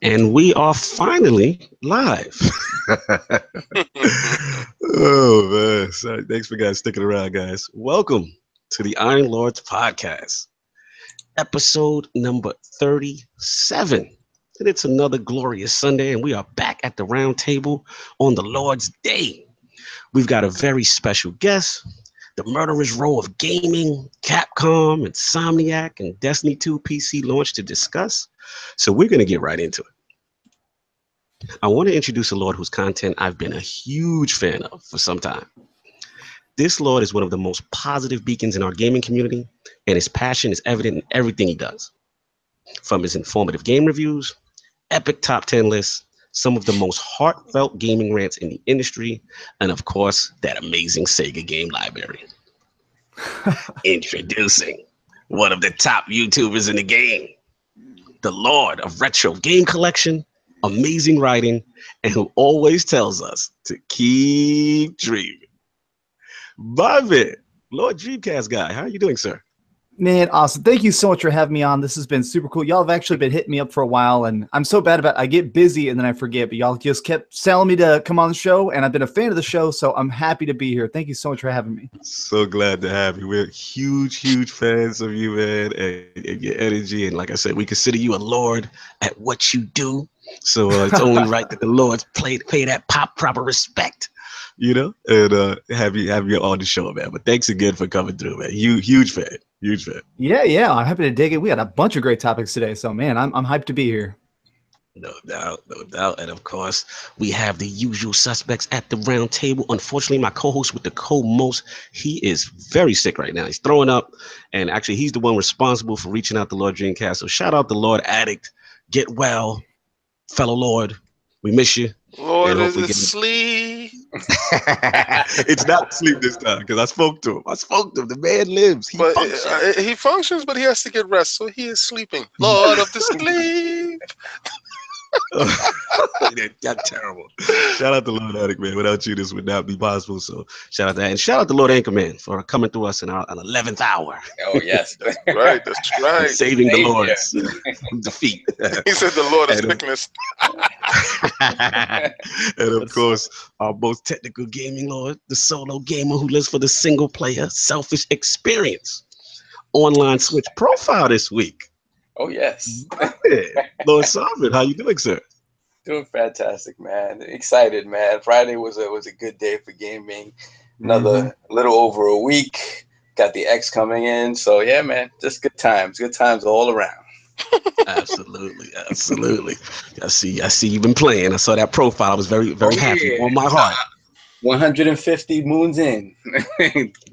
And we are finally live. Oh, man. Sorry. Thanks for guys sticking around, guys. Welcome to the Iron Lords podcast, episode number 37. And it's another glorious Sunday, and we are back at the round table on the Lord's Day. We've got a very special guest, the murderous row of gaming, Capcom, Insomniac, and Destiny 2 PC launch to discuss. So we're going to get right into it. I want to introduce a Lord whose content I've been a huge fan of for some time. This Lord is one of the most positive beacons in our gaming community, and his passion is evident in everything he does. From his informative game reviews, epic top 10 lists, some of the most heartfelt gaming rants in the industry, and of course, that amazing Sega game library. Introducing one of the top YouTubers in the game, the Lord of retro game collection, amazing writing, and who always tells us to keep dreaming. Bobby, Lord Dreamcast Guy, how are you doing, sir? Man, awesome. Thank you so much for having me on. This has been super cool. Y'all have actually been hitting me up for a while, and I'm so bad about it. I get busy and then I forget, but y'all just kept telling me to come on the show, and I've been a fan of the show, so I'm happy to be here. Thank you so much for having me. So glad to have you. We're huge fans of you, man, and your energy. And like I said, we consider you a Lord at what you do. So it's only right that the Lords pay that proper respect, you know, and have you on the show, man. But thanks again for coming through, man. Huge fan. Yeah, I'm happy to dig it. We had a bunch of great topics today, so man, I'm hyped to be here. No doubt. And of course, we have the usual suspects at the round table. Unfortunately, my co-host with the co-most, he is very sick right now. He's throwing up, and actually, he's the one responsible for reaching out to Lord Dreamcast. So shout out to Lord Addict. Get well, fellow Lord. We miss you. Lord is asleep. It's not sleep this time because I spoke to him. The man lives. He functions, but he has to get rest, so he is sleeping. Lord of the sleep. That's terrible. Shout out to Lord Addict, man. Without you, this would not be possible. So shout out to that. And shout out to Lord Anchorman for coming through us in our 11th hour. Oh, yes. That's right. Saving the Lords from defeat. He said the Lord is sickness. And of course, our most technical gaming Lord, the solo gamer who lives for the single player, selfish experience. Online Switch profile this week. Oh, yes. Lord Simon, how you doing, sir? Doing fantastic, man. Excited, man. Friday was a good day for gaming. Another little over a week. Got the X coming in. So, yeah, man, just good times. Good times all around. Absolutely. I see you've been playing. I saw that profile. I was very happy on my heart. 150 moons in.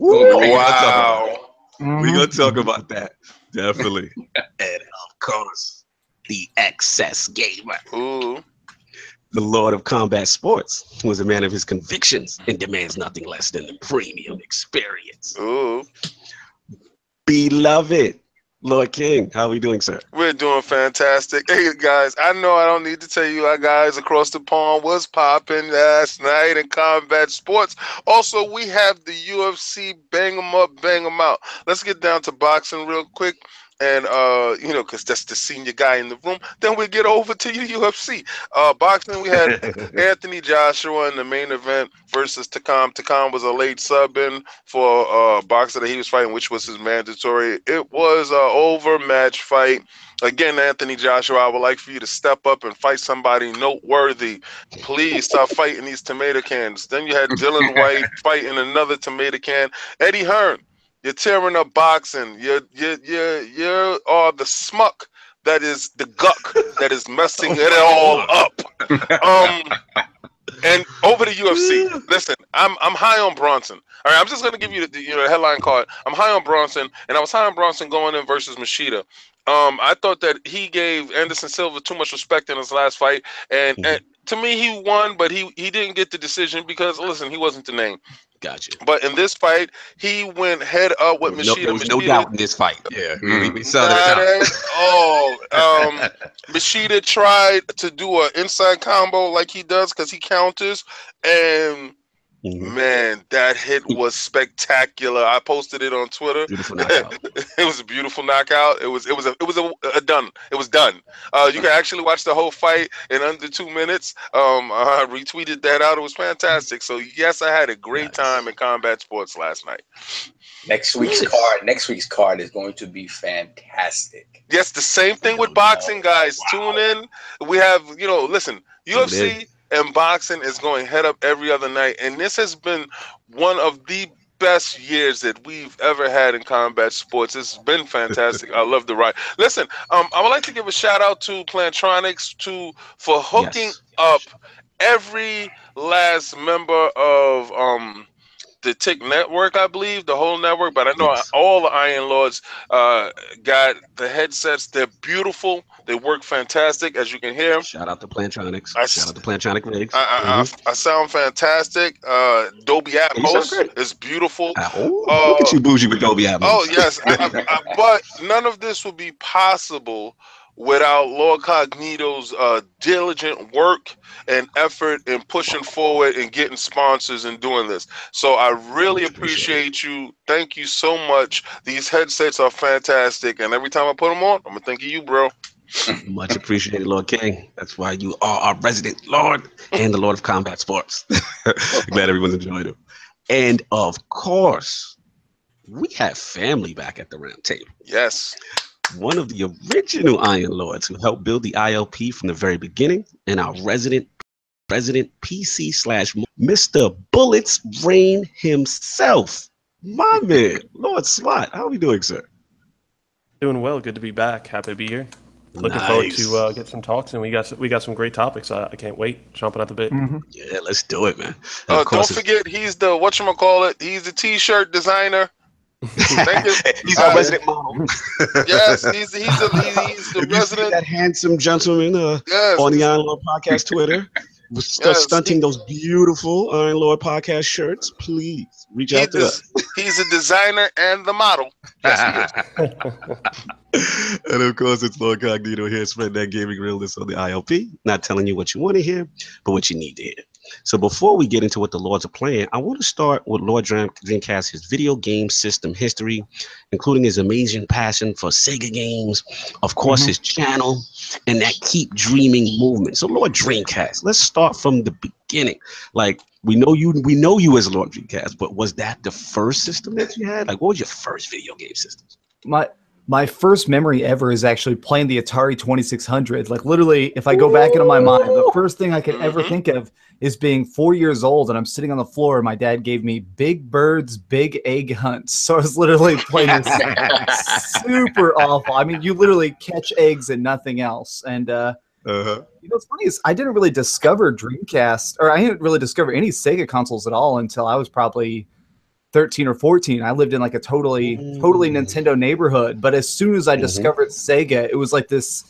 Wow. We're going to talk about that. Definitely. And of course, the excess gamer. Ooh. The Lord of Combat Sports was a man of his convictions and demands nothing less than the premium experience. Ooh. Beloved Lord King, how are we doing, sir? We're doing fantastic. Hey, guys, I know I don't need to tell you, our guys across the pond was popping last night in combat sports. Also, we have the UFC bang 'em up, bang 'em out. Let's get down to boxing real quick. And, because that's the senior guy in the room. Then we get over to the UFC. Boxing, we had Anthony Joshua in the main event versus Takam. Takam was a late sub-in for a boxer that he was fighting, which was his mandatory. It was an overmatched fight. Again, Anthony Joshua, I would like for you to step up and fight somebody noteworthy. Please stop fighting these tomato cans. Then you had Dylan White fighting another tomato can. Eddie Hearn. You're tearing up boxing. You are the smuck that is the guck that is messing it all up. And over to UFC. Listen, I'm high on Bronson. All right, I'm just gonna give you the headline card. I'm high on Bronson, and I was high on Bronson going in versus Machida. I thought that he gave Anderson Silva too much respect in his last fight, and to me he won, but he didn't get the decision because listen, he wasn't the name. Gotcha. But in this fight, he went head up with Machida. There was no doubt in this fight. Yeah, we saw that. Machida tried to do an inside combo like he does because he counters, and Man, that hit was spectacular. I posted it on Twitter. Beautiful knockout. It was a beautiful knockout. It was done. It was done. You can actually watch the whole fight in under 2 minutes. I retweeted that out. It was fantastic. So yes, I had a great time in combat sports last night. Next week's card is going to be fantastic. Yes, the same thing with boxing, guys. Tune in. We have, listen, UFC and boxing is going head up every other night, and this has been one of the best years that we've ever had in combat sports. It's been fantastic. I love the ride. Listen, I would like to give a shout out to Plantronics for hooking up every last member of the Tick Network, I believe, the whole network, but I know all the Iron Lords got the headsets. They're beautiful. They work fantastic, as you can hear. Shout out to Plantronics. Shout out to Plantronic Rigs. I sound fantastic. Dolby Atmos is beautiful. Look at you bougie with Dolby Atmos. Oh, yes. But none of this would be possible without Lord Cognito's diligent work and effort in pushing forward and getting sponsors and doing this. So I really appreciate you. Thank you so much. These headsets are fantastic, and every time I put them on, I'm gonna think of you, bro. Much appreciated, Lord King. That's why you are our resident Lord and the Lord of Combat Sports. Glad everyone's enjoyed it. And of course, we have family back at the round table. Yes. One of the original Iron Lords who helped build the ILP from the very beginning, and our resident PC / Mr. Bullets Brain himself, my man, Lord Swat. How are we doing, sir? Doing well. Good to be back. Happy to be here. Looking forward to get some talks, and we got some great topics. I can't wait. Chomping at the bit. Yeah, let's do it, man. Don't forget, he's the whatchamacallit. He's the t-shirt designer. He's our resident model. Yes, he's the resident. That handsome gentleman on the Iron Lord Podcast Twitter, stunting those beautiful Iron Lord Podcast shirts. Please reach out to us. He's a designer and the model. Yes, and of course, it's Lord Cognito here, spreading that gaming realness on the ILP. Not telling you what you want to hear, but what you need to hear. So before we get into what the Lords are playing, I want to start with Lord Dreamcast, his video game system history, including his amazing passion for Sega games, of course, his channel, and that keep dreaming movement. So Lord Dreamcast, let's start from the beginning. Like, we know you as Lord Dreamcast, but was that the first system that you had? Like, what was your first video game system? My first memory ever is actually playing the Atari 2600. Like, literally, if I go back into my mind, the first thing I could ever think of is being 4 years old, and I'm sitting on the floor, and my dad gave me Big Bird's Big Egg Hunts. So I was literally playing this super awful. I mean, you literally catch eggs and nothing else. And what's funny is I didn't really discover Dreamcast, or I didn't really discover any Sega consoles at all until I was probably 13 or 14. I lived in like a totally Nintendo neighborhood. But as soon as I discovered Sega, it was like this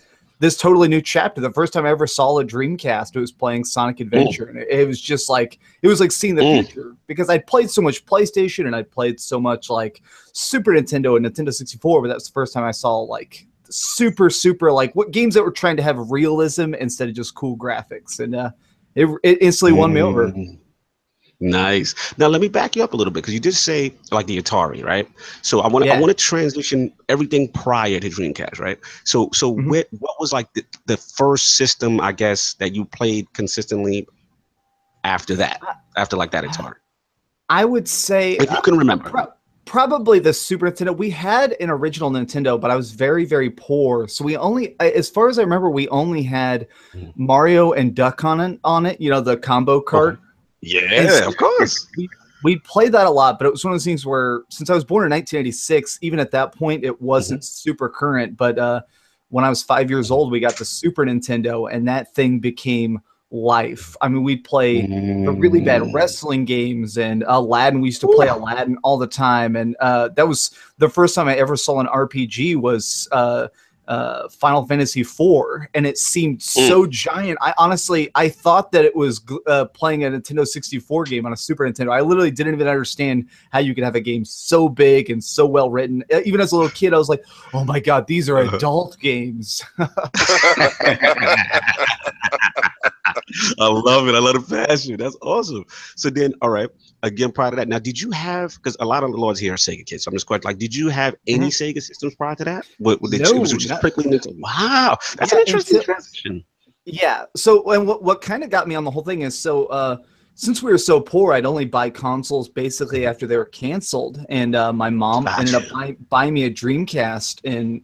totally new chapter. The first time I ever saw a Dreamcast, it was playing Sonic Adventure. And it was just like, it was like seeing the future, because I'd played so much PlayStation and I'd played so much like Super Nintendo and Nintendo 64, but that was the first time I saw like super like what games that were trying to have realism instead of just cool graphics. And it instantly won me over. Nice. Now let me back you up a little bit, because you did say like the Atari, right? So I want to transition everything prior to Dreamcast, right? So what was like the first system, I guess, that you played consistently after that, after like that Atari? I would say, if you can remember, probably the Super Nintendo. We had an original Nintendo, but I was very, very poor. So we only, as far as I remember, we only had Mario and Duck on it. You know, the combo cart. Yeah, of course. We played that a lot, but it was one of those things where, since I was born in 1986, even at that point, it wasn't super current. But when I was 5 years old, we got the Super Nintendo, and that thing became life. I mean, we'd play the really bad wrestling games, and Aladdin. We used to play Aladdin all the time, and that was the first time I ever saw an RPG was Final Fantasy IV, and it seemed so giant. I thought that it was playing a Nintendo 64 game on a Super Nintendo. I literally didn't even understand how you could have a game so big and so well written. Even as a little kid, I was like, oh my god, these are adult games. I love it. I love the passion. That's awesome. So then, all right. Again, prior to that, now did you have? Because a lot of the lords here are Sega kids. So I'm just quite like, did you have any Sega systems prior to that? No, was it just strictly into? Wow, that's an interesting transition. Yeah. So, and what kind of got me on the whole thing is since we were so poor, I'd only buy consoles basically after they were canceled, and my mom ended up buying me a Dreamcast in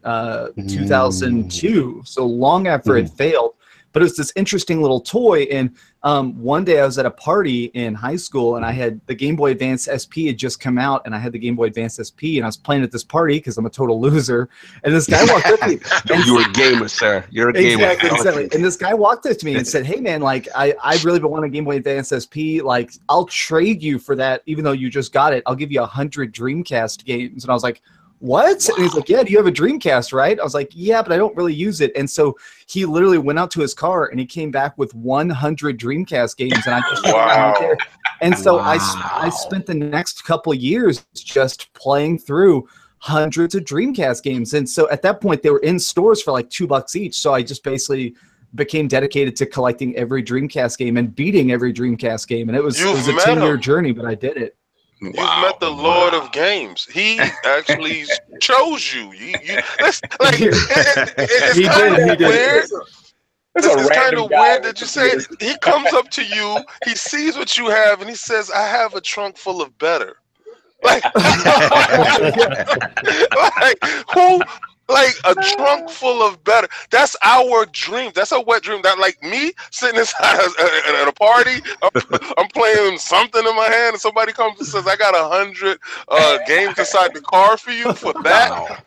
2002. So long after it failed. But it was this interesting little toy, and one day I was at a party in high school, and I had the Game Boy Advance SP had just come out, and I had the Game Boy Advance SP, and I was playing at this party because I'm a total loser. And this guy walked up to me. You're a gamer, sir. You're a gamer. Exactly. And this guy walked up to me and said, "Hey, man, like I've really been wanting a Game Boy Advance SP. Like I'll trade you for that, even though you just got it. I'll give you 100 Dreamcast games." And I was like, "What?" Wow. And he's like, "Yeah, do you have a Dreamcast, right?" I was like, "Yeah, but I don't really use it." And so he literally went out to his car and he came back with 100 Dreamcast games, and I just wow. there. And so I spent the next couple of years just playing through hundreds of Dreamcast games. And so at that point, they were in stores for like $2 each. So I just basically became dedicated to collecting every Dreamcast game and beating every Dreamcast game. And it was a 10-year journey, but I did it. You've met the Lord of Games. He actually chose you. He did. Weird. It's kind of weird that you say it. He comes up to you, he sees what you have, and he says, "I have a trunk full of better." Like, who? Like a trunk full of better. That's our dream. That's a wet dream. That like me sitting inside at a party, I'm playing something in my hand, and somebody comes and says, "I got 100 games inside the car for you." For that, wow.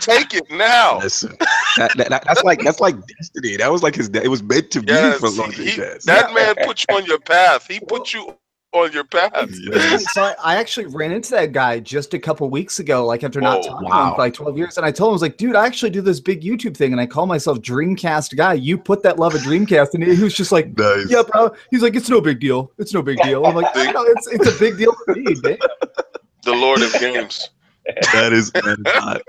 Take it now. Listen, that's like destiny. That was like his. It was meant to be for long. That man put you on your path. He put you on your path. Yes. So I actually ran into that guy just a couple weeks ago, like after not talking to him for like 12 years. And I told him, I was like, "Dude, I actually do this big YouTube thing and I call myself Dreamcast Guy. You put that love of Dreamcast." And he was just like, nice. "Yeah, bro." He's like, "It's no big deal. It's no big deal." I'm like, "No, it's a big deal for me, man." The Lord of Games. That is hot.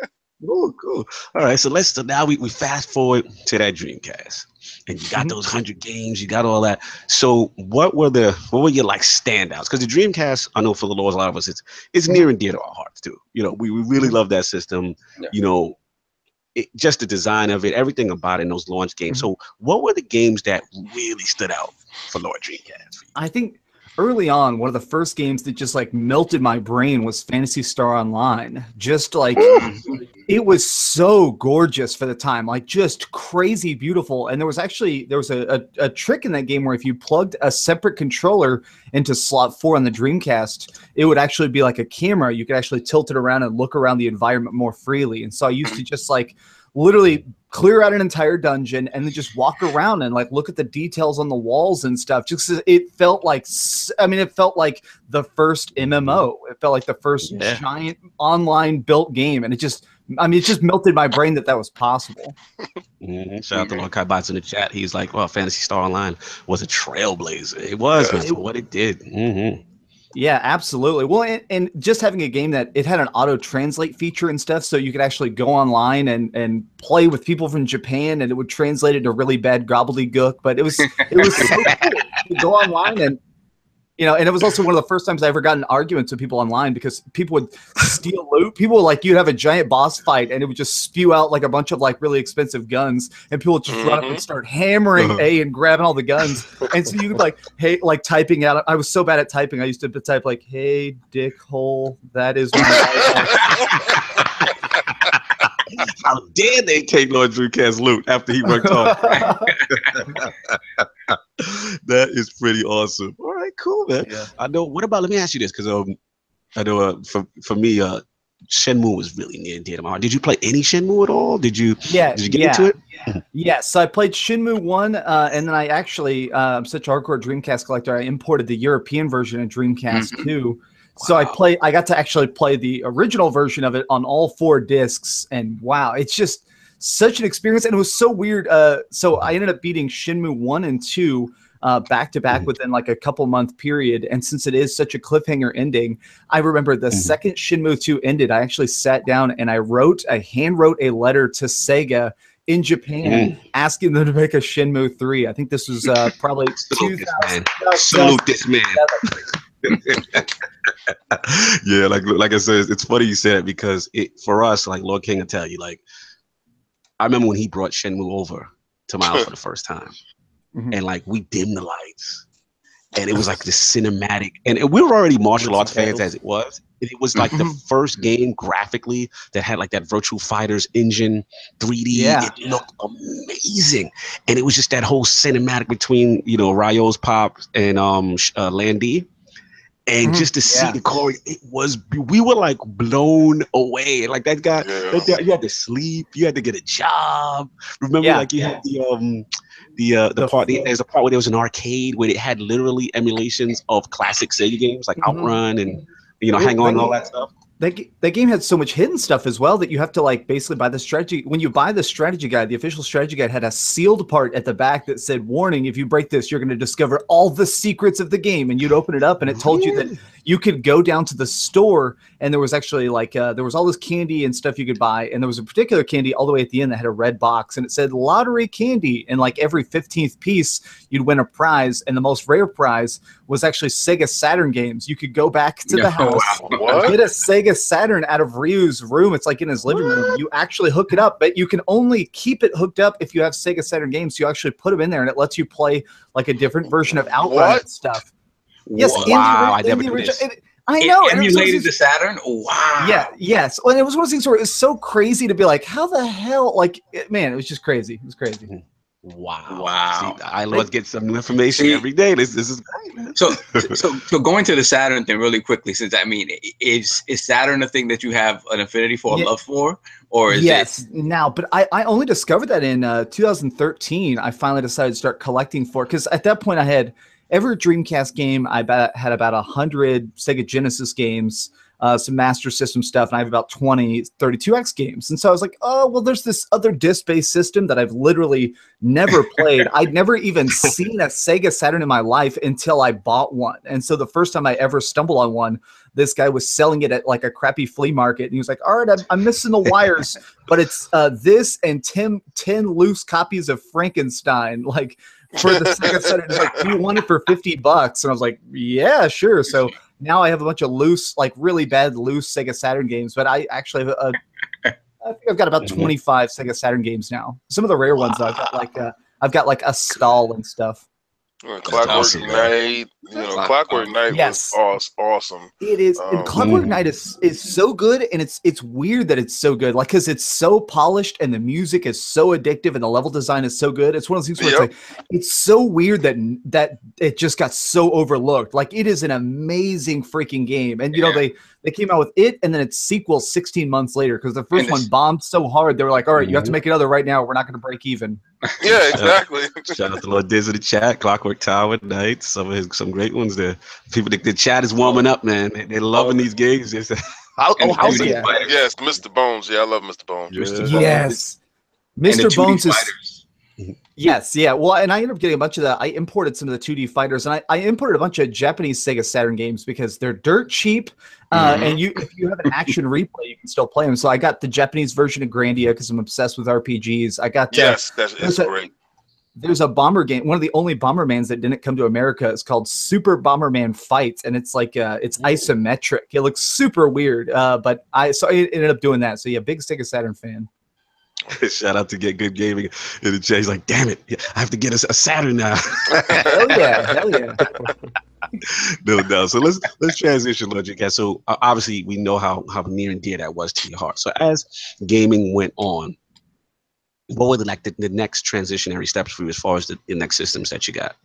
Oh, cool. All right, so now we fast forward to that Dreamcast. And you got those 100 games, you got all that. So what were your like standouts? Because the Dreamcast, I know for the Lord, a lot of us, it's near and dear to our hearts too. You know, we really love that system. Yeah. You know, just the design of it, everything about it in those launch games. So what were the games that really stood out for Lord Dreamcast? I think early on, one of the first games that just like melted my brain was Phantasy Star Online. Just like it was so gorgeous for the time, like just crazy beautiful. And there was a trick in that game where if you plugged a separate controller into slot 4 on the Dreamcast, it would actually be like a camera. You could actually tilt it around and look around the environment more freely. And so I used to just like literally clear out an entire dungeon and then just walk around and like look at the details on the walls and stuff. Just it felt like, it felt like the first MMO. It felt like the first giant online built game, and it just melted my brain that was possible. Shout out to Lord Kaibatsu in the chat. He's like, "Well, Phantasy Star Online was a trailblazer. It was what it did." Yeah, absolutely. Well, and just having a game that it had an auto translate feature and stuff, so you could actually go online and play with people from Japan, and it would translate it to really bad gobbledygook. But it was so cool. You go online and and it was also one of the first times I ever got in arguments with people online because people would steal loot. People like you'd have a giant boss fight and it would just spew out like a bunch of like really expensive guns, and people would just run up and start hammering A and grabbing all the guns. And so you could like, hey, like typing out. I was so bad at typing. I used to type like, "Hey, dickhole, that is my." How dare they take Lord Dreamcast loot after he worked hard? That is pretty awesome. All right, cool, man. Yeah. I know. What about? Let me ask you this, because I know for me, Shenmue was really near and dear to my heart. Did you play any Shenmue at all? Did you get into it? Yes, so I played Shenmue 1, and then I actually, I'm such a hardcore Dreamcast collector, I imported the European version of Dreamcast 2. So I got to actually play the original version of it on all 4 discs, and wow, it's just such an experience, and it was so weird. So I ended up beating Shenmue 1 and 2 back to back within like a couple month period, and since it is such a cliffhanger ending, I remember the second Shenmue 2 ended, I actually sat down and I hand wrote a letter to Sega in Japan asking them to make a Shenmue 3. I think this was probably Salute this man. Salute this man. Yeah, like I said, it's funny you said it because for us, like Lord King will tell you, like I remember when he brought Shenmue over to my house for the first time, and like we dimmed the lights. And it was like this cinematic, and we were already martial arts fans as it was. It was like the first game graphically that had like that Virtual Fighters engine, 3D. Yeah. It looked amazing, and it was just that whole cinematic between Ryo's Pop and Landy, and just to see the choreo. We were like blown away. Like that guy, you had to sleep, you had to get a job. Remember, like you had the part. There's a part where there was an arcade where it had literally emulations of classic Sega games like Outrun and Hang On and all that stuff. That game had so much hidden stuff as well that you have to like basically buy the strategy. When you buy the strategy guide, the official strategy guide had a sealed part at the back that said, "Warning: if you break this, you're going to discover all the secrets of the game." And you'd open it up, and it told you that you could go down to the store, and there was actually like there was all this candy and stuff you could buy, and there was a particular candy all the way at the end that had a red box, and it said "lottery candy." And like every 15th piece, you'd win a prize, and the most rare prize was actually Sega Saturn games. You could go back to the house, get a Sega Saturn out of Ryu's room. It's like in his living room. You actually hook it up, but you can only keep it hooked up if you have Sega Saturn games. You actually put them in there, and it lets you play like a different version of Outrun and stuff. Yes, wow, I never knew this. I know. It emulated the Saturn? Wow. Yeah, yes. And it was one of those things where it was so crazy to be like, how the hell? Like, man, it was just crazy. It was crazy. Wow. See, I love get some new information every day. This is great, man. So going to the Saturn thing really quickly, since is Saturn a thing that you have an affinity for, a love for, or is it? Now, but I only discovered that in 2013. I finally decided to start collecting for it because at that point I had every Dreamcast game. I had about 100 Sega Genesis games. Some Master System stuff, and I have about 20 32X games. And so I was like, oh, well, there's this other disc-based system that I've literally never played. I'd never even seen a Sega Saturn in my life until I bought one. And so the first time I ever stumbled on one, this guy was selling it at like a crappy flea market. And he was like, all right, I'm missing the wires, but it's this and 10 loose copies of Frankenstein, like for the Sega Saturn. He's like, do you want it for $50? And I was like, yeah, sure. So now I have a bunch of loose, like really bad loose Sega Saturn games, but I actually have I think I've got about 25 Sega Saturn games now. Some of the rare ones I've got like a stall and stuff. Clockwork Knight, Clockwork Knight was awesome. It is. And Clockwork Knight is so good, and it's weird that it's so good, like because it's so polished and the music is so addictive and the level design is so good. It's one of those things where it's like it's so weird that it just got so overlooked. Like it is an amazing freaking game, and they came out with it and then its sequel 16 months later because the first one bombed so hard they were like, all right, you have to make another right now. We're not going to break even. Yeah, exactly. Shout out to Lord Diz in the chat, Clockwork Tower Night, some great ones there. People, the chat is warming up, man. They're loving these games. Yes, Mr. Bones. Yeah, I love Mr. Bones. Yes, Mr. Bones is. Yes, yeah. Well, and I ended up getting a bunch of that. I imported some of the 2D fighters, and I imported a bunch of Japanese Sega Saturn games because they're dirt cheap. And if you have an action replay, you can still play them. So I got the Japanese version of Grandia because I'm obsessed with RPGs. I got that's great. There's a bomber game. One of the only Bombermans that didn't come to America is called Super Bomberman Fight, and it's like it's isometric. It looks super weird, but I ended up doing that. So yeah, big Sega Saturn fan. Shout out to Get Good Gaming in the chat. He's like, damn it, I have to get a Saturn now. Hell yeah. No doubt. So let's transition, Logic. So obviously we know how near and dear that was to your heart. So as gaming went on, what were the next transitionary steps for you as far as the next systems that you got?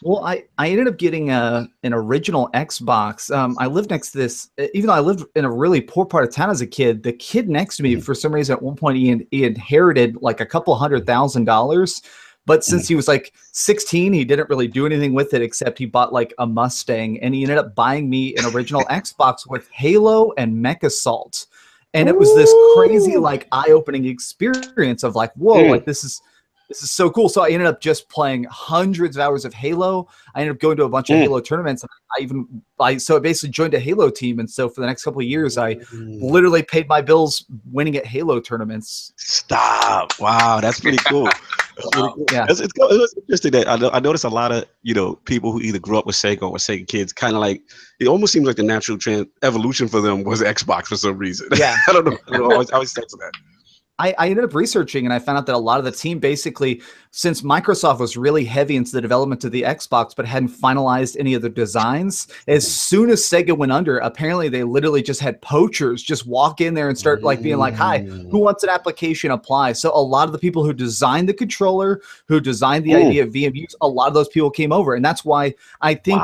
Well, I ended up getting an original Xbox. I lived next to this, even though I lived in a really poor part of town as a kid. The kid next to me, for some reason, at one point, he inherited like a couple $100,000. But since he was like 16, he didn't really do anything with it except he bought like a Mustang, and he ended up buying me an original Xbox with Halo and Mech Assault. And it was this crazy, like, eye-opening experience of like, whoa, like this is this is so cool. So I ended up just playing hundreds of hours of Halo. I ended up going to a bunch of Halo tournaments. So I basically joined a Halo team. And so for the next couple of years, I literally paid my bills winning at Halo tournaments. Stop. Wow, that's pretty cool. Yeah. It was interesting that I noticed a lot of, people who either grew up with Sega or were Sega kids, kind of like, it almost seems like the natural evolution for them was Xbox for some reason. Yeah. I don't know. I always sense that. I ended up researching, and I found out that a lot of the team basically, since Microsoft was really heavy into the development of the Xbox but hadn't finalized any of the designs, as soon as Sega went under, apparently they literally just had poachers just walk in there and start being like, hi, who wants an application? Apply. So a lot of the people who designed the controller, who designed the idea of VMUs, a lot of those people came over. And that's why I think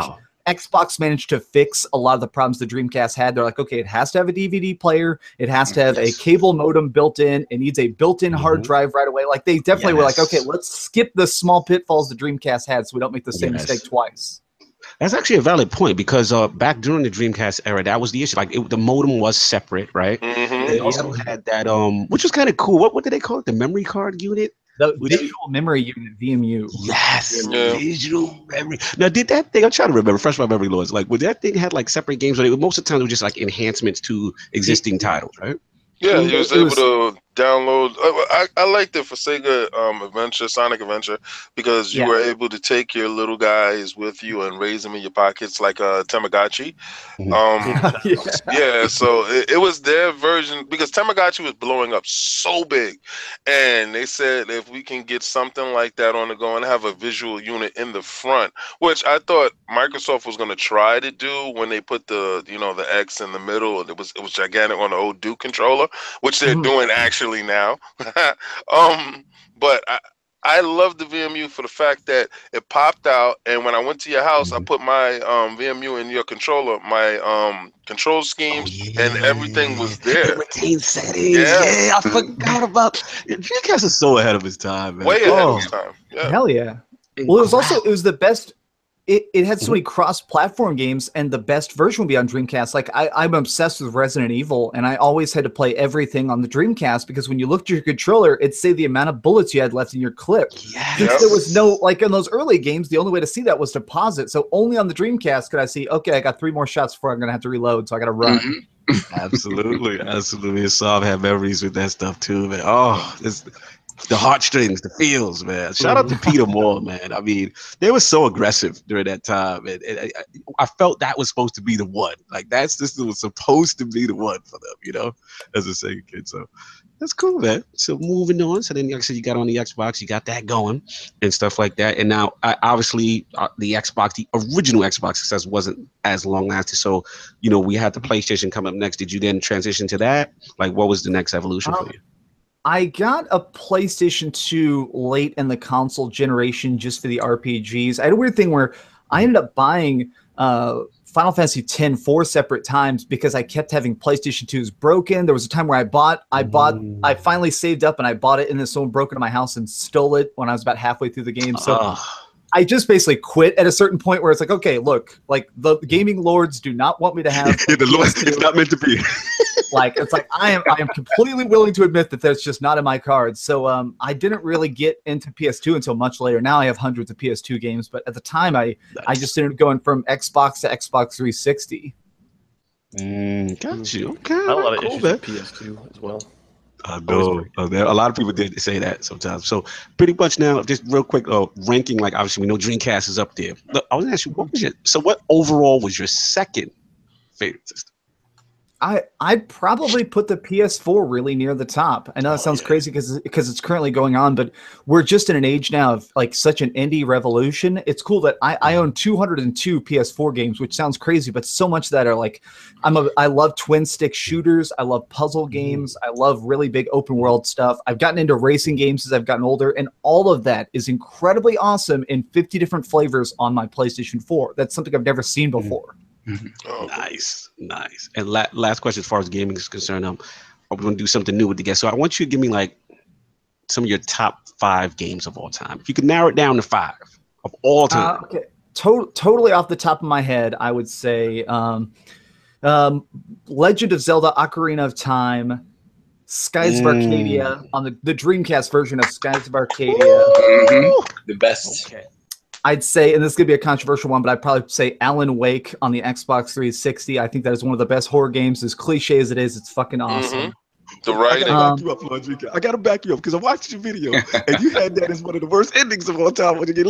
Xbox managed to fix a lot of the problems the Dreamcast had. They're like, okay, it has to have a DVD player. It has to have a cable modem built in. It needs a built-in hard drive right away. Like, they definitely were like, okay, let's skip the small pitfalls the Dreamcast had so we don't make the same mistake twice. That's actually a valid point, because back during the Dreamcast era, that was the issue. Like, the modem was separate, right? They also had that, which was kind of cool. What did they call it? The memory card unit? The visual memory unit, VMU. Yes, visual memory. Now, did that thing? I'm trying to remember. Refresh my memory, Lords. Like, would that thing had like separate games? Or most of the time, it was just like enhancements to existing titles, right? Yeah, he was able to download. I liked it for Sega Adventure, Sonic Adventure, because you were able to take your little guys with you and raise them in your pockets like a Tamagotchi. So it was their version, because Tamagotchi was blowing up so big, and they said if we can get something like that on the go and have a visual unit in the front, which I thought Microsoft was going to try to do when they put the the X in the middle. It was gigantic on the old Duke controller, which they're doing actually now. But I love the VMU for the fact that it popped out, and when I went to your house, I put my VMU in your controller, my control schemes, and everything was there. Retained settings. Yeah, I forgot about Dreamcast is so ahead of his time, man. Way ahead of his time. Yeah. Hell yeah. Well, it was the best. It had so many cross-platform games, and the best version would be on Dreamcast. Like, I'm obsessed with Resident Evil, and I always had to play everything on the Dreamcast, because when you looked at your controller, it'd say the amount of bullets you had left in your clip. There was no, like in those early games, the only way to see that was to pause it. So only on the Dreamcast could I see, okay, I got 3 more shots before I'm going to have to reload, so I got to run. Absolutely. Saab had memories with that stuff too, man. Oh, the heartstrings, the feels, man. Shout out to Peter Moore, man. I mean, they were so aggressive during that time, and I felt that was supposed to be the one. Like, this was supposed to be the one for them, as a Sega kid. So that's cool, man. So moving on. So then, like I said, you got on the Xbox, you got that going and stuff like that. And now, obviously, the Xbox, the original Xbox success wasn't as long lasting. So, we had the PlayStation come up next. Did you then transition to that? Like, what was the next evolution for you? I got a PlayStation 2 late in the console generation just for the RPGs. I had a weird thing where I ended up buying Final Fantasy X 4 separate times because I kept having PlayStation 2s broken. There was a time where I finally saved up and I bought it, and then someone broke into my house and stole it when I was about halfway through the game. So I just basically quit at a certain point where it's like, okay, look, like the gaming lords do not want me to have the lords, it's not meant to be. Like, it's like I am completely willing to admit that that's just not in my cards. So I didn't really get into PS2 until much later. Now I have hundreds of PS2 games, but at the time I just ended up going from Xbox to Xbox 360. Got you. Okay. I had a lot of issues with PS2 as well. I know. A lot of people did say that sometimes. So pretty much now, just real quick, ranking, like obviously we know Dreamcast is up there. Look, I was going to ask you, what overall was your second favorite system? I'd probably put the PS4 really near the top. I know that sounds crazy because it's currently going on, but we're just in an age now of like such an indie revolution. It's cool that I own 202 PS4 games, which sounds crazy, but so much that are like, I love twin stick shooters. I love puzzle games. I love really big open world stuff. I've gotten into racing games as I've gotten older, and all of that is incredibly awesome in 50 different flavors on my PlayStation 4. That's something I've never seen before. Oh, nice. And last question, as far as gaming is concerned, I'm going to do something new with the guests. So I want you to give me like some of your top 5 games of all time. If you could narrow it down to 5 of all time. Okay, totally off the top of my head, I would say Legend of Zelda: Ocarina of Time, Skies of Arcadia on the Dreamcast version of Skies of Arcadia. The best. Okay. I'd say, and this is going to be a controversial one, but I'd probably say Alan Wake on the Xbox 360. I think that is one of the best horror games. As cliche as it is, it's fucking awesome. The writing. I gotta back you up, Rodrigo. I gotta back you up because I watched your video and you had that as one of the worst endings of all time when you get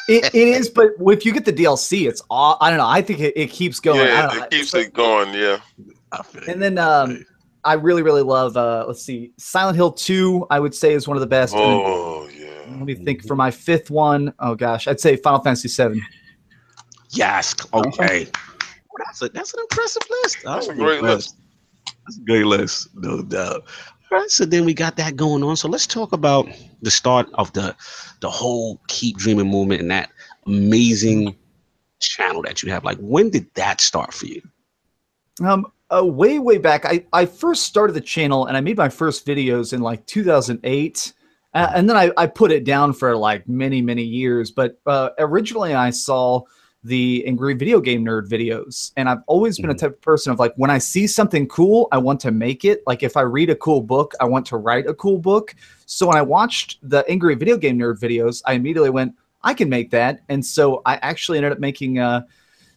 It is, but if you get the DLC, it's all, I don't know. I think it keeps going. Yeah, I don't know. it keeps it going. Yeah. And then I really, really love, let's see, Silent Hill 2, I would say is one of the best. Oh, yeah. Let me think for my fifth one. Oh, gosh. I'd say Final Fantasy 7. Yes. Okay. That's an impressive list. That's a great list. That's a great list, no doubt. All right, so then we got that going on. So let's talk about the start of the whole Keep Dreaming movement and that amazing channel that you have. Like, when did that start for you? Way back. I first started the channel and I made my first videos in like 2008. And then I put it down for like many, many years. But originally I saw the Angry Video Game Nerd videos. And I've always been a type of person of like, when I see something cool, I want to make it. Like if I read a cool book, I want to write a cool book. So when I watched the Angry Video Game Nerd videos, I immediately went, I can make that. And so I actually ended up making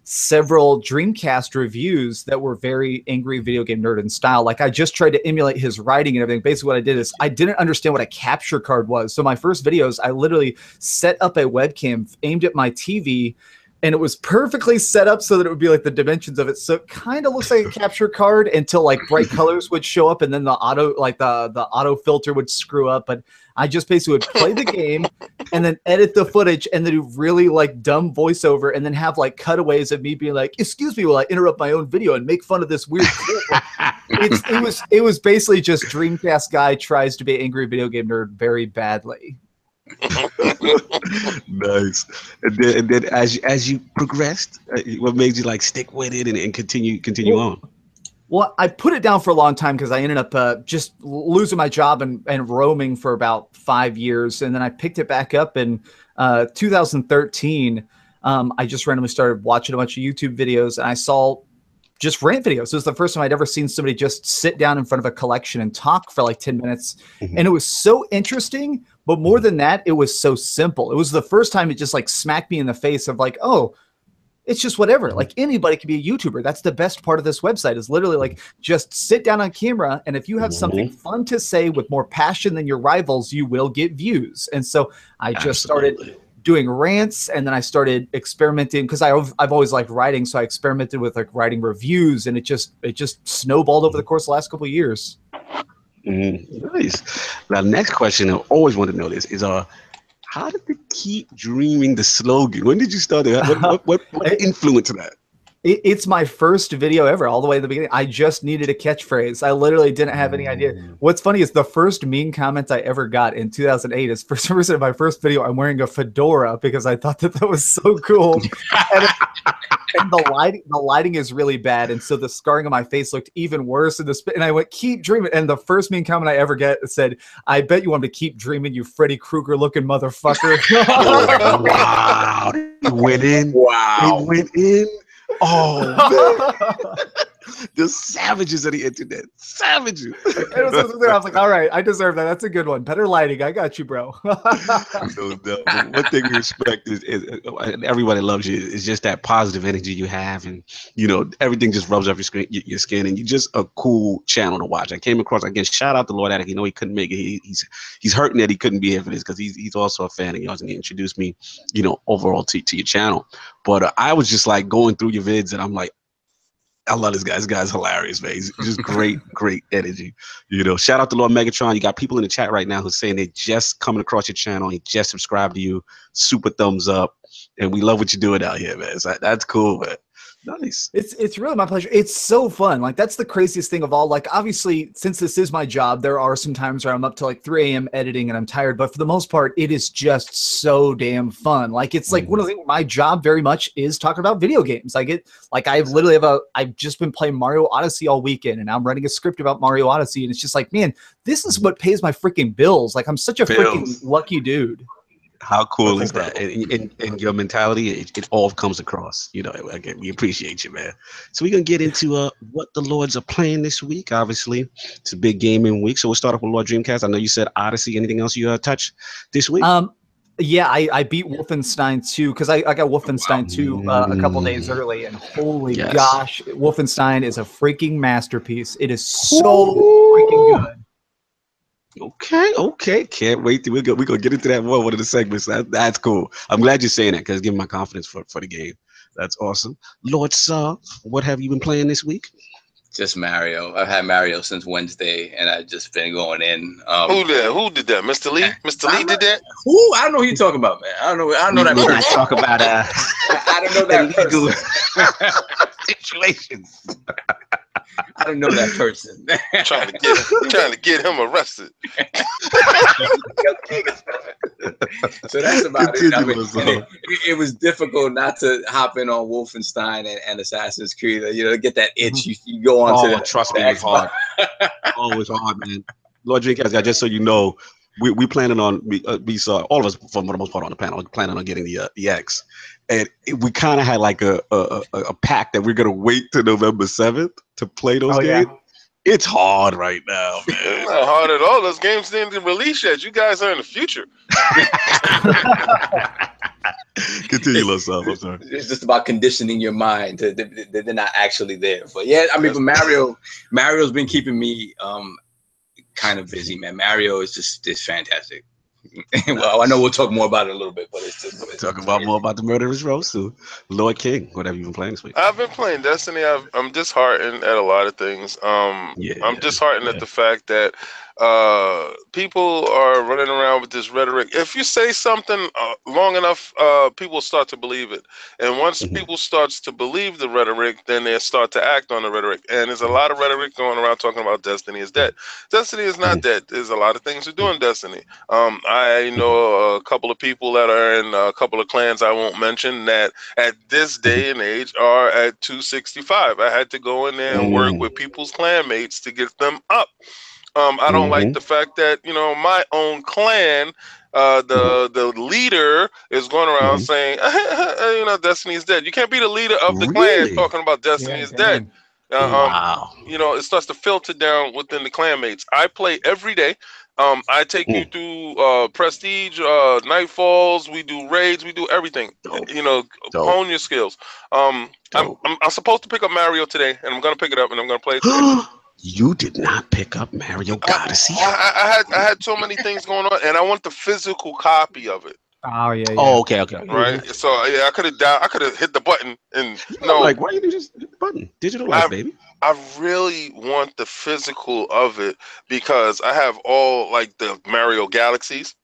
several Dreamcast reviews that were very Angry Video Game Nerd in style. Like I just tried to emulate his writing and everything. Basically what I did is I didn't understand what a capture card was. So my first videos, I literally set up a webcam aimed at my TV and it was perfectly set up so that it would be like the dimensions of it. So it kind of looks like a capture card until like bright colors would show up and then the auto filter would screw up. But I just basically would play the game and then edit the footage and then do really like dumb voiceover and then have like cutaways of me being like, excuse me while I interrupt my own video and make fun of this weird clip. It was basically just DreamcastGuy tries to be Angry Video Game Nerd very badly. Nice. And then as you progressed, what made you like stick with it and continue on? Well, I put it down for a long time because I ended up just losing my job and roaming for about 5 years. And then I picked it back up in 2013. I just randomly started watching a bunch of YouTube videos and I saw just rant videos. It was the first time I'd ever seen somebody just sit down in front of a collection and talk for like 10 minutes. And it was so interesting, but more than that, it was so simple. It was the first time it just like smacked me in the face of like, oh, it's just whatever. Like anybody can be a YouTuber. That's the best part of this website is literally like just sit down on camera. And if you have something fun to say with more passion than your rivals, you will get views. And so I just started doing rants and then I started experimenting because I've always liked writing. So I experimented with like writing reviews and it just snowballed over the course of the last couple of years. Nice. Now, next question I always want to know this is how did they keep dreaming the slogan? When did you start it? What influenced that? It's my first video ever, all the way at the beginning. I just needed a catchphrase. I literally didn't have any idea. What's funny is the first mean comment I ever got in 2008 is for some reason in my first video, I'm wearing a fedora because I thought that was so cool. And the lighting is really bad. And so the scarring on my face looked even worse. And I went, keep dreaming. And the first mean comment I ever get said, I bet you want to keep dreaming, you Freddy Krueger looking motherfucker. Wow. He went in. Wow. He went in. Oh, man. The savages of the internet. Savages. I was like, all right, I deserve that. That's a good one. Better lighting. I got you, bro. No doubt. One thing we respect is everybody loves you. It's just that positive energy you have. And, you know, everything just rubs off your skin. And you're just a cool channel to watch. I came across, again, shout out to Lord Attic. You know, he couldn't make it. He's hurting that he couldn't be here for this because he's also a fan of yours. And he introduced me, you know, overall to your channel. But I was just like going through your vids and I'm like, I love this guy. This guy's hilarious, man. He's just great energy. You know, shout out to Lord Megatron. You got people in the chat right now who's saying they just coming across your channel. He just subscribed to you. Super thumbs up. And we love what you're doing out here, man. So that's cool, man. Nice. It's really my pleasure. It's so fun. Like that's the craziest thing of all. Like obviously, since this is my job, there are some times where I'm up to like 3 a.m. editing and I'm tired. But for the most part, it is just so damn fun. Like it's like one of the things. My job very much is talking about video games. I've just been playing Mario Odyssey all weekend, and I'm writing a script about Mario Odyssey, and it's just like, man, this is what pays my freaking bills. Like I'm such a freaking lucky dude. How cool is that? And your mentality, it all comes across. You know, again, we appreciate you, man. So we're gonna get into what the Lords are playing this week. Obviously, it's a big gaming week. So we'll start off with Lord Dreamcast. I know you said Odyssey. Anything else you touch this week? Yeah, I beat Wolfenstein 2 because I got Wolfenstein 2 a couple days early, and holy gosh, Wolfenstein is a freaking masterpiece. It is so freaking good. Okay. Can't wait. We're gonna get into that more one of the segments. That's cool. I'm glad you're saying that because it's giving my confidence for the game. That's awesome. Lord Saw, what have you been playing this week? Just Mario. I've had Mario since Wednesday, and I've just been going in. Who did that? Mr. Lee? Mr. Lee did that? Who? I don't know who you're talking about, man. I don't know that person. Talk about I don't know that legal person. situations. I don't know that person. trying to get him arrested. So that's about it. I mean, it was difficult not to hop in on Wolfenstein and Assassin's Creed. You know, get that itch. You go on to the. Trust me, it's hard. It's hard, man. Lord Dreamcast, just so you know, we planning on we saw all of us for the most part on the panel planning on getting the X, and we kind of had like a pact that we're gonna wait till November 7th to play those games. Yeah. It's hard right now, man. It's not hard at all. Those games didn't release yet. You guys are in the future. Continue, yourself. I'm sorry. It's just about conditioning your mind to they're not actually there. But yeah, I mean, but Mario's been keeping me kind of busy, man. Mario is fantastic. Well, I know we'll talk more about it a little bit, but it's talk about more about the Murderous Row too. Lord King, what have you been playing this week? I've been playing Destiny. I'm disheartened at a lot of things. I'm disheartened at the fact that people are running around with this rhetoric. If you say something long enough, people start to believe it. And once people starts to believe the rhetoric, then they start to act on the rhetoric. And there's a lot of rhetoric going around talking about Destiny is dead. Destiny is not dead. There's a lot of things to do in Destiny. I know a couple of people that are in a couple of clans I won't mention that at this day and age are at 265. I had to go in there and work with people's clanmates to get them up. I don't like the fact that, you know, my own clan, the leader is going around saying, you know, Destiny is dead. You can't be the leader of the clan talking about Destiny is dead. Wow. You know, it starts to filter down within the clanmates. I play every day. I take you through prestige, nightfalls. We do raids. We do everything. You know, hone your skills. I'm supposed to pick up Mario today, and I'm gonna pick it up, and I'm gonna play it today. You did not pick up Mario Odyssey. I had so many things going on, and I want the physical copy of it. Oh yeah. Oh, okay. Right. So yeah, I could have hit the button and like, why you just hit the button? Digital life, baby. I really want the physical of it because I have all like the Mario Galaxies,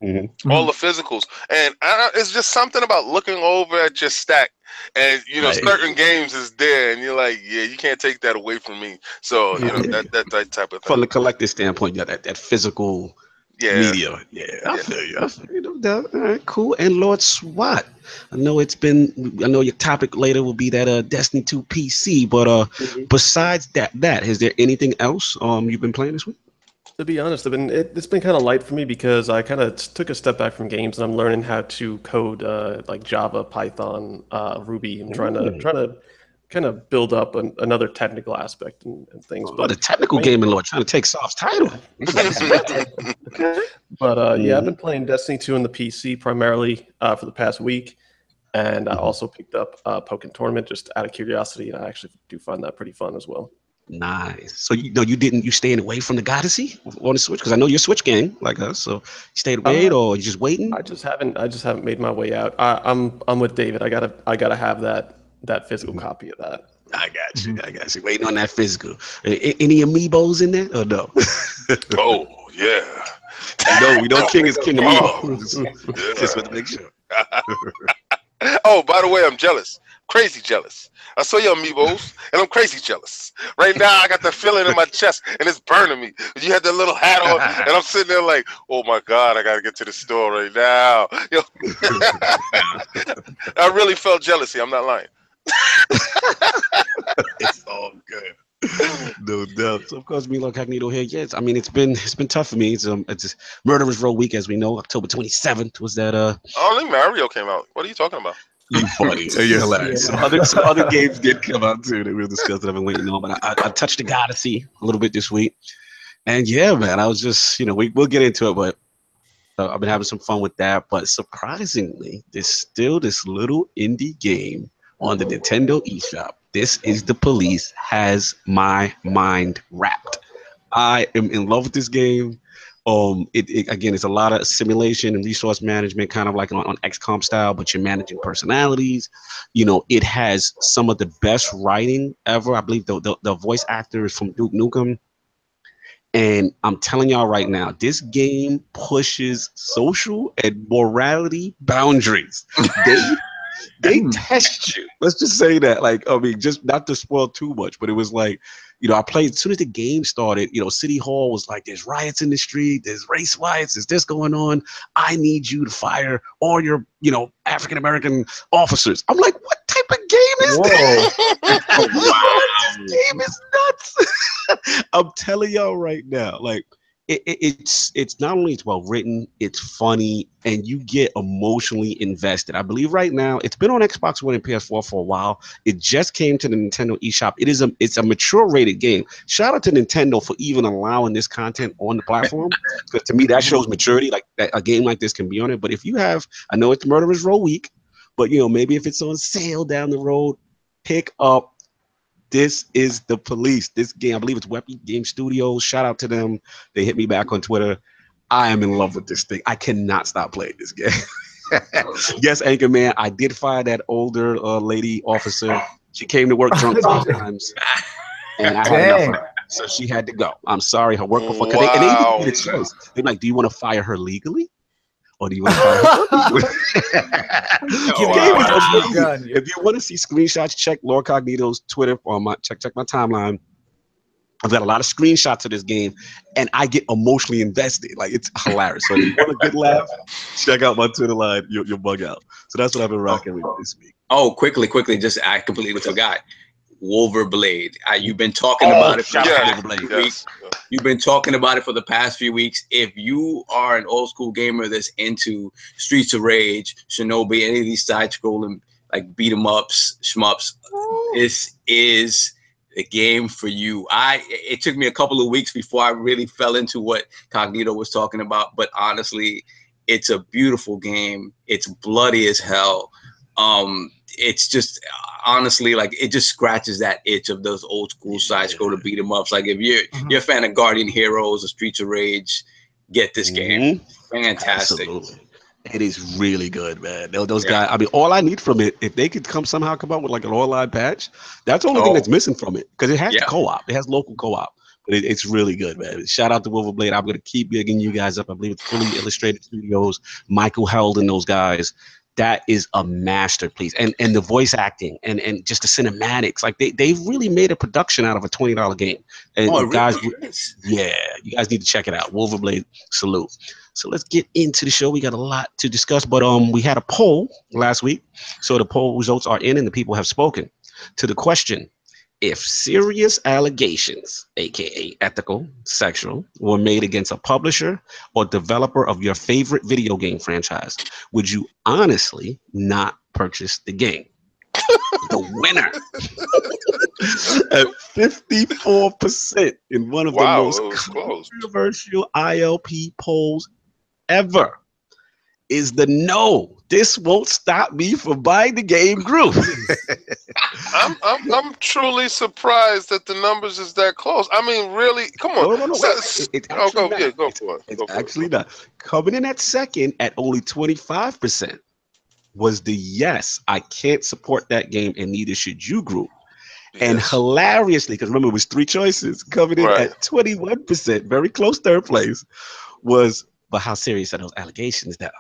all the physicals, and it's just something about looking over at your stack. And you know, certain games is there, and you're like, yeah, you can't take that away from me. So you know that type of thing. From the collective standpoint, you got that physical media. I feel you. No doubt. All right, cool. And Lord SWAT, I know your topic later will be that Destiny 2 PC, but besides that, is there anything else you've been playing this week? To be honest, it's been kind of light for me because I kind of took a step back from games and I'm learning how to code like Java, Python, Ruby. I'm trying to kind of build up another technical aspect and things. But the technical gaming Lord trying to take Soft's title. But yeah, I've been playing Destiny 2 on the PC primarily for the past week, and I also picked up Pokken Tournament just out of curiosity, and I actually do find that pretty fun as well. Nice. So you staying away from the Odyssey on the Switch? Because I know you're a Switch gang like us. So you stayed away, or you just waiting? I just haven't made my way out. I'm with David. I gotta have that physical copy of that. I got you. Waiting on that physical. Any amiibos in there or no? Oh yeah. No, we know King is King Amiibo. Just want to make sure. Oh, by the way, I'm jealous. Crazy jealous. I saw your amiibos, and I'm crazy jealous. Right now, I got the feeling in my chest, and it's burning me. You had that little hat on, and I'm sitting there like, oh my God, I got to get to the store right now. Yo. I really felt jealousy. I'm not lying. It's all good. No doubt. So of course, me, Lord Cognito here. Yes, I mean it's been tough for me. It's Murderers Row week, as we know. October 27th was that. I don't think Mario came out. What are you talking about? You funny. You're hilarious. Yeah. Some other games did come out too that we'll discuss that I've been waiting on. But I touched the Odyssey a little bit this week, and yeah, man, I was just we'll get into it, but I've been having some fun with that. But surprisingly, there's still this little indie game on the Nintendo eShop. This Is the Police has my mind wrapped. I am in love with this game. It again, it's a lot of simulation and resource management, kind of like on XCOM style, but you're managing personalities. It has some of the best writing ever. I believe the voice actor is from Duke Nukem. And I'm telling y'all right now, this game pushes social and morality boundaries. They test you. Let's just say that. Like, I mean, just not to spoil too much, but it was like, I played as soon as the game started, City Hall was like, there's riots in the street, there's race riots, there's this going on. I need you to fire all your, African-American officers. I'm like, what type of game is this? Wow. This game is nuts. I'm telling y'all right now, like, it's not only it's well written, it's funny, and you get emotionally invested. I believe right now it's been on Xbox One and PS4 for a while. It just came to the Nintendo eShop. It's a mature rated game. Shout out to Nintendo for even allowing this content on the platform, because to me that shows maturity. Like that, a game like this can be on it. But if you have, I know it's Murderers Row week, but maybe if it's on sale down the road, pick up This Is the Police. This game, I believe it's Weapon Game Studios. Shout out to them. They hit me back on Twitter. I am in love with this thing. I cannot stop playing this game. Yes, Anchorman, I did fire that older lady officer. She came to work drunk sometimes, and I had enough of her. So she had to go. I'm sorry, her work before. Wow. They even made a choice. They're like, do you want to fire her legally? Or do you want to fire her? If you want to see screenshots, check Lord Cognito's Twitter or check my timeline. I've got a lot of screenshots of this game, and I get emotionally invested. Like, it's hilarious. So if you want a good laugh, check out my Twitter line. You'll bug out. So that's what I've been rocking with this week. Oh, quickly, just I completely forgot. Wolverblade. You've been talking about it for the past few weeks. You've been talking about it for the past few weeks. If you are an old school gamer that's into Streets of Rage, Shinobi, any of these side scrolling like beat 'em ups, shmups, this is the game for you. It took me a couple of weeks before I really fell into what Cognito was talking about, but honestly, it's a beautiful game. It's bloody as hell. It's just honestly like it just scratches that itch of those old school side scroll to beat 'em ups. Like if you're a fan of Guardian Heroes or Streets of Rage, get this game. Fantastic. Absolutely. It is really good, man. Those guys, I mean, all I need from it, if they could come up with like an online patch, that's the only thing that's missing from it, because it has co-op. It has local co-op. But it's really good, man. Shout out to Wulverblade. I'm going to keep bigging you guys up. I believe it's Fully Illustrated Studios, Michael Held and those guys. That is a masterpiece. And the voice acting and just the cinematics. Like they've really made a production out of a $20 game. And guys, yeah, you guys need to check it out. Wulverblade Salute. So let's get into the show. We got a lot to discuss, but we had a poll last week. So the poll results are in and the people have spoken to the question: if serious allegations, aka ethical, sexual, were made against a publisher or developer of your favorite video game franchise, would you honestly not purchase the game? The winner at 54% in one of the most controversial ILP polls ever is the no. This won't stop me from buying the game group. I'm truly surprised that the numbers is that close. I mean, really, come on. No. Go for it. It's actually not. Coming in at second at only 25% was the yes, I can't support that game and neither should you group. Yes. And hilariously, because remember it was three choices, coming in at 21%, very close third place, was, but how serious are those allegations now?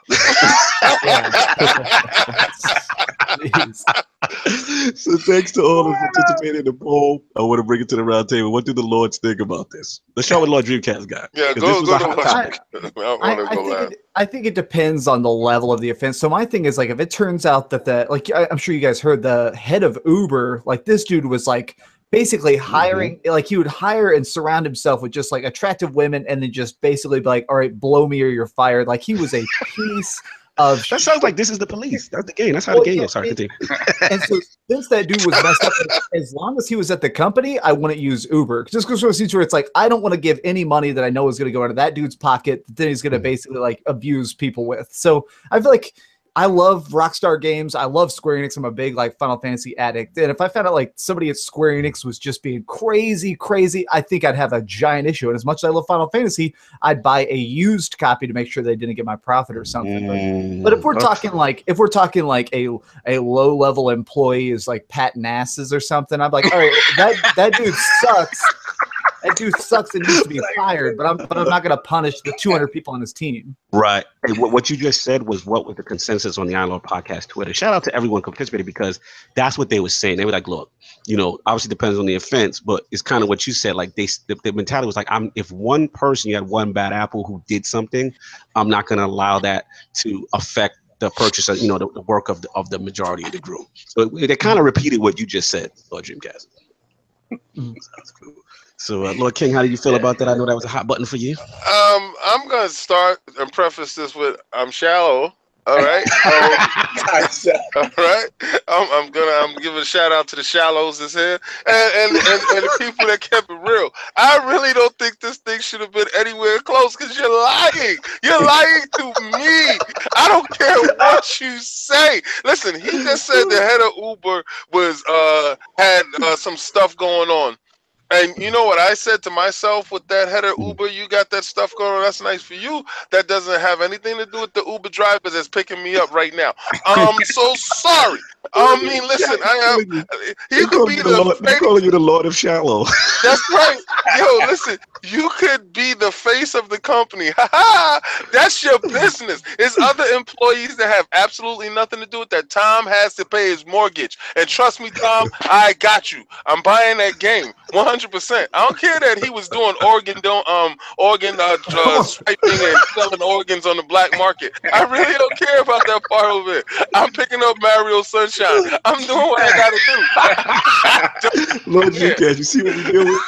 So thanks to all who participated in the poll. I want to bring it to the round table. What do the Lords think about this? Let's start with Lord DreamcastGuy. Yeah, I think it depends on the level of the offense. So my thing is, like, if it turns out that I'm sure you guys heard the head of Uber, like this dude was like basically hiring, like he would hire and surround himself with just like attractive women and then just basically be like, all right, blow me or you're fired. Like he was a piece of That sounds like This Is the Police. That's the game. That's how the game is. Sorry, continue. And so since that dude was messed up, as long as he was at the company, I wouldn't use Uber. Just because of a where it's like, I don't want to give any money that I know is going to go into that dude's pocket that then he's going to basically like abuse people with. So I feel like I love Rockstar games. I love Square Enix. I'm a big like Final Fantasy addict. And if I found out like somebody at Square Enix was just being crazy, I think I'd have a giant issue. And as much as I love Final Fantasy, I'd buy a used copy to make sure they didn't get my profit or something. But if we're talking like a low level employee is like patting asses or something, I'm like, all right, that dude sucks. That dude sucks and needs to be fired, but I'm not going to punish the 200 people on his team. Right. And what you just said was what was the consensus on the Iron Lord podcast Twitter. Shout out to everyone who participated because that's what they were saying. They were like, look, obviously depends on the offense, but it's kind of what you said. Like the mentality was like, if one person, you had one bad apple who did something, I'm not going to allow that to affect the purchase of, the work of the majority of the group. So they kind of repeated what you just said, Lord Dreamcast. Sounds cool. So, Lord King, how do you feel about that? I know that was a hot button for you. I'm gonna start and preface this with I'm shallow. All right. All right. I'm gonna give a shout out to the shallows that's here and the people that kept it real. I really don't think this thing should have been anywhere close because you're lying. You're lying to me. I don't care what you say. Listen, he just said the head of Uber was had some stuff going on. And you know what I said to myself with that header Uber, you got that stuff going on, that's nice for you. That doesn't have anything to do with the Uber drivers that's picking me up right now. I'm so sorry. I mean, listen, you could be they're calling you the Lord of Shallow. That's right. Yo, listen, you could be the face of the company. That's your business. There's other employees that have absolutely nothing to do with that. Tom has to pay his mortgage. And trust me, Tom, I got you. I'm buying that game. 100%. I don't care that he was doing organ swiping and selling organs on the black market. I really don't care about that part of it. I'm picking up Mario Sunshine. I'm doing what I gotta do. Lord Dreamcast, you see what we deal with?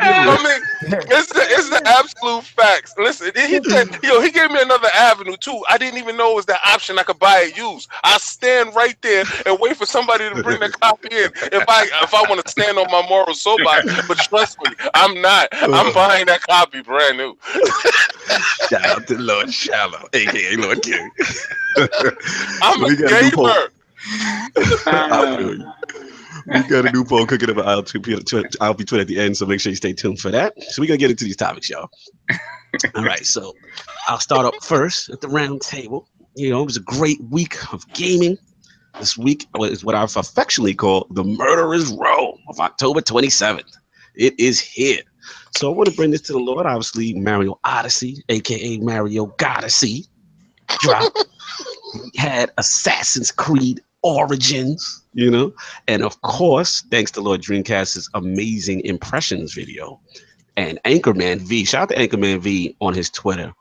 I mean, it's the absolute facts. Listen, he said, he gave me another avenue too. I didn't even know it was that option I could buy it used. I stand right there and wait for somebody to bring the copy in if I want to stand on my moral soapbox. But trust me, I'm not. I'm buying that copy brand new. Shout out to Lord Shallow, aka Lord King. I'm a gamer. We got a new poll cooking up at ILP Twitter at the end, so make sure you stay tuned for that. So we're gonna get into these topics, y'all. All right, so I'll start up first at the round table. It was a great week of gaming. This week is what I've affectionately called the Murderer's Row of October 27th. It is here. So I want to bring this to the Lord. Obviously, Mario Odyssey, aka Mario Godyssey, dropped. We had Assassin's Creed Origins, and of course, thanks to Lord Dreamcast's amazing impressions video. And Anchorman V, shout out to Anchorman V on his Twitter,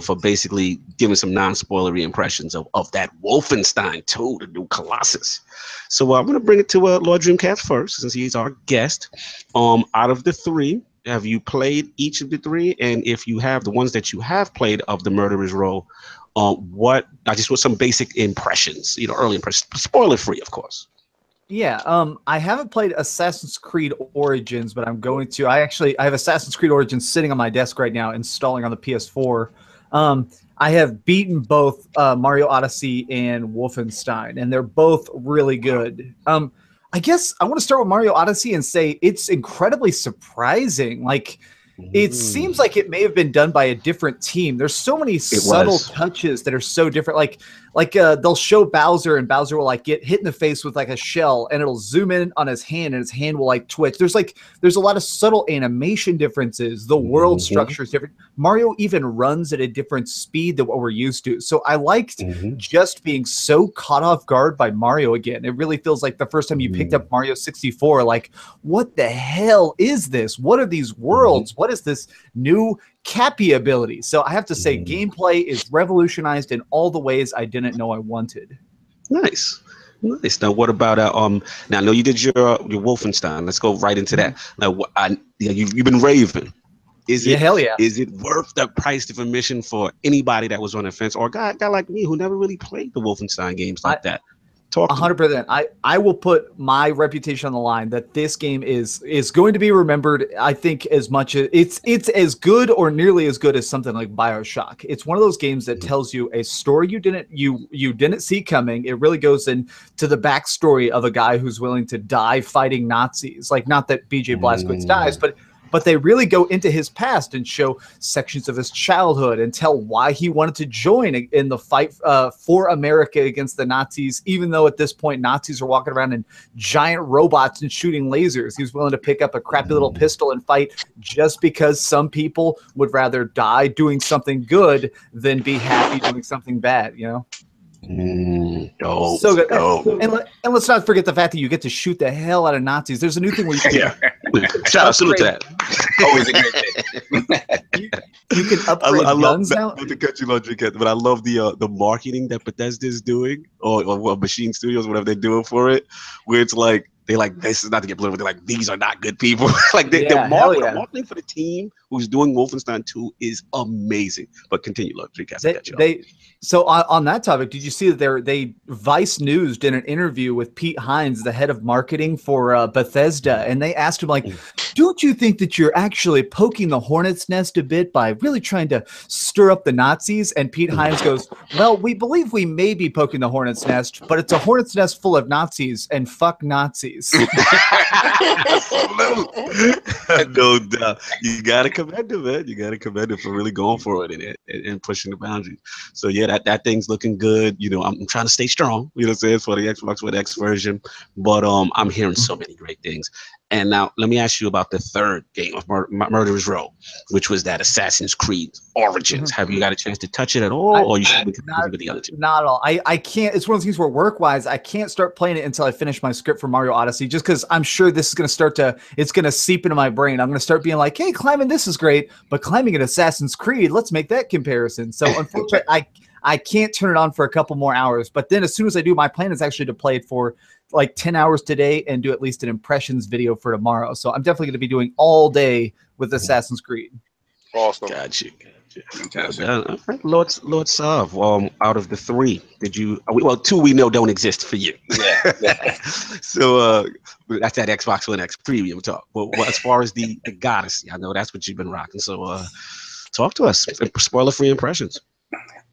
for basically giving some non-spoilery impressions of that Wolfenstein 2, the new Colossus. So I'm going to bring it to Lord Dreamcast first, since he's our guest. Out of the three, have you played each of the three? And if you have, the ones that you have played of the Murderer's Row, I just want some basic impressions, early impressions, spoiler-free, of course. Yeah, I haven't played Assassin's Creed Origins, but I'm going to. I have Assassin's Creed Origins sitting on my desk right now, installing on the PS4. I have beaten both Mario Odyssey and Wolfenstein, and they're both really good. I guess I want to start with Mario Odyssey and say it's incredibly surprising. Like, it seems like it may have been done by a different team. There's so many subtle touches that are so different. Like they'll show Bowser, and Bowser will get hit in the face with a shell, and it'll zoom in on his hand, and his hand will twitch. There's a lot of subtle animation differences. The world structure is different. Mario even runs at a different speed than what we're used to. So I liked just being so caught off guard by Mario again. It really feels like the first time you picked up Mario 64. What the hell is this? What are these worlds? What is this new Cappy ability? So I have to say, gameplay is revolutionized in all the ways I didn't know I wanted. Nice. Nice. Now, what about now I know you did your Wolfenstein. Let's go right into that. Now, you've been raving. Hell yeah. Is it worth the price of admission for anybody that was on the fence, or a guy like me who never really played the Wolfenstein games like that? Talk 100%. I will put my reputation on the line that this game is going to be remembered. I think as much as it's as good or nearly as good as something like BioShock. It's one of those games that tells you a story you didn't see coming. It really goes into the backstory of a guy who's willing to die fighting Nazis. Like, not that BJ Blazkowicz dies, but they really go into his past and show sections of his childhood and tell why he wanted to join in the fight for America against the Nazis, even though at this point Nazis are walking around in giant robots and shooting lasers. He was willing to pick up a crappy little pistol and fight just because some people would rather die doing something good than be happy doing something bad, you know? So good. And let's not forget the fact that you get to shoot the hell out of Nazis. There's a new thing where you can shout out, salute to that. Always a great thing. You can upgrade guns now. Not to cut you off, Dreamcast, but I love the marketing that Bethesda is doing, or Machine Studios, whatever they're doing for it, where it's like this is not to get political. They're like, these are not good people. Like the marketing for the team who's doing Wolfenstein 2 is amazing. But continue, look, Dreamcast. So on that topic, did you see that Vice News did an interview with Pete Hines, the head of marketing for Bethesda, and they asked him, like, don't you think that you're actually poking the hornet's nest a bit by really trying to stir up the Nazis? And Pete Hines goes, well, we believe we may be poking the hornet's nest, but it's a hornet's nest full of Nazis, and fuck Nazis. No doubt. You got to commend him, man. You got to commend him for really going for it and pushing the boundaries. So yeah, that thing's looking good. You know, I'm trying to stay strong, you know what I'm saying, for the Xbox One X version. But I'm hearing so many great things. And now let me ask you about the third game of Murderer's Row, which was that Assassin's Creed Origins. Have you got a chance to touch it at all, or you should be with the other two? Not at all. I can't. It's one of those things where work-wise, I can't start playing it until I finish my script for Mario Odyssey, just because I'm sure this is going to it's going to seep into my brain. I'm going to start being like, hey, climbing this is great, but climbing an Assassin's Creed, let's make that comparison. So unfortunately, I can't turn it on for a couple more hours. But then as soon as I do, my plan is actually to play it for like 10 hours today and do at least an impressions video for tomorrow. So I'm definitely going to be doing all day with Assassin's Creed. Awesome. Gotcha. Fantastic. Lord Sav, out of the three, two we know don't exist for you. Yeah. So that's that Xbox One X premium talk. But as far as the Odyssey, I know that's what you've been rocking. So talk to us. Spoiler-free impressions.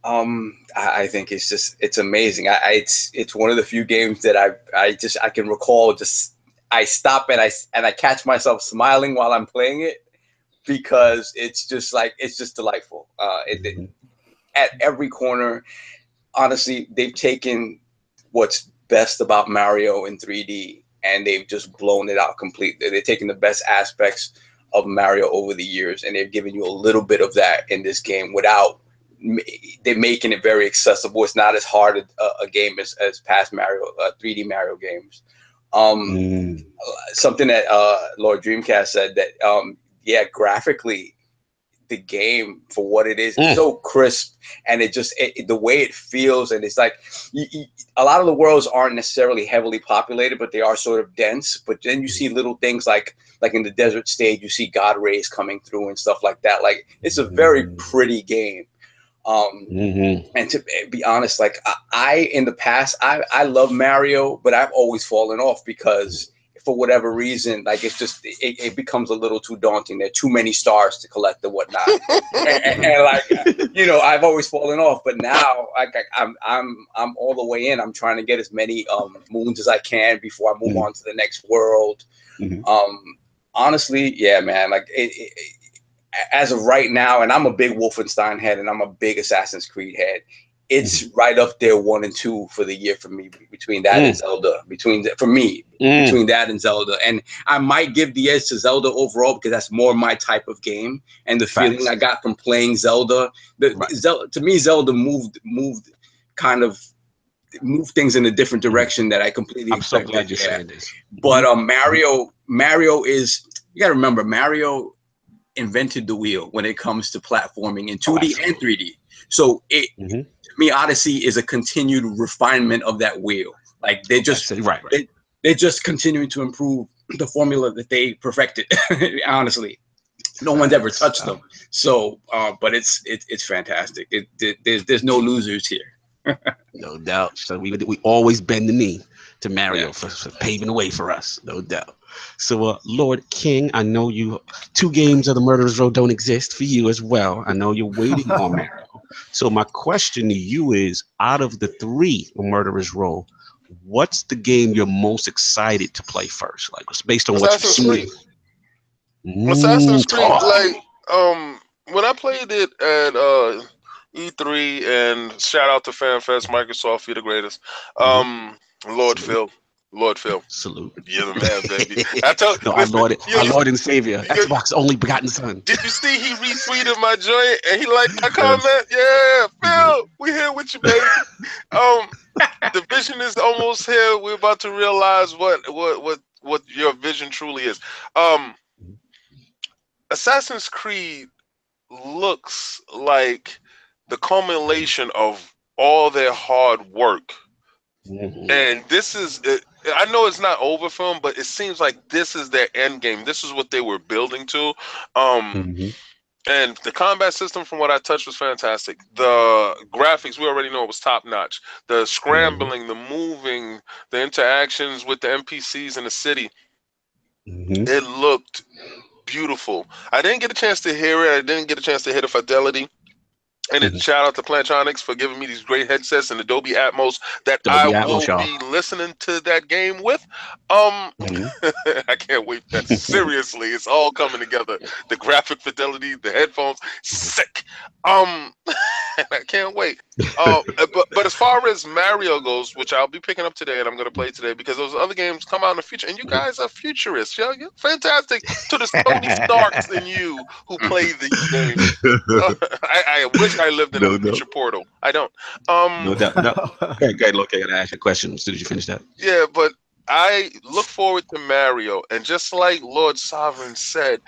I think it's amazing. It's one of the few games that I can recall. I stop and I catch myself smiling while I'm playing it, because it's just delightful. At every corner, honestly, they've taken what's best about Mario in 3D and they've just blown it out completely. They've taken the best aspects of Mario over the years and they've given you a little bit of that in this game without. They're making it very accessible. It's not as hard a game as past Mario 3D Mario games. Something that Lord Dreamcast said that graphically the game for what it is so crisp, and the way it feels, and it's like a lot of the worlds aren't necessarily heavily populated, but they are sort of dense. But then you see little things like in the desert stage, you see God rays coming through and stuff like that. Like, it's a very pretty game. And to be honest, like I in the past, I love Mario, but I've always fallen off because for whatever reason, like it becomes a little too daunting. There are too many stars to collect and whatnot, and like, you know, I've always fallen off. But now, I'm all the way in. I'm trying to get as many moons as I can before I move on to the next world. Honestly, yeah, man, like as of right now, and I'm a big Wolfenstein head and I'm a big Assassin's Creed head, it's right up there 1 and 2 for the year for me, between that and Zelda, between that and Zelda. And I might give the edge to Zelda overall because that's more my type of game. And the feeling I got from playing Zelda, to me, Zelda moved things in a different direction that I completely expected. I'm so glad you're saying this. But Mario is, you gotta remember, Mario invented the wheel when it comes to platforming in 2D and 3D. So to me, Odyssey is a continued refinement of that wheel. Like they're just right. They're just continuing to improve the formula that they perfected. Honestly, no one's ever touched them. So, but it's fantastic. There's no losers here. No doubt. So we always bend the knee to Mario for paving the way for us. No doubt. So, Lord King, I know you 2 games of the Murderer's Row don't exist for you as well. I know you're waiting on Mario. So my question to you is, out of the 3 Murderer's Row, what's the game you're most excited to play first? Like, it's based on what you've seen. Assassin's Creed, like, when I played it at E3, and shout out to FanFest, Microsoft, you're the greatest. Lord Phil. Salute. You're the man, baby. I told our Lord and Savior, Xbox only begotten Son. Did you see he retweeted my joint and he liked my comment? Yeah, Phil, we here with you, baby. The vision is almost here. We're about to realize what your vision truly is. Assassin's Creed looks like the culmination of all their hard work. And this is, I know it's not over film, but it seems like this is their end game. This is what they were building to. And the combat system, from what I touched, was fantastic. The graphics, we already know it was top notch. The scrambling, the moving, the interactions with the NPCs in the city, it looked beautiful. I didn't get a chance to hear it. I didn't get a chance to hear the fidelity. And shout out to Plantronics for giving me these great headsets and Adobe Atmos that I will be listening to that game with. I can't wait. That seriously, it's all coming together. The graphic fidelity, the headphones, sick. I can't wait. But as far as Mario goes, which I'll be picking up today and I'm going to play today because those other games come out in the future, and you guys are futurists. You're fantastic to the Tony Starks in you who play these games. I wish I lived in a future portal. I don't. No doubt. No. Okay, look, I got to ask you a question. Did you finish that? Yeah, but I look forward to Mario, and just like Lord Sovereign said,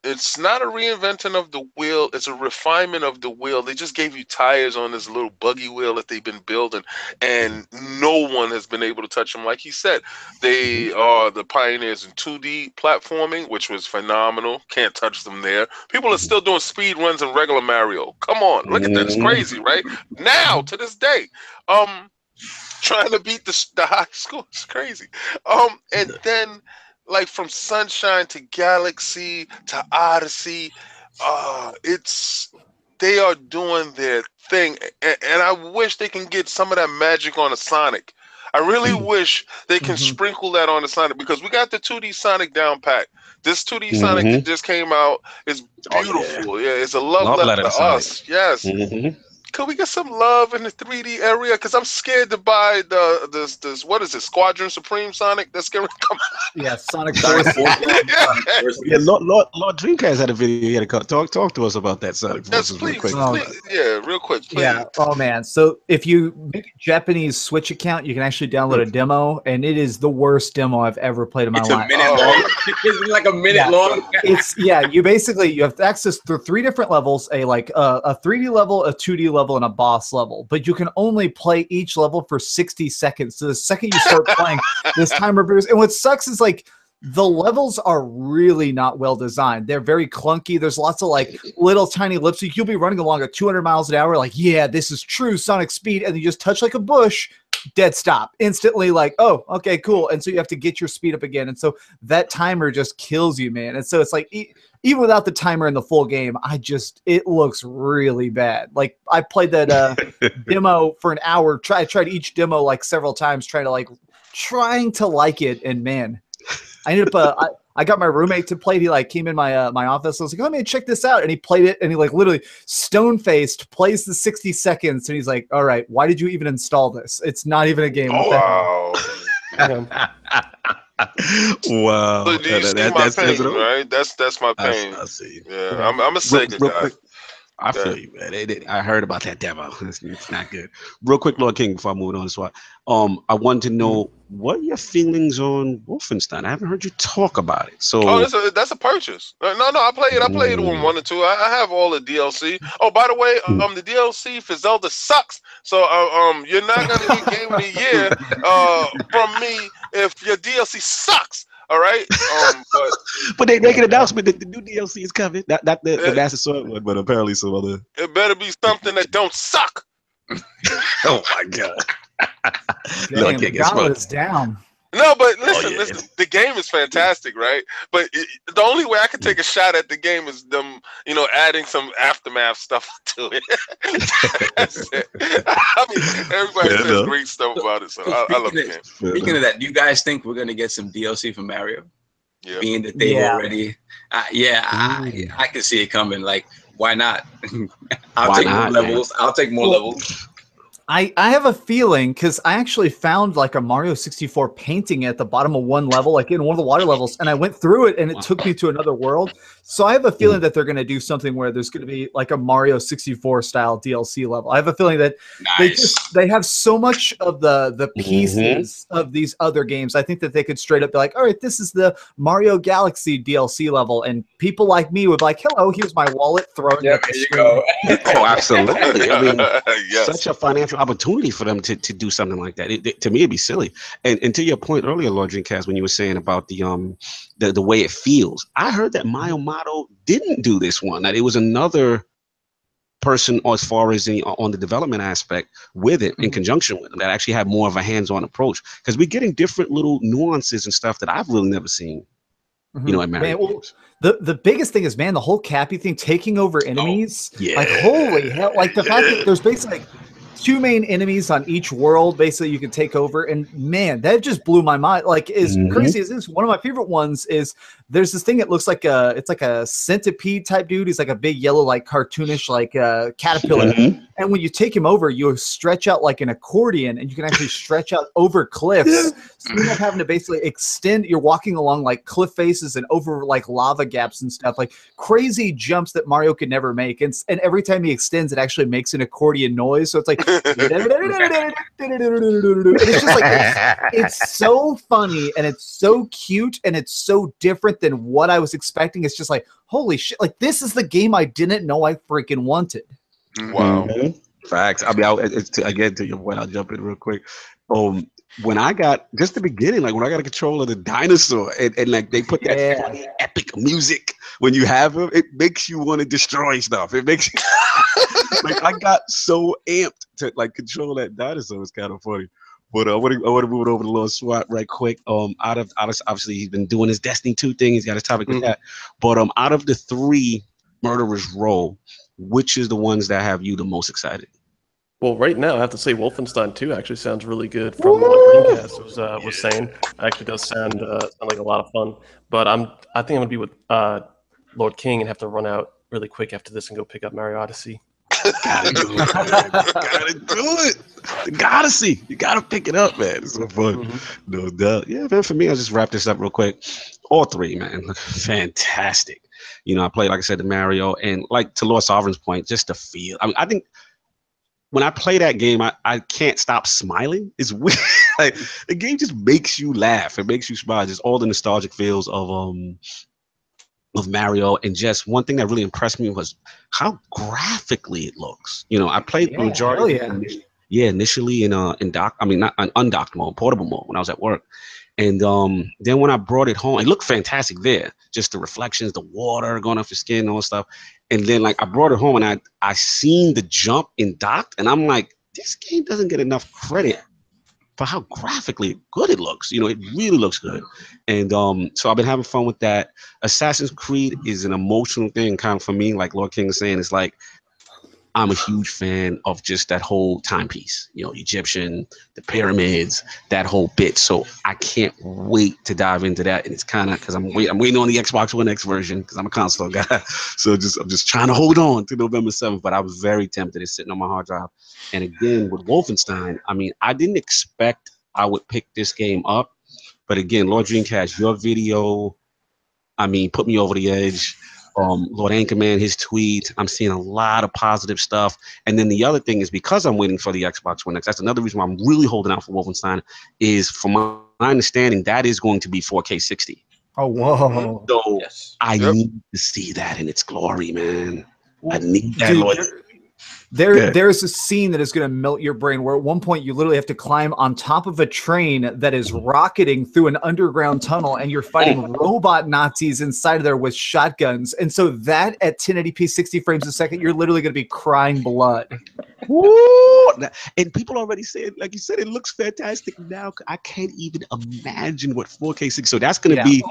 it's not a reinventing of the wheel, it's a refinement of the wheel. They just gave you tires on this little buggy wheel that they've been building, and no one has been able to touch them. Like he said, they are the pioneers in 2D platforming, which was phenomenal. Can't touch them there. People are still doing speed runs in regular Mario. Come on, look at that. It's crazy, right? Now, to this day. Trying to beat the high score. It's crazy. And then, like, from Sunshine to Galaxy to Odyssey, they are doing their thing. And I wish they can get some of that magic on a Sonic. I really wish they can sprinkle that on the Sonic, because we got the 2D Sonic down pat. This 2D Sonic that just came out is beautiful. Yeah, it's a love letter to us. Yes. Could we get some love in the 3D area? Because I'm scared to buy this what is it, Squadron Supreme Sonic that's going to come out. Yeah, Sonic. Yeah, Lord Dreamcast had a video. He had to talk to us about that Sonic Forces real quick. Yeah, real quick. Please. Yeah. Oh man. So if you make a Japanese Switch account, you can actually download a demo, and it is the worst demo I've ever played in my life. It's a minute long. It's like a minute long. You have access to 3 different levels: a 3D level, a 2D level, and a boss level. But you can only play each level for 60 seconds. So the second you start playing, this timer boost. And what sucks is, like, the levels are really not well designed. They're very clunky. There's lots of, like, little tiny lips. You'll be running along at 200 miles an hour, like, yeah, this is true Sonic speed, and you just touch like a bush, dead stop. Instantly, like, oh, okay, cool. And so you have to get your speed up again. And so that timer just kills you, man. And so it's like, even without the timer in the full game, it looks really bad. Like, I played that demo for an hour. I tried each demo like several times, trying to like it, and man, I ended up. I got my roommate to play it. He like came in my office. I was like, "Oh man, check this out!" And he played it, and he like literally stone faced plays the 60 seconds, and he's like, "All right, why did you even install this? It's not even a game." Wow. Wow. So do you see my pain, right? That's my pain. I see. Yeah, I'm a Sega guy. I feel you, man. I heard about that demo. It's not good. Real quick, Lord King, before I move on to SWAT. I wanted to know what are your feelings on Wolfenstein? I haven't heard you talk about it. So that's a purchase. No, I play it. I played it on 1 and 2. I have all the DLC. Oh, by the way, the DLC for Zelda sucks. So you're not gonna get Game of the Year from me if your DLC sucks. All right. But they make an announcement that the new DLC is coming. Not the Master Sword one, but apparently some other. It better be something that don't suck. Oh my god. Dang, the gauntlet is down. No, but listen, the game is fantastic, right? But the only way I can take a shot at the game is them, adding some aftermath stuff to it. That's it. I mean, everybody says great stuff about it, so I love the game. Speaking of that, do you guys think we're gonna get some DLC for Mario? Yeah. Being that they've already, I can see it coming. Like, why not? I'll take more levels. I have a feeling, because I actually found like a Mario 64 painting at the bottom of one level, like in one of the water levels, and I went through it and it took me to another world. So I have a feeling that they're going to do something where there's going to be like a Mario 64 style DLC level. I have a feeling that they have so much of the pieces of these other games. I think that they could straight up be like, all right, this is the Mario Galaxy DLC level. And people like me would be like, hello, here's my wallet, throwing it. There you go. Oh, absolutely. I mean, such a financial opportunity for them to do something like that. To me, it'd be silly. And to your point earlier, Lord Dreamcast, when you were saying about the way it feels, I heard that Miyamoto didn't do this one. That it was another person as far as on the development aspect with it in conjunction with them that actually had more of a hands-on approach, because we're getting different little nuances and stuff that I've really never seen. In Mario. The biggest thing is, man, the whole Cappy thing, taking over enemies. Like, holy hell! Like the fact that there's basically like 2 main enemies on each world, basically you can take over, and man, that just blew my mind. Like, as crazy as this, one of my favorite ones is there's this thing that looks like it's like a centipede type dude. He's like a big yellow, like cartoonish, like caterpillar. And when you take him over, you stretch out like an accordion, and you can actually stretch out over cliffs. So you're not having to basically extend. You're walking along like cliff faces and over like lava gaps and stuff, like crazy jumps that Mario could never make. And every time he extends, it actually makes an accordion noise. So it's like, it's just like it's so funny and it's so cute and it's so different than what I was expecting. It's just like, holy shit! Like, this is the game I didn't know I freaking wanted. Wow. Facts. I mean, again, to your point, I'll jump in real quick. When I got just the beginning, like when I got a control of the dinosaur, and like they put that funny, epic music when you have them, it makes you want to destroy stuff. It makes you like, I got so amped to like control that dinosaur. It's kind of funny. But I want to move it over to Lord Swat right quick. Obviously he's been doing his Destiny 2 thing. He's got his topic with that. But out of the 3 Murderers Row, which is the ones that have you the most excited? Well, right now, I have to say Wolfenstein 2 actually sounds really good from what Dreamcast was saying. It actually does sound like a lot of fun. But I think I'm going to be with Lord King and have to run out really quick after this and go pick up Mario Odyssey. Gotta do it. Gotta do it. The Odyssey. You gotta pick it up, man. It's so fun. No doubt. Yeah, man, for me, I'll just wrap this up real quick. All 3, man, look fantastic. I played, like I said, the Mario, and like to Lord Sovereign's point, just the feel. I mean, I think when I play that game, I can't stop smiling. It's weird. Like, the game just makes you laugh. It makes you smile. Just all the nostalgic feels of Mario. And just one thing that really impressed me was how graphically it looks. I played the majority initially in undocked mode, portable mode when I was at work. And then when I brought it home, it looked fantastic there. Just the reflections, the water going off your skin, all that stuff. And then like I brought it home and I seen the jump in docked, and I'm like, this game doesn't get enough credit for how graphically good it looks. It really looks good. And so I've been having fun with that. Assassin's Creed is an emotional thing kind of for me, like Lord King is saying. It's like, I'm a huge fan of just that whole timepiece, Egyptian, the pyramids, that whole bit. So I can't wait to dive into that. And it's kind of because I'm waiting on the Xbox One X version because I'm a console guy. So I'm just trying to hold on to November 7th. But I was very tempted. It's sitting on my hard drive. And again, with Wolfenstein, I mean, I didn't expect I would pick this game up. But again, Lord Dreamcast, your video, I mean, put me over the edge. Lord Anchorman, his tweet. I'm seeing a lot of positive stuff. And then the other thing is, because I'm waiting for the Xbox One X, that's another reason why I'm really holding out for Wolfenstein, is from my understanding, that is going to be 4K 60. Oh, whoa. So I need to see that in its glory, man. I need that, dude, Lord. There's a scene that is going to melt your brain where at one point you literally have to climb on top of a train that is rocketing through an underground tunnel, and you're fighting robot Nazis inside of there with shotguns. And so that at 1080p 60 frames a second, you're literally going to be crying blood. Woo! And people already said, like you said, it looks fantastic now. I can't even imagine what 4K 60. So that's going to be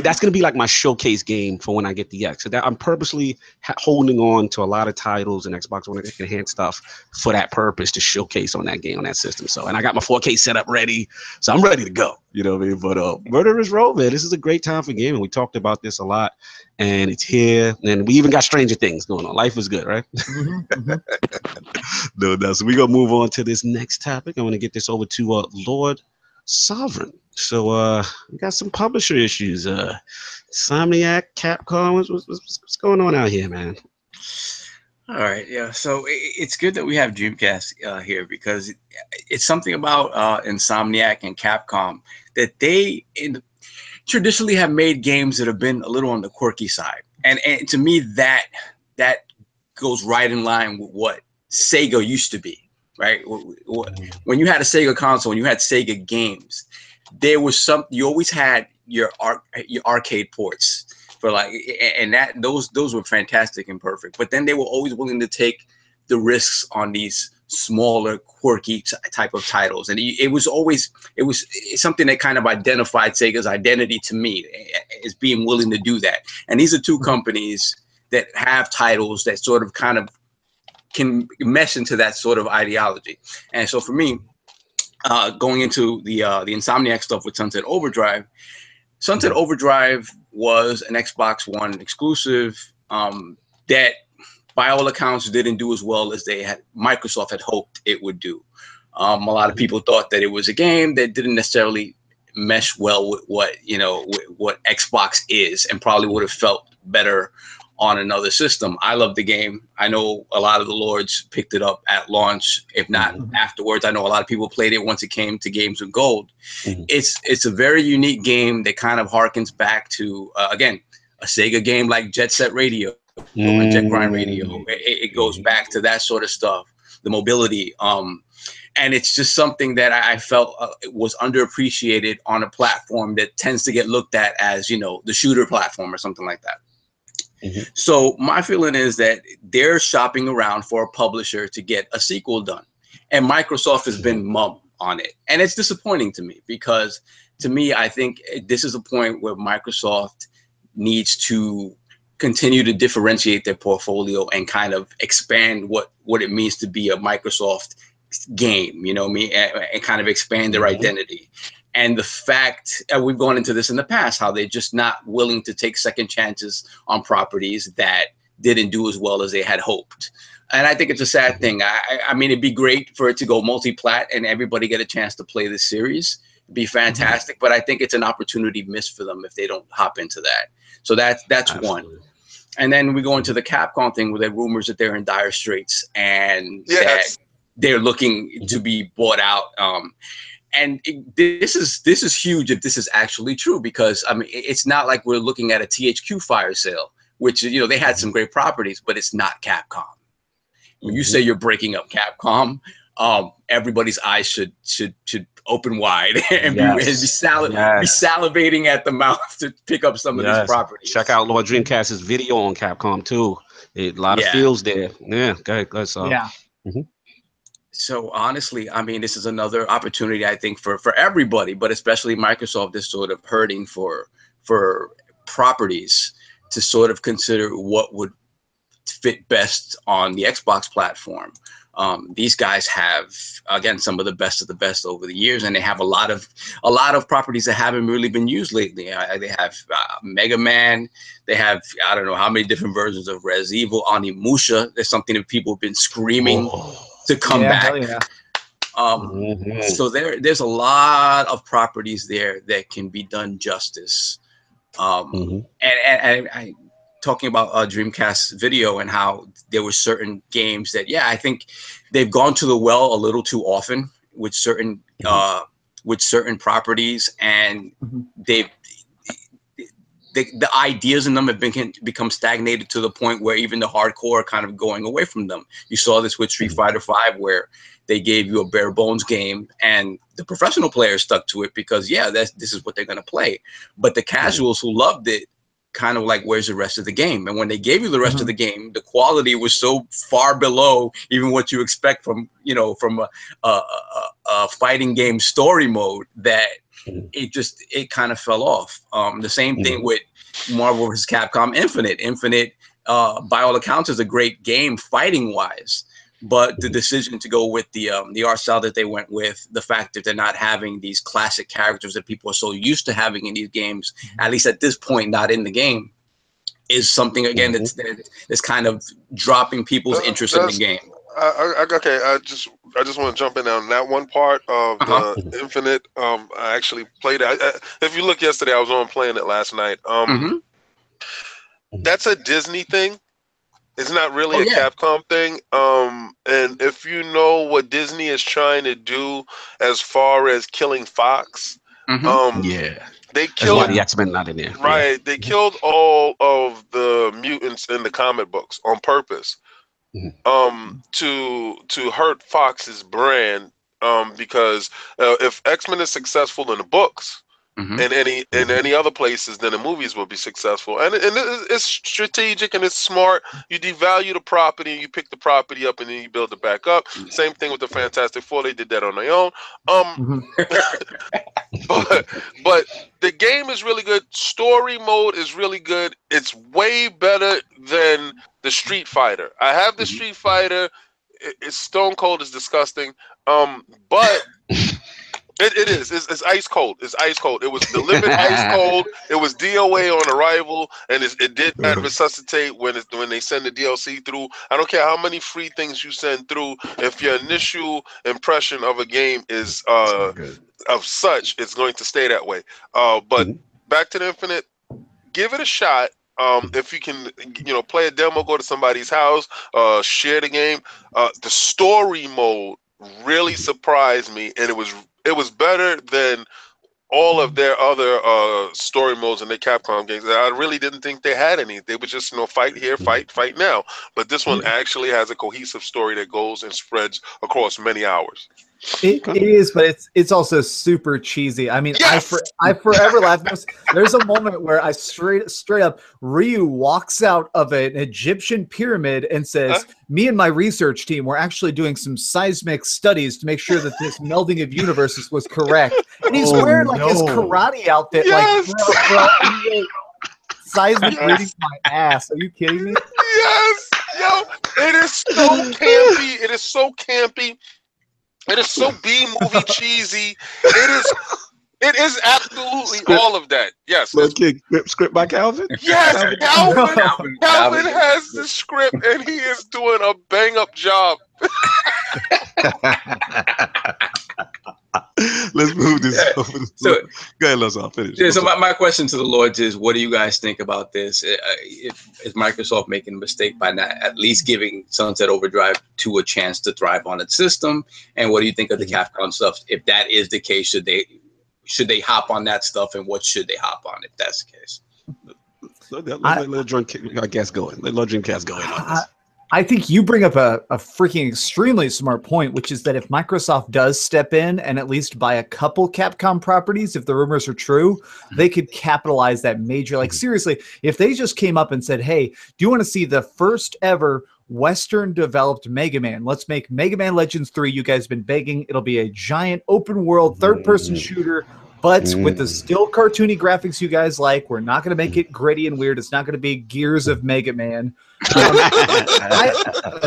that's going to be like my showcase game for when I get the X. So that I'm purposely holding on to a lot of titles and Xbox One enhanced stuff for that purpose, to showcase on that game, on that system. So, and I got my 4K setup ready, so I'm ready to go. You know what I mean? But Murderous Row, man, this is a great time for gaming. We talked about this a lot, and it's here. And we even got Stranger Things going on. Life is good, right? No. So we're gonna move on to this next topic. I'm gonna get this over to Lord Sovereign. So we got some publisher issues. Insomniac, Capcom, what's going on out here, man? All right, yeah. So it's good that we have Dreamcast here, because it's something about Insomniac and Capcom that they traditionally have made games that have been a little on the quirky side, and to me that goes right in line with what Sega used to be, right? When you had a Sega console, when you had Sega games, there was you always had your arcade ports for and those were fantastic and perfect. But then they were always willing to take the risks on these smaller, quirky type of titles, and it was something that kind of identified Sega's identity to me, as being willing to do that. And these are two companies that have titles that sort of kind of can mesh into that sort of ideology. And so for me, going into the Insomniac stuff with Sunset Overdrive was an Xbox One exclusive that, by all accounts, didn't do as well as Microsoft had hoped it would do. A lot of people thought that it was a game that didn't necessarily mesh well with what Xbox is, and probably would have felt better on another system. I love the game. I know a lot of the lords picked it up at launch, if not afterwards. I know a lot of people played it once it came to Games with Gold. It's a very unique game that kind of harkens back to, again, a Sega game like Jet Set Radio or Jet Grind Radio. It goes back to that sort of stuff, the mobility. And it's just something that I felt was underappreciated on a platform that tends to get looked at as, the shooter platform or something like that. So my feeling is that they're shopping around for a publisher to get a sequel done, and Microsoft has been mum on it. And it's disappointing to me, because to me, I think this is a point where Microsoft needs to continue to differentiate their portfolio and kind of expand what it means to be a Microsoft game, you know what I mean, and kind of expand their identity. And the fact, we've gone into this in the past, how they're just not willing to take second chances on properties that didn't do as well as they had hoped. And I think it's a sad thing. I mean, it'd be great for it to go multi-plat and everybody get a chance to play this series. It'd be fantastic. But I think it's an opportunity missed for them if they don't hop into that. So that's one. And then we go into the Capcom thing, where there are rumors that they're in dire straits and that they're looking to be bought out. And this is huge if this is actually true, because I mean, it's not like we're looking at a THQ fire sale, which, they had some great properties, but it's not Capcom. When you say you're breaking up Capcom, everybody's eyes should open wide and be salivating at the mouth to pick up some of these properties. Check out Lord Dreamcast's video on Capcom too. A lot of feels there. Yeah, go ahead. So. So honestly, I mean, this is another opportunity, I think, for everybody, but especially Microsoft is sort of hurting for properties to sort of consider what would fit best on the Xbox platform. These guys have, again, some of the best over the years, and they have a lot of properties that haven't really been used lately. They have Mega Man. They have, I don't know how many different versions of Res Evil. Onimusha. There's something that people have been screaming to come back. So there's a lot of properties there that can be done justice. And talking about Dreamcast video and how there were certain games that, yeah, I think they've gone to the well a little too often with certain properties, and the ideas in them have become stagnated to the point where even the hardcore are kind of going away from them. You saw this with Street Fighter V, where they gave you a bare bones game, and the professional players stuck to it because, yeah, this is what they're going to play. But the casuals who loved it kind of like, where's the rest of the game? And when they gave you the rest of the game, the quality was so far below even what you expect from, you know, from a fighting game story mode that it kind of fell off. The same thing with Marvel vs. Capcom Infinite. Infinite, by all accounts, is a great game fighting wise. But the decision to go with the art style that they went with, the fact that they're not having these classic characters that people are so used to having in these games, at least at this point, not in the game, is something, again, that's kind of dropping people's interest in the game. Okay, I just want to jump in on that one part of the Infinite. I actually played it. If you look yesterday, I was on playing it last night. That's a Disney thing. It's not really a Capcom thing. And if you know what Disney is trying to do as far as killing Fox, they killed the X-Men not in there. Right. They killed all of the mutants in the comic books on purpose. To hurt Fox's brand. Because if X-Men is successful in the books, in any other places, then the movies will be successful. And it's strategic and it's smart. You devalue the property, you pick the property up, and then you build it back up. Same thing with the Fantastic Four. They did that on their own. But the game is really good. Story mode is really good. It's way better than the Street Fighter. I have the Street Fighter. It's stone cold. It's disgusting. But it is. It's ice cold. It's ice cold. It was delivered ice cold. It was DOA on arrival, and it did not resuscitate when they send the DLC through. I don't care how many free things you send through. If your initial impression of a game is of such, it's going to stay that way. But back to the Infinite, give it a shot. If you can, play a demo, go to somebody's house, share the game. The story mode really surprised me, and it was better than all of their other story modes in their Capcom games. I really didn't think they had any. They would just, fight here, fight now. But this one actually has a cohesive story that goes and spreads across many hours. It is, but it's also super cheesy. I mean, I forever laugh. There's a moment where I straight up, Ryu walks out of an Egyptian pyramid and says, "Me and my research team were actually doing some seismic studies to make sure that this melding of universes was correct." And he's wearing his karate outfit, bro, seismic reading my ass. Are you kidding me? Yes, yo, it is so campy. It is so campy. It is so B-movie cheesy. It is absolutely all of that. Yes. Script by Calvin? Yes, Calvin has the script, and he is doing a bang-up job. Let's move this over. Go ahead, I'll finish. Yeah, so my question to the Lords is, what do you guys think about this? Is Microsoft making a mistake by not at least giving Sunset Overdrive 2 a chance to thrive on its system? And what do you think of the Capcom stuff? If that is the case, should they hop on that stuff, and what should they hop on if that's the case? Let Dreamcast go in. Let Dreamcast go in on this. I think you bring up a freaking extremely smart point, which is that if Microsoft does step in and at least buy a couple Capcom properties, if the rumors are true, they could capitalize that major. Like, seriously, if they just came up and said, "Hey, do you want to see the first ever Western developed Mega Man? Let's make Mega Man Legends 3. You guys have been begging. It'll be a giant open world third-person shooter, but with the still cartoony graphics you guys like. We're not going to make it gritty and weird. It's not going to be Gears of Mega Man."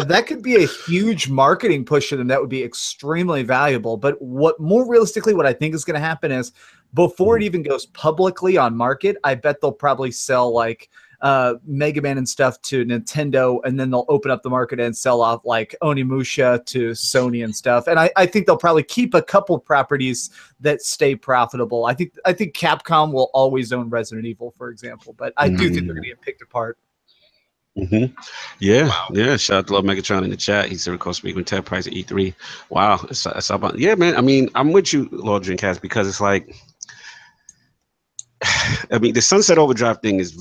That could be a huge marketing push for them. That would be extremely valuable. But what I think is going to happen is, before it even goes publicly on market, I bet they'll probably sell Mega Man and stuff to Nintendo, and then they'll open up the market and sell off Onimusha to Sony and stuff. And I think they'll probably keep a couple properties that stay profitable. I think Capcom will always own Resident Evil, for example, but I do think they're going to get picked apart. Yeah, Wow. yeah. Shout out to Love Megatron in the chat. He said, "Recall speaking with Ted Price at E3." Wow, it's about, yeah, man. I mean, I'm with you, Lord Dreamcast, because it's like, I mean, the Sunset Overdrive thing is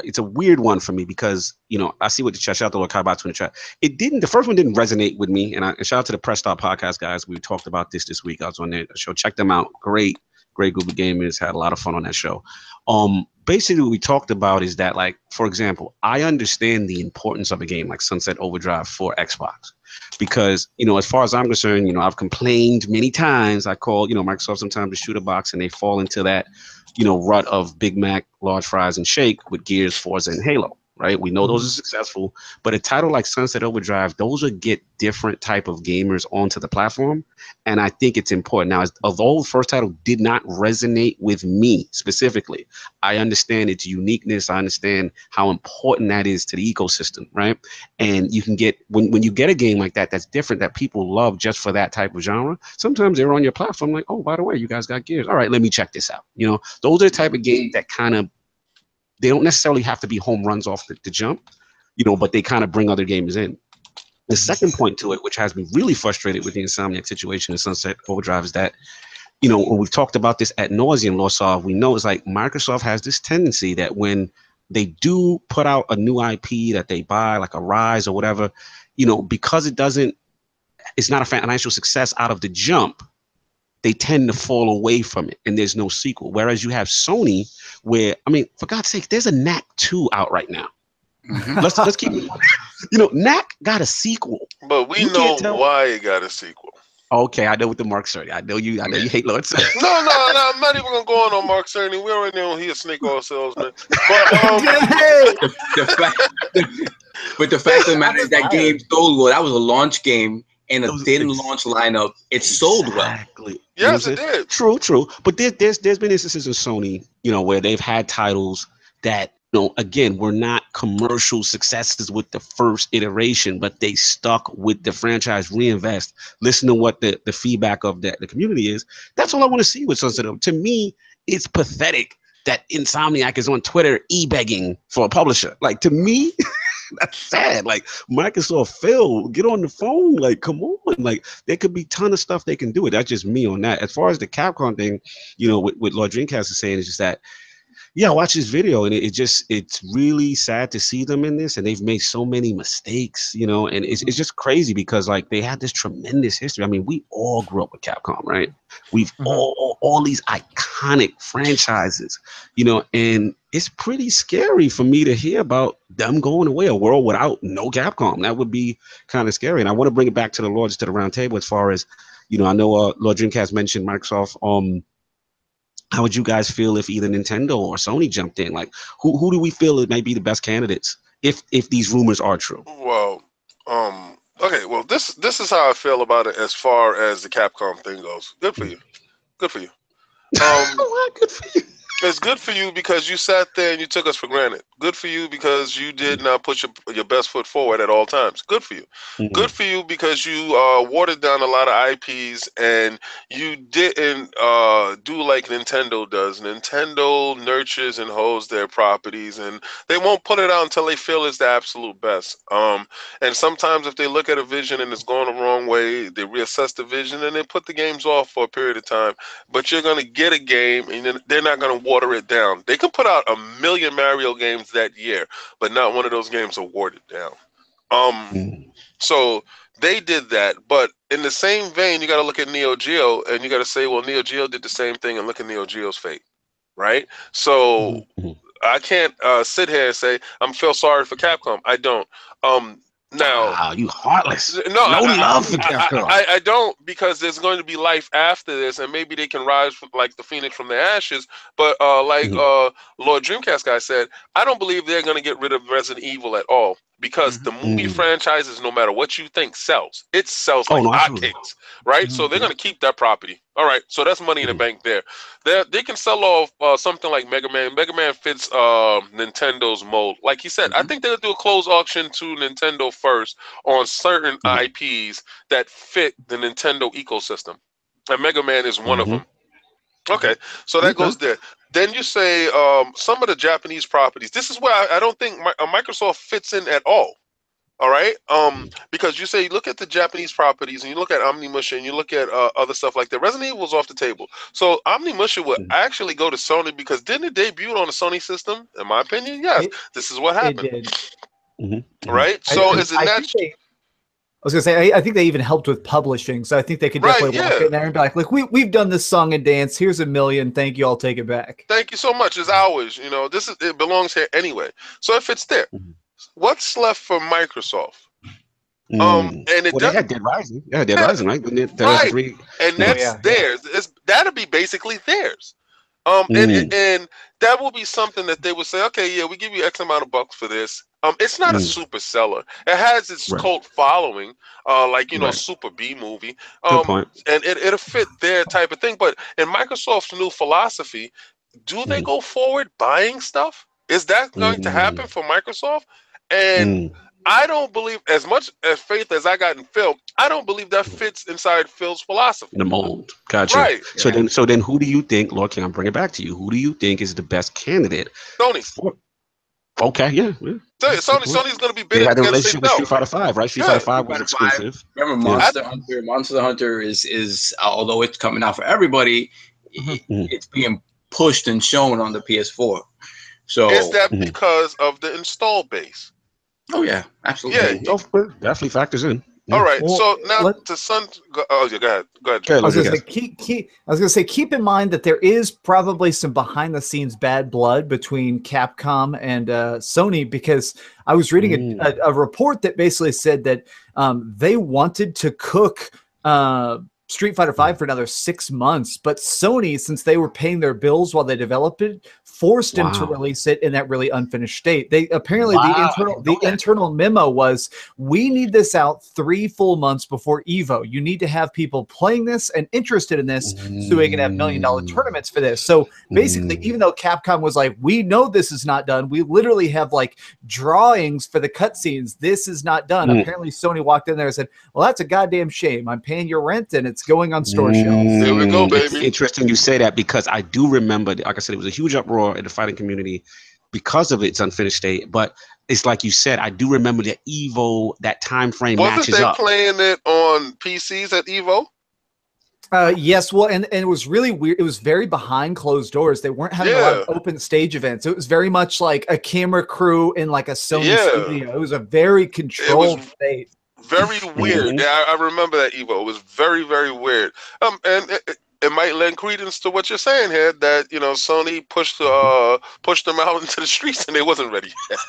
it's a weird one for me because, I see what the chat, shout out to Lord Kaibatu in the chat. The first one didn't resonate with me. And shout out to the Press Start podcast guys. We talked about this week. I was on their show. Check them out. Great group of gamers. Had a lot of fun on that show. Basically what we talked about is that, like, for example, I understand the importance of a game like Sunset Overdrive for Xbox. Because, as far as I'm concerned, I've complained many times. I call, Microsoft sometimes the shooter box and they fall into that, rut of Big Mac, large fries, and shake with Gears, Forza, and Halo, right? We know those are successful, but a title like Sunset Overdrive, those will get different type of gamers onto the platform, and I think it's important. Now, although the first title did not resonate with me specifically, I understand its uniqueness. I understand how important that is to the ecosystem, right? And you can get, when you get a game like that, that's different, that people love just for that type of genre, sometimes they're on your platform like, oh, by the way, you guys got Gears. All right, let me check this out. Those are the type of games that kind of, they don't necessarily have to be home runs off the jump, but they kind of bring other gamers in. The second point to it, which has me really frustrated with the Insomniac situation in Sunset Overdrive, is that, when we've talked about this ad nauseum, Lawsaw, we know it's like Microsoft has this tendency that when they do put out a new IP that they buy, like a Rise or whatever, because it's not a financial success out of the jump, they tend to fall away from it and there's no sequel. Whereas you have Sony where, I mean, for God's sake, there's a Knack 2 out right now. Let's keep it. Knack got a sequel. But we know why it got a sequel. Okay, I know with the Mark Cerny. I know you hate Lord Cerny. No, I'm not even gonna go on Mark Cerny. We already know he's a snake oil salesman. But the fact of the matter is that game sold well. That was a launch game in a thin launch lineup. It sold well. Exactly. Yes, it did. True. But there's been instances in Sony, where they've had titles that, again, were not commercial successes with the first iteration, but they stuck with the franchise, reinvest, listen to what the feedback of the community is. That's all I want to see with Sunset Overdrive. To me, it's pathetic that Insomniac is on Twitter e-begging for a publisher. Like, to me, that's sad. Like, Microsoft, Phil, get on the phone. Like, come on. Like, there could be a ton of stuff they can do. That's just me on that. As far as the Capcom thing, what Lord Dreamcast is saying is just that, yeah, I watched this video and it's really sad to see them in this, and they've made so many mistakes, and it's just crazy because, like, they had this tremendous history. I mean, we all grew up with Capcom, right? We've all these iconic franchises, and it's pretty scary for me to hear about them going away, a world without no Capcom. That would be kind of scary. And I want to bring it back to the Lords to the round table as far as, I know Lord Dreamcast mentioned Microsoft. How would you guys feel if either Nintendo or Sony jumped in? Like, who do we feel it may be the best candidates if these rumors are true? Well, okay. Well, this is how I feel about it as far as the Capcom thing goes. Good for you. Good for you. Good for you. It's good for you because you sat there and you took us for granted. Good for you because you did not put your best foot forward at all times. Good for you. Good for you because you watered down a lot of IPs and you didn't do like Nintendo does. Nintendo nurtures and holds their properties, and they won't put it out until they feel it's the absolute best. And sometimes if they look at a vision and it's going the wrong way, they reassess the vision and they put the games off for a period of time. But you're going to get a game and they're not going to water it down. They could put out 1 million Mario games that year, but not one of those games are watered down. So they did that, but in the same vein, you got to look at Neo Geo and you got to say, well, Neo Geo did the same thing, and look at Neo Geo's fate, right? So I can't sit here and say I feel sorry for Capcom. I don't. Now, wow, you heartless. No love for Capcom. I don't, because there's going to be life after this, and maybe they can rise like the phoenix from the ashes. But Lord Dreamcast guy said, I don't believe they're going to get rid of Resident Evil at all, because the movie franchises, no matter what you think, sells. It sells like hotcakes, right? So they're going to keep that property. All right, so that's money in the bank there. They can sell off something like Mega Man. Mega Man fits Nintendo's mold. Like he said, I think they'll do a closed auction to Nintendo first on certain IPs that fit the Nintendo ecosystem. And Mega Man is one of them. Okay, so that goes there. Then you say some of the Japanese properties. This is where I don't think Microsoft fits in at all. All right, because you say look at the Japanese properties and you look at Omnimusha and you look at other stuff like that. Resident Evil was off the table. So Omnimusha would actually go to Sony because didn't it debut on a Sony system? In my opinion, yes. This is what happened. It did. Right. So is it natural? I was gonna say I think they even helped with publishing, so I think they could definitely walk in there and be like, "Look, we've done this song and dance. Here's $1 million. Thank you. I'll take it back. Thank you so much. It's ours. You know, it belongs here anyway. So if it's there. What's left for Microsoft? And it they had Dead Rising. Yeah, Dead Rising, right? Right. And that's theirs. That'll be basically theirs. And that will be something that they would say, okay, yeah, we give you X amount of bucks for this. It's not a super seller. It has its cult following, like Super B movie. Good point. And it'll fit their type of thing. But in Microsoft's new philosophy, do they go forward buying stuff? Is that going to happen for Microsoft? And I don't believe, as much as faith as I got in Phil, I don't believe that fits inside Phil's philosophy. The mold. Gotcha. Right. So then who do you think, Lord King, I'm bringing it back to you. Who do you think is the best candidate? Sony. Okay, yeah. Sony's going to be big. They had a relationship with Street Fighter 5, right? Street Fighter 5 was exclusive. Remember, Monster Hunter is although it's coming out for everybody, it's being pushed and shown on the PS4. So is that because of the install base? Oh yeah, absolutely. Yeah, definitely factors in. Yeah. All right, so now to Sun. Go ahead. I was gonna say, keep in mind that there is probably some behind the scenes bad blood between Capcom and Sony, because I was reading a report that basically said that they wanted to cook Street Fighter 5 for another 6 months, but Sony, since they were paying their bills while they developed it, forced them to release it in that really unfinished state. They apparently the internal memo was, we need this out 3 full months before Evo. You need to have people playing this and interested in this so we can have $1 million tournaments for this. So basically, even though Capcom was like, we know this is not done, we literally have like drawings for the cutscenes, this is not done. Apparently Sony walked in there and said, well, that's a goddamn shame. I'm paying your rent and it's going on store shelves. There we go, baby. It's interesting you say that, because I do remember, like I said, it was a huge uproar in the fighting community because of its unfinished state. But it's like you said, I do remember that Evo, that time frame matches up. Wasn't they playing it on PCs at Evo? Yes, well, and it was really weird. It was very behind closed doors. They weren't having a lot of open stage events. It was very much like a camera crew in like a Sony studio. It was a very controlled state. Very weird. Yeah, I remember that Evo. It was very, very weird. And it might lend credence to what you're saying here, that Sony pushed them out into the streets and they wasn't ready yet.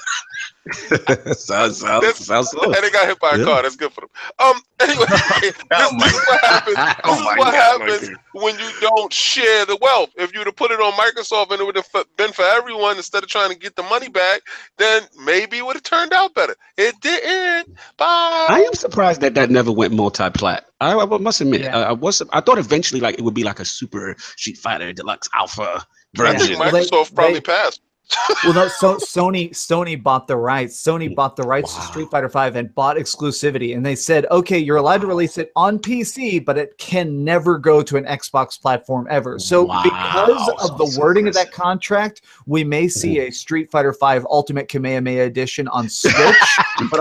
sounds slow. And they got hit by a car. That's good for them. Anyway, this is what happens. This is what happens when you don't share the wealth. If you'd have put it on Microsoft and it would have been for everyone instead of trying to get the money back, then maybe it would have turned out better. It didn't. Bye. I am surprised that never went multi-plat. I must admit, I thought eventually like it would be like a Super Street Fighter Deluxe Alpha version. I think Microsoft probably passed. Well, no. So Sony bought the rights. Sony bought the rights to Street Fighter 5 and bought exclusivity. And they said, okay, you're allowed to release it on PC, but it can never go to an Xbox platform ever. So because of the wording of that contract, we may see a Street Fighter 5 Ultimate Kamehameha Edition on Switch, but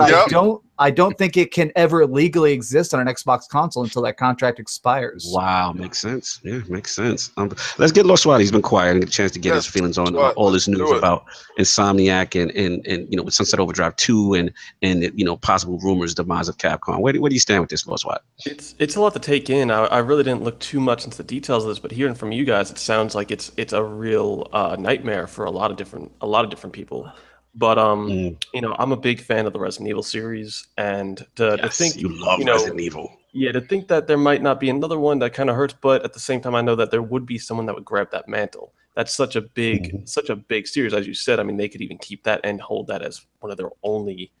I don't think it can ever legally exist on an Xbox console until that contract expires. Wow, makes sense. Yeah, makes sense. Let's get Lord Swat. He's been quiet and get a chance to get his feelings on all this news about Insomniac and with Sunset Overdrive 2 and possible rumors demise of Capcom. Where do you stand with this, Lord Swat? It's a lot to take in. I really didn't look too much into the details of this, but hearing from you guys, it sounds like it's a real nightmare for a lot of different people. But I'm a big fan of the Resident Evil series, and to think you love Resident Evil. Yeah, to think that there might not be another one that kind of hurts, but at the same time, I know that there would be someone that would grab that mantle. That's such a big series, as you said. I mean, they could even keep that and hold that as one of their only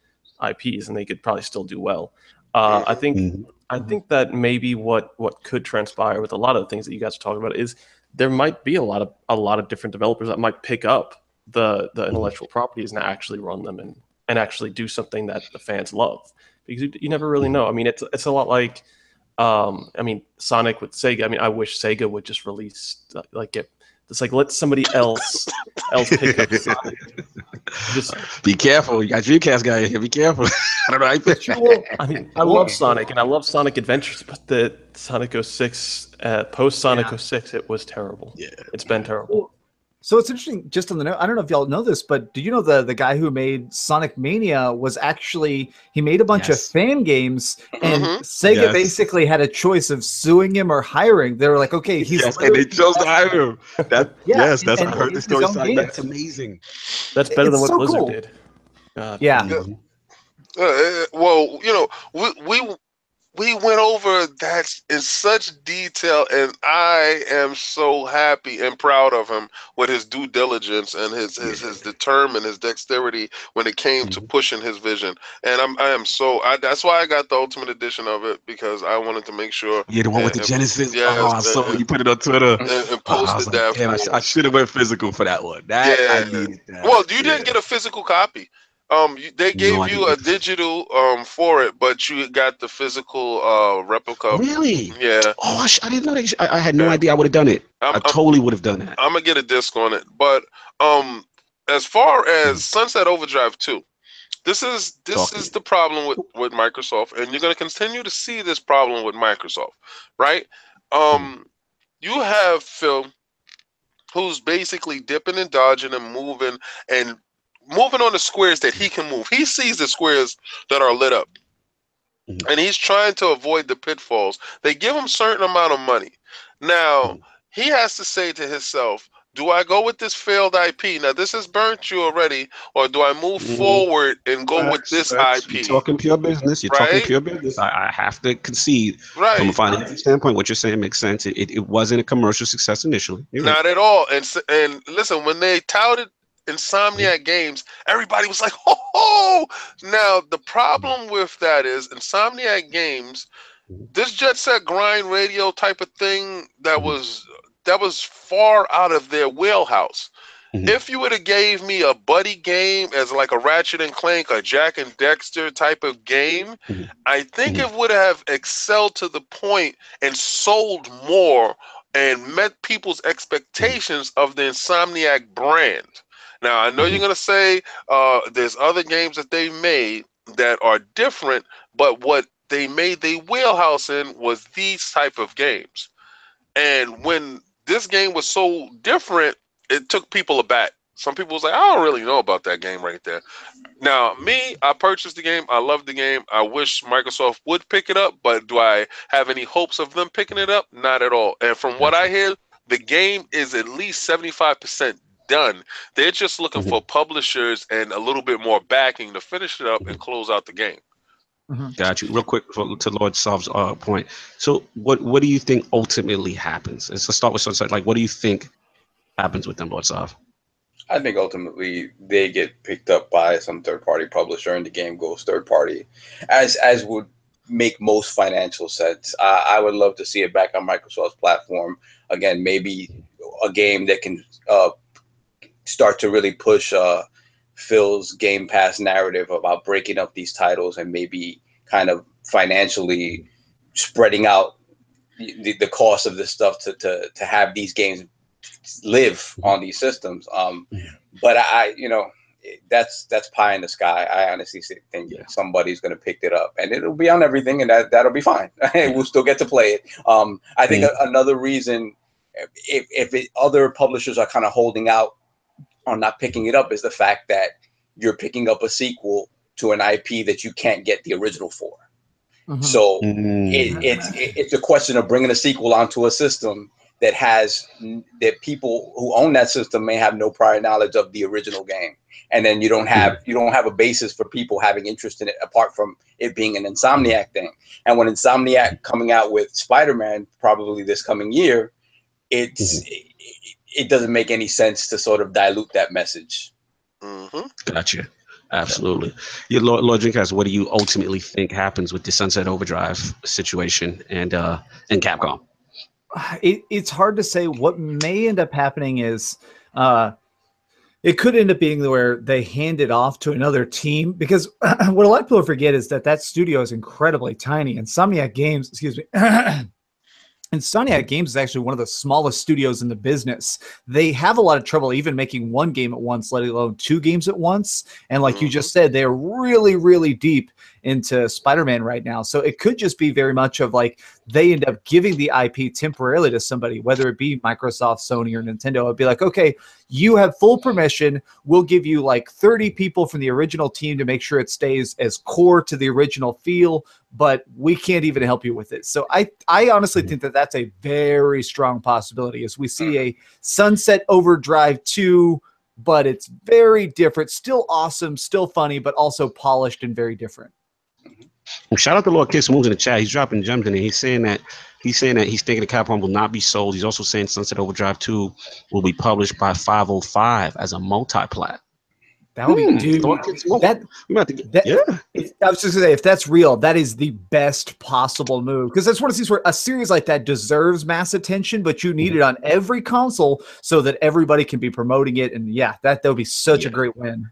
IPs, and they could probably still do well. I think that maybe what could transpire with a lot of the things that you guys are talking about is there might be a lot of different developers that might pick up the intellectual properties and actually run them and actually do something that the fans love, because you never really know. I mean, it's a lot like I mean, Sonic with Sega. I mean, I wish Sega would just release let somebody else pick up Sonic. Just be careful. You got Dreamcast guy here. Be careful. I don't know how you feel. I mean, I love Sonic and I love Sonic Adventures, but the Sonic 06, post Sonic 06, it was terrible. Yeah, it's been terrible. So it's interesting, just on the note, I don't know if y'all know this, but do you know the guy who made Sonic Mania was actually, he made a bunch of fan games, and Sega basically had a choice of suing him or hiring. They were like, okay, he's... Yes, and they chose to hire him. I heard the story. That's amazing. That's better than what Blizzard did. Yeah. Well, you know, we went over that in such detail, and I am so happy and proud of him with his due diligence and his determined, his dexterity when it came to pushing his vision. And that's why I got the Ultimate Edition of it, because I wanted to make sure. Yeah, the one with the Genesis. Yeah, you put it on Twitter and posted that. Damn, I should have went physical for that one. I needed that. Well, you didn't get a physical copy. They gave you a digital for it, but you got the physical replica. Really? Yeah. Oh, I didn't know that. I had no idea I would have done it. I totally would have done that. I'm gonna get a disc on it. But as far as Sunset Overdrive 2, this is the problem with Microsoft, and you're gonna continue to see this problem with Microsoft, right? You have Phil, who's basically dipping and dodging and moving on the squares that he can move. He sees the squares that are lit up, and he's trying to avoid the pitfalls. They give him a certain amount of money. Now, he has to say to himself, do I go with this failed IP? Now, this has burnt you already, or do I move forward and go with this IP? You're talking pure business. You're talking pure business. I have to concede. From a financial standpoint, what you're saying makes sense. It wasn't a commercial success initially. Not at all. And listen, when they touted Insomniac games, everybody was like, ho! Now, the problem with that is Insomniac games, this Jet Set Grind radio type of thing, that was far out of their wheelhouse. If you would have gave me a buddy game as like a Ratchet and Clank, a Jack and Dexter type of game, I think it would have excelled to the point and sold more and met people's expectations of the Insomniac brand. Now, I know you're going to say there's other games that they made that are different, but what they made their wheelhouse in was these type of games. And when this game was so different, it took people aback. Some people was like, I don't really know about that game right there. Now, me, I purchased the game. I love the game. I wish Microsoft would pick it up, but do I have any hopes of them picking it up? Not at all. And from what I hear, the game is at least 75% done. They're just looking for publishers and a little bit more backing to finish it up and close out the game. Got you. Real quick to Lord Sov's point. So what do you think ultimately happens? Let's start with Sunset. Like, what do you think happens with them, Lord Sov? I think ultimately they get picked up by some third-party publisher and the game goes third-party, as would make most financial sense. I would love to see it back on Microsoft's platform. Again, maybe a game that can start to really push Phil's Game Pass narrative about breaking up these titles and maybe kind of financially spreading out the cost of this stuff to have these games live on these systems. But that's pie in the sky. I honestly think somebody's going to pick it up and it'll be on everything, and that'll be fine. We'll still get to play it. I think another reason, if other publishers are kind of holding out on not picking it up, is the fact that you're picking up a sequel to an IP that you can't get the original for. So it's a question of bringing a sequel onto a system that people who own that system may have no prior knowledge of the original game, and then you don't have a basis for people having interest in it apart from it being an Insomniac thing. And when Insomniac coming out with Spider-Man probably this coming year, it doesn't make any sense to sort of dilute that message. Gotcha. Absolutely. Yeah, Lord Dreamcast, what do you ultimately think happens with the Sunset Overdrive situation and Capcom? It's hard to say. What may end up happening is It could end up being where they hand it off to another team, because what a lot of people forget is that studio is incredibly tiny. Insomniac Games, excuse me. Insomniac Games is actually one of the smallest studios in the business. They have a lot of trouble even making one game at once, let alone two games at once. And like you just said, they're really, really deep into Spider-Man right now. So it could just be very much of like they end up giving the IP temporarily to somebody, whether it be Microsoft, Sony, or Nintendo. It'd be like, okay, you have full permission. We'll give you like 30 people from the original team to make sure it stays as core to the original feel, but we can't even help you with it. So I honestly think that that's a very strong possibility as we see a Sunset Overdrive 2, but it's very different, still awesome, still funny, but also polished and very different. Well, shout out to Lord Kiss Moves in the chat. He's dropping gems in there. He's saying that he's thinking the Capcom will not be sold. He's also saying Sunset Overdrive 2 will be published by 505 as a multi-plat. That would be, dude. I was just gonna say, if that's real, that is the best possible move, because that's one of these where a series like that deserves mass attention, but you need it on every console so that everybody can be promoting it. And yeah, that would be such a great win.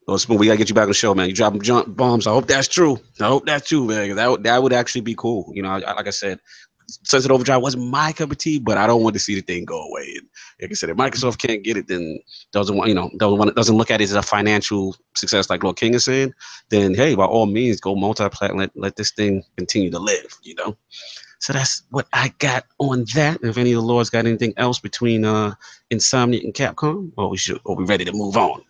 Well, Spoon, we gotta get you back on the show, man. You dropping jump bombs. I hope that's true. Man. That would actually be cool. You know, like I said, Sunset Overdrive wasn't my cup of tea, but I don't want to see the thing go away. And like I said, if Microsoft can't get it, then doesn't look at it as a financial success, like Lord King is saying, then hey, by all means, go multi-plat. Let this thing continue to live. You know. So that's what I got on that. If any of the lords got anything else between Insomniac and Capcom, or we ready to move on?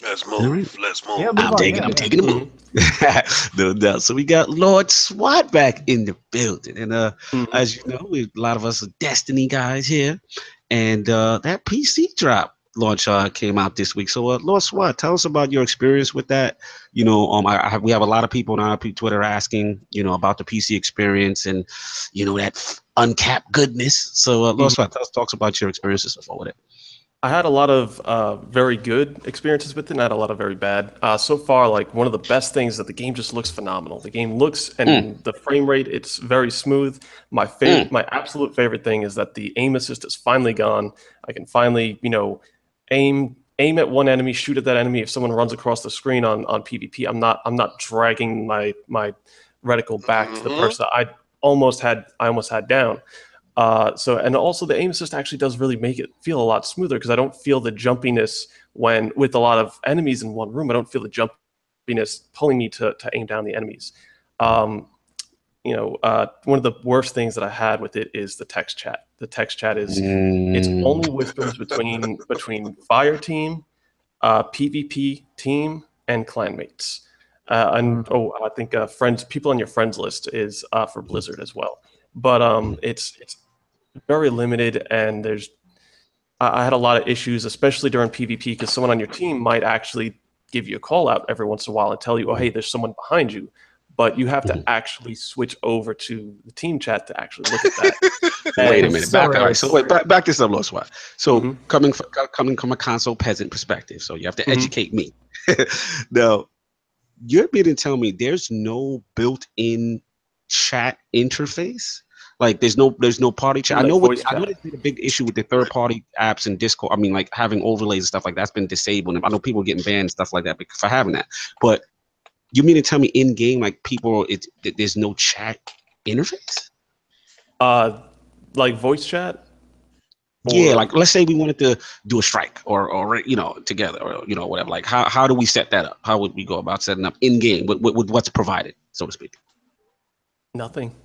Let's move. Right. Let's move. Yeah, I'm taking a move. No doubt. So we got Lord SWAT back in the building. And as you know, a lot of us are Destiny guys here. And that PC drop launch came out this week. So Lord SWAT, tell us about your experience with that. You know, we have a lot of people on ILP Twitter asking, you know, about the PC experience and, you know, that uncapped goodness. So Lord SWAT, talk about your experiences with it. I had a lot of very good experiences with it, and I had a lot of very bad. So far, like, one of the best things is that the game just looks phenomenal. The game looks, and the frame rate, it's very smooth. My absolute favorite thing is that the aim assist is finally gone. I can finally, you know, aim at one enemy, shoot at that enemy. If someone runs across the screen on PvP, I'm not dragging my reticle back to the person that I almost had down. And also the aim assist actually does really make it feel a lot smoother, because I don't feel the jumpiness with a lot of enemies in one room. I don't feel the jumpiness pulling me to aim down the enemies. One of the worst things that I had with it is the text chat. The text chat is it's only whispers between fire team, PvP team, and clanmates. I think people on your friends list is for Blizzard as well. But it's very limited, and I had a lot of issues, especially during PvP, because someone on your team might actually give you a call out every once in a while and tell you, oh, hey, there's someone behind you. But you have to actually switch over to the team chat to actually look at that. Wait a minute. Back this up, Lord SWAT. So coming from a console peasant perspective, so you have to educate me. Now, you're being to tell me there's no built-in chat interface? Like there's no party chat. I know there's been a big issue with the third-party apps and Discord. I mean, like having overlays and stuff like that's been disabled. And I know people are getting banned and stuff like that for having that. But you mean to tell me in game, like there's no chat interface? Like voice chat? Yeah, like let's say we wanted to do a strike or you know, together, or you know, whatever. Like how do we set that up? How would we go about setting up in game with what's provided, so to speak? Nothing.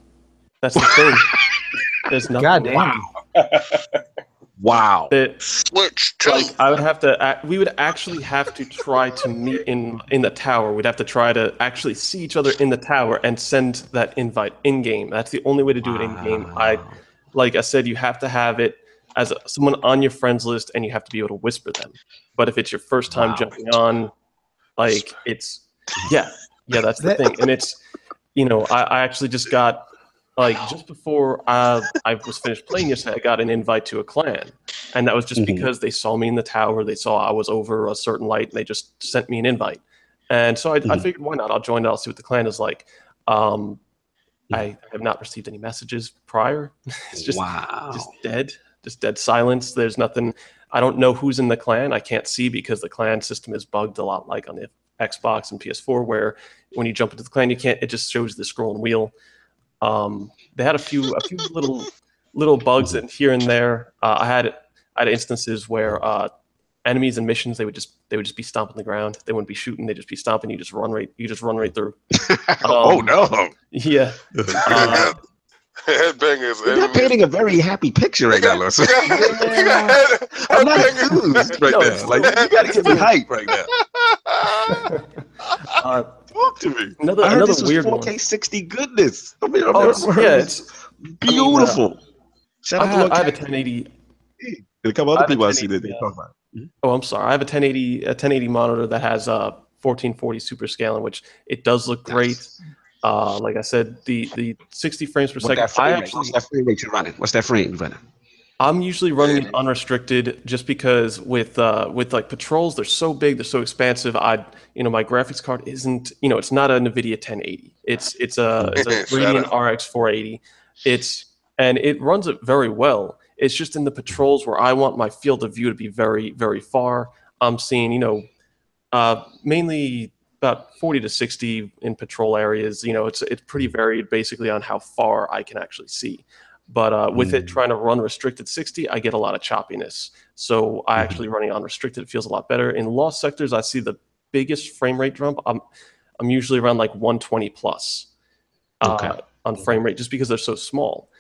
That's the thing. There's nothing. God damn. Wow. Switch. I would have to. We would actually have to try to meet in the tower. We'd have to try to actually see each other in the tower and send that invite in game. That's the only way to do it in game. Like I said, you have to have it as someone on your friends list, and you have to be able to whisper them. But if it's your first time jumping on, like it's that's the thing. And it's, you know, I actually just got, like, just before I was finished playing yesterday, I got an invite to a clan. And that was just because they saw me in the tower. They saw I was over a certain light, and they just sent me an invite. And so I figured, why not? I'll join it. I'll see what the clan is like. I have not received any messages prior. It's just dead silence. There's nothing. I don't know who's in the clan. I can't see because the clan system is bugged a lot like on the Xbox and PS4, where when you jump into the clan, you can't. It just shows the scrolling wheel. They had a few little bugs in here and there. I had instances where enemies and missions they would just be stomping the ground. They wouldn't be shooting. They'd just be stomping. You just run right through. Oh no! Yeah. Headbangers. You're not painting a very happy picture right now, Lawson. I'm not enthused right now. Like, you gotta give me hype right now. Talk to me. Another weird 4K one. 60 goodness. I mean, It's beautiful. Shout out to I have a 1080. And a couple other people I see that they talk about. Oh, I'm sorry. I have a 1080 monitor that has 1440 super scaling, which it does look great. Like I said, the 60 frames per second. What's that frame rate you're running? What's that frame you're running? I'm usually running it unrestricted, just because with like patrols, they're so big, they're so expansive. My graphics card isn't, it's not a NVIDIA 1080. It's a Radeon RX 480. And it runs it very well. It's just in the patrols where I want my field of view to be very, very far. I'm seeing, mainly about 40 to 60 in patrol areas. It's pretty varied basically on how far I can actually see. But with it trying to run restricted 60, I get a lot of choppiness. So I actually running unrestricted, it feels a lot better. In lost sectors, I see the biggest frame rate jump. I'm usually around like 120 plus on frame rate, just because they're so small.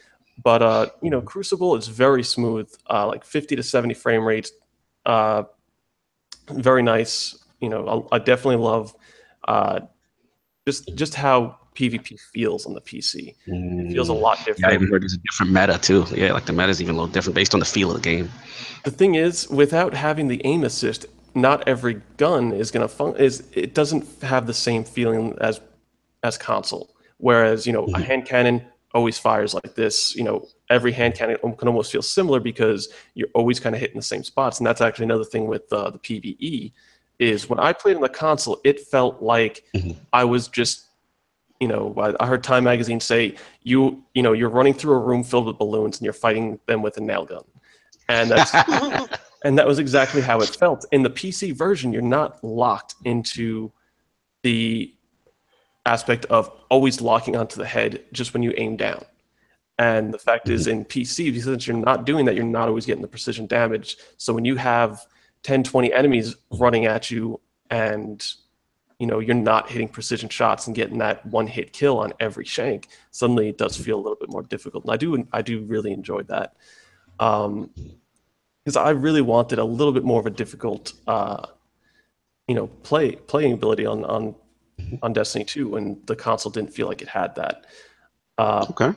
But Crucible is very smooth, like 50 to 70 frame rates. Very nice. I definitely love just how PvP feels on the PC. It feels a lot different. Yeah, I even heard there's a different meta too. Yeah, like the meta is even a little different based on the feel of the game. The thing is, without having the aim assist, not every gun is gonna it doesn't have the same feeling as console. Whereas a hand cannon always fires like this. Every hand cannon can almost feel similar because you're always kind of hitting the same spots. And that's actually another thing with the PvE is when I played on the console, it felt like I was just, I heard Time Magazine say, you're running through a room filled with balloons and you're fighting them with a nail gun. And that's and that was exactly how it felt. In the PC version, you're not locked into the aspect of always locking onto the head just when you aim down. And the fact is, in PC, since you're not doing that, you're not always getting the precision damage. So when you have 10, 20 enemies running at you and you're not hitting precision shots and getting that one-hit kill on every shank, suddenly it does feel a little bit more difficult. And I do really enjoy that. Because I really wanted a little bit more of a difficult playing ability on Destiny 2, and the console didn't feel like it had that. Okay.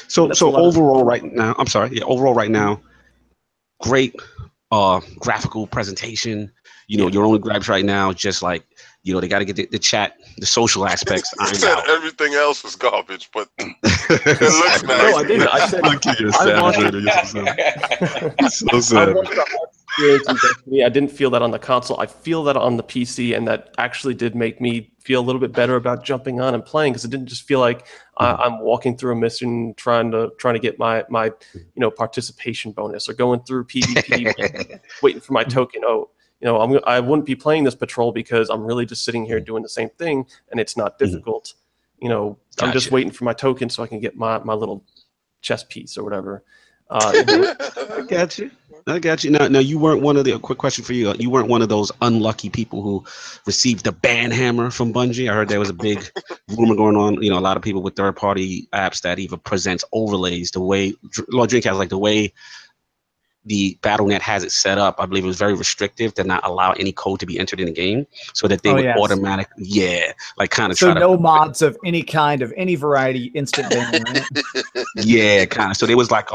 So overall right now, I'm sorry. Yeah, overall right now, great graphical presentation. Your only gripes right now, just like, they got to get the chat, the social aspects. I said everything else is garbage, but it looks nice. No, I didn't. I said so sad. I didn't feel that on the console. I feel that on the PC, and that actually did make me feel a little bit better about jumping on and playing, because it didn't just feel like I'm walking through a mission trying to get my participation bonus, or going through PvP waiting for my token. I wouldn't be playing this patrol because I'm really just sitting here doing the same thing, and it's not difficult. Gotcha. I'm just waiting for my token so I can get my little chess piece or whatever. I got you. Now you weren't one of the, quick question for you. You weren't one of those unlucky people who received the ban hammer from Bungie. I heard there was a big rumor going on. A lot of people with third-party apps that even presents overlays the way Dreamcast, like the way the BattleNet has it set up. I believe it was very restrictive to not allow any code to be entered in the game, so that they would automatically, kind of so no mods of any kind, of any variety, instant ban. Right? Yeah, kind of. So there was like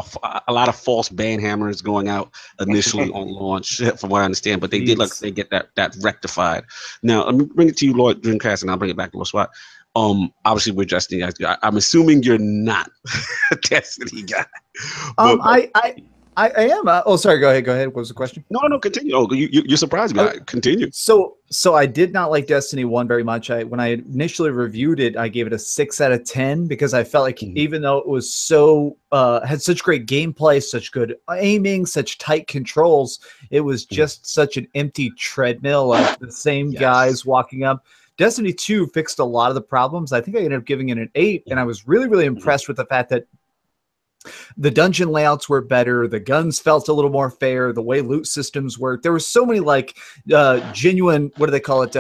a lot of false ban hammers going out initially on launch, from what I understand. But they did get that rectified. Now let me bring it to you, Lord Dreamcast, and I'll bring it back to Lord SWAT. Obviously we're Destiny guys. I'm assuming you're not a Destiny guy. I am. Oh, sorry. Go ahead. What was the question? No, continue. Oh, you surprised me. Continue. So I did not like Destiny 1 very much. When I initially reviewed it, I gave it a 6 out of 10 because I felt like even though it was so had such great gameplay, such good aiming, such tight controls, it was just such an empty treadmill of the same guys walking up. Destiny 2 fixed a lot of the problems. I think I ended up giving it an 8, and I was really, really impressed with the fact that the dungeon layouts were better. The guns felt a little more fair. The way loot systems worked. There were so many like genuine, what do they call it?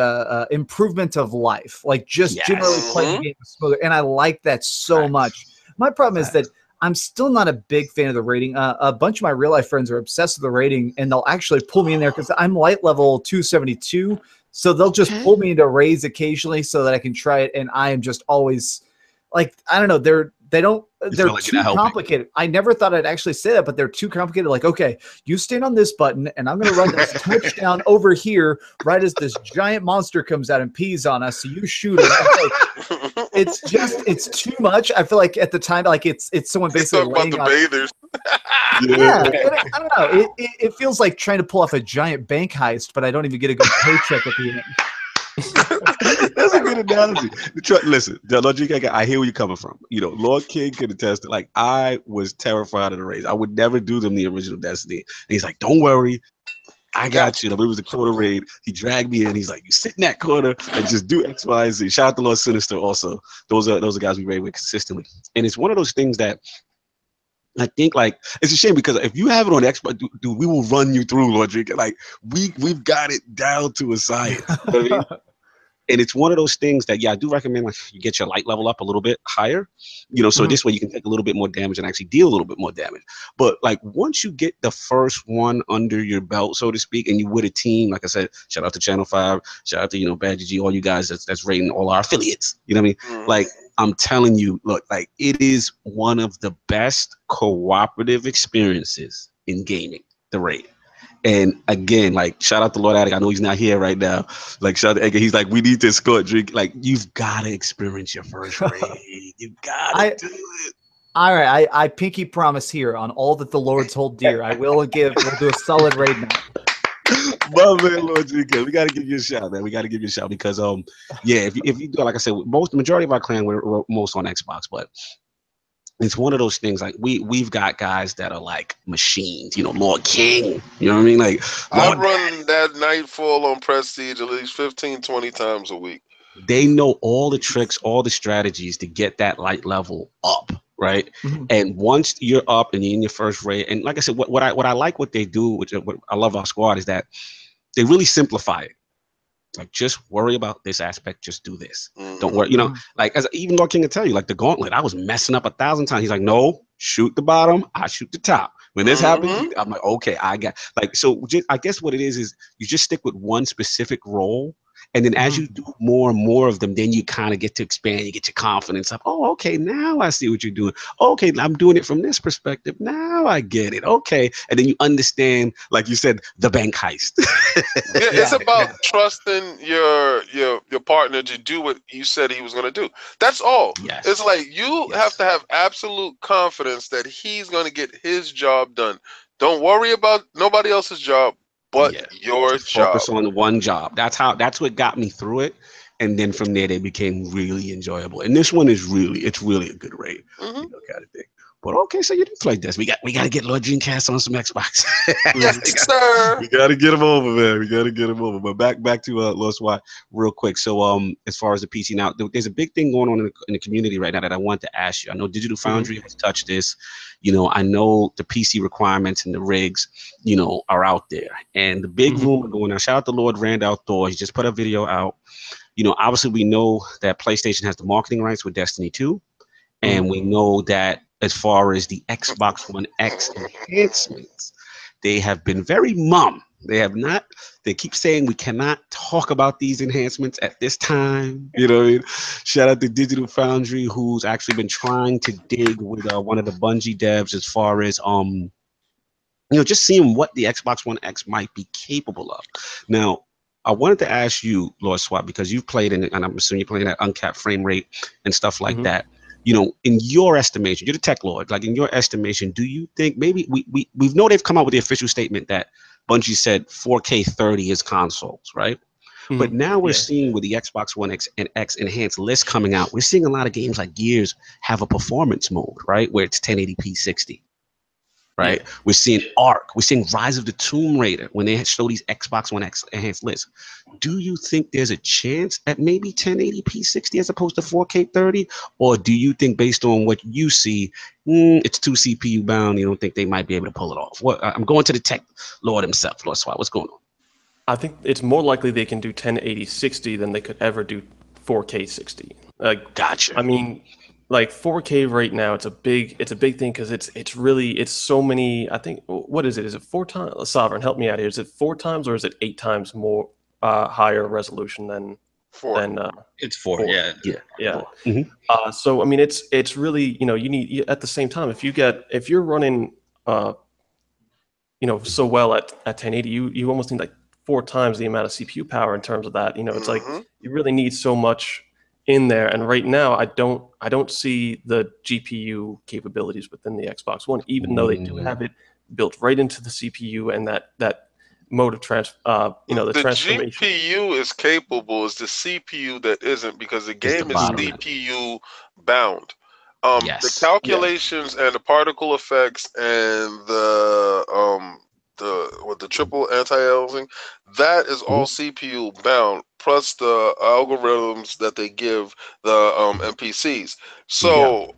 Improvement of life. Like just generally playing the game smoother. And I like that so much. My problem is that I'm still not a big fan of the rating. A bunch of my real life friends are obsessed with the rating, and they'll actually pull me in there because I'm light level 272. So they'll just pull me into raids occasionally so that I can try it. And I am just always like, I don't know. They're too complicated. I never thought I'd actually say that, but they're too complicated. Like, okay, you stand on this button, and I'm going to run this touchdown over here right as this giant monster comes out and pees on us. So you shoot it. Like, it's too much. I feel like at the time, like it's someone basically laying about the bathers. I don't know. It feels like trying to pull off a giant bank heist, but I don't even get a good paycheck at the end. That's a good analogy. Listen, Lord Dreamcast, I hear where you're coming from. You know, Lord King could attest that. Like, I was terrified of the raids. I would never do them the original Destiny. And he's like, "Don't worry, I got you." It was a corner raid. He dragged me in. He's like, "You sit in that corner and just do X, Y, Z." Shout out to Lord Sinister. Also, those are guys we raid with consistently. And it's one of those things that I think, like, it's a shame because if you have it on Xbox, dude, we will run you through, Lord Dreamcast. Like, we've got it down to a science. You know what I mean? And it's one of those things that, I do recommend, like, you get your light level up a little bit higher, you know, so this way you can take a little bit more damage and actually deal a little bit more damage. But, like, once you get the first one under your belt, so to speak, and you with a team, like I said, shout out to Channel 5, shout out to, you know, Bad GG, all you guys that's rating all our affiliates, you know what I mean? Like, I'm telling you, look, like, it is one of the best cooperative experiences in gaming, the raid. And again, like, shout out to Lord Attic. I know he's not here right now. Like, shout out to, he's like, we need to score drink. Like, you've got to experience your first raid. You've got to do it. All right, I pinky promise here on all that the Lords hold dear. We'll do a solid raid now. My man, Lord GK, we got to give you a shout, man. We got to give you a shout because, if you do, like I said, the majority of our clan we're most on Xbox, but it's one of those things. Like we've got guys that are like machines, you know, Lord King, you know what I mean? Like, I run that Nightfall on Prestige at least 15, 20 times a week. They know all the tricks, all the strategies to get that light level up. Right. And once you're up and you're in your first raid, and like I said, what I like what they do, which what I love our squad, is that they really simplify it. Like, just worry about this aspect, just do this. Don't worry, you know, like, as even Lord King can tell you, like the gauntlet, I was messing up 1,000 times. He's like, no, shoot the bottom, I shoot the top. When this happens, I'm like, okay, I got, like, so I guess what it is you just stick with one specific role. And then as you do more and more of them, then you kind of get to expand. You get your confidence up. Oh, okay, now I see what you're doing. Okay, I'm doing it from this perspective. Now I get it. Okay. And then you understand, like you said, the bank heist. It's about trusting your partner to do what you said he was going to do. That's all. Yes. It's like you have to have absolute confidence that he's going to get his job done. Don't worry about nobody else's job. But your job. Focus on the one job. That's what got me through it. And then from there, they became really enjoyable. And this one is really a good raid. You know, kind of thing. But okay, so you didn't play this. We got to get Lord Dreamcast on some Xbox. Yes, sir. We got to get him over, man. We got to get him over. But back to Lord SWAT real quick. So as far as the PC now, there's a big thing going on in the community right now that I want to ask you. I know Digital Foundry has touched this. You know, I know the PC requirements and the rigs, you know, are out there. And the big rumor going on. Shout out to Lord Randall Thor. He just put a video out. You know, obviously we know that PlayStation has the marketing rights with Destiny 2. And we know that as far as the Xbox One X enhancements, they have been very mum. They keep saying we cannot talk about these enhancements at this time. You know what I mean? Shout out to Digital Foundry, who's actually been trying to dig with one of the Bungie devs as far as, you know, just seeing what the Xbox One X might be capable of. Now, I wanted to ask you, Lord SWAT, because you've played in it, and I'm assuming you're playing at uncapped frame rate and stuff like that. in your estimation, you're the tech lord, like in your estimation, do you think maybe we know they've come out with the official statement that Bungie said 4K 30 is consoles, right? But now we're seeing with the Xbox One X and X enhanced list coming out, we're seeing a lot of games like Gears have a performance mode, right? Where it's 1080p 60. Right, we're seeing Ark, we're seeing Rise of the Tomb Raider when they show these Xbox One X enhanced lists. Do you think there's a chance at maybe 1080p 60 as opposed to 4K 30, or do you think based on what you see, it's too CPU bound? You don't think they might be able to pull it off? I'm going to the tech lord himself, Lord Swat. What's going on? I think it's more likely they can do 1080 60 than they could ever do 4K 60. Gotcha. I mean, like 4K right now, it's a big thing because it's so many. I think, what is it? Is it 4 times? Sovereign, help me out here. Is it 4 times or is it 8 times more higher resolution than 4? It's 4. 4. Yeah. 4. Mm-hmm. So I mean, it's really, you need at the same time, if you're running so well at 1080, you almost need like 4 times the amount of CPU power in terms of that. It's like you really need so much in there, and right now I don't see the GPU capabilities within the Xbox One, even though they do have it built right into the CPU and that mode of the transformation. GPU is capable, it's the CPU that isn't, because the game is CPU bound. The calculations and the particle effects and the triple anti-aliasing, that is all CPU bound, plus the algorithms that they give the NPCs. So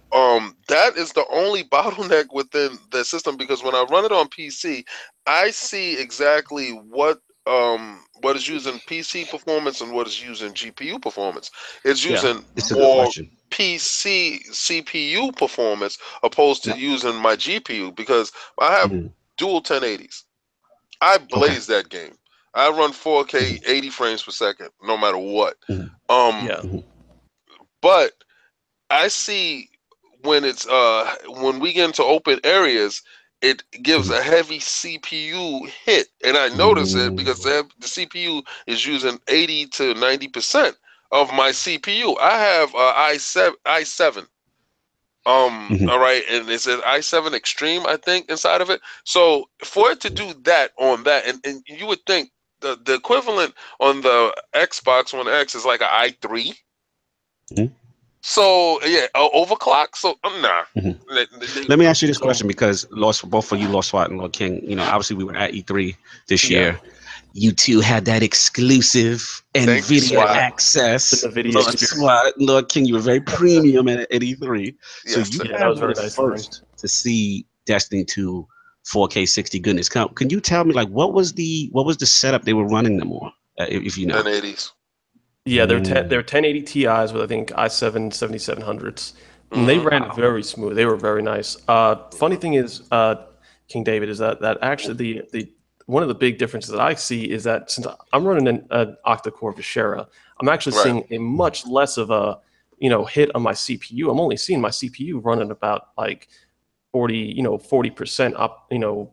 that is the only bottleneck within the system, because when I run it on PC, I see exactly what is using PC performance and what is using GPU performance. It's using more PC CPU performance opposed to using my GPU, because I have dual 1080s. I blaze that game. I run 4K 80 frames per second, no matter what. But I see when it's when we get into open areas, it gives a heavy CPU hit, and I notice it because the CPU is using 80 to 90% of my CPU. I have i7. All right, and it's an i7 Extreme, I think, inside of it. So for it to do that on that, and you would think the equivalent on the Xbox One X is like an i3. So overclock. So nah. Let me ask you this question, because both of you, Lost SWAT and Lord King, obviously we were at E3 this year. You two had that exclusive NVIDIA access. Lord King, you were very premium at E3. So you guys were the first to see Destiny 2 4K 60 goodness. Can you tell me, like, what was the setup they were running them on, if you know? 1080s. Yeah, they're 1080 Ti's with, I think, i7 7700s. And they ran very smooth. They were very nice. Funny thing is, King David, is that actually the one of the big differences that I see is that since I'm running an octa-core Vishera, I'm actually seeing a much less of a hit on my CPU. I'm only seeing my CPU running about like 40% up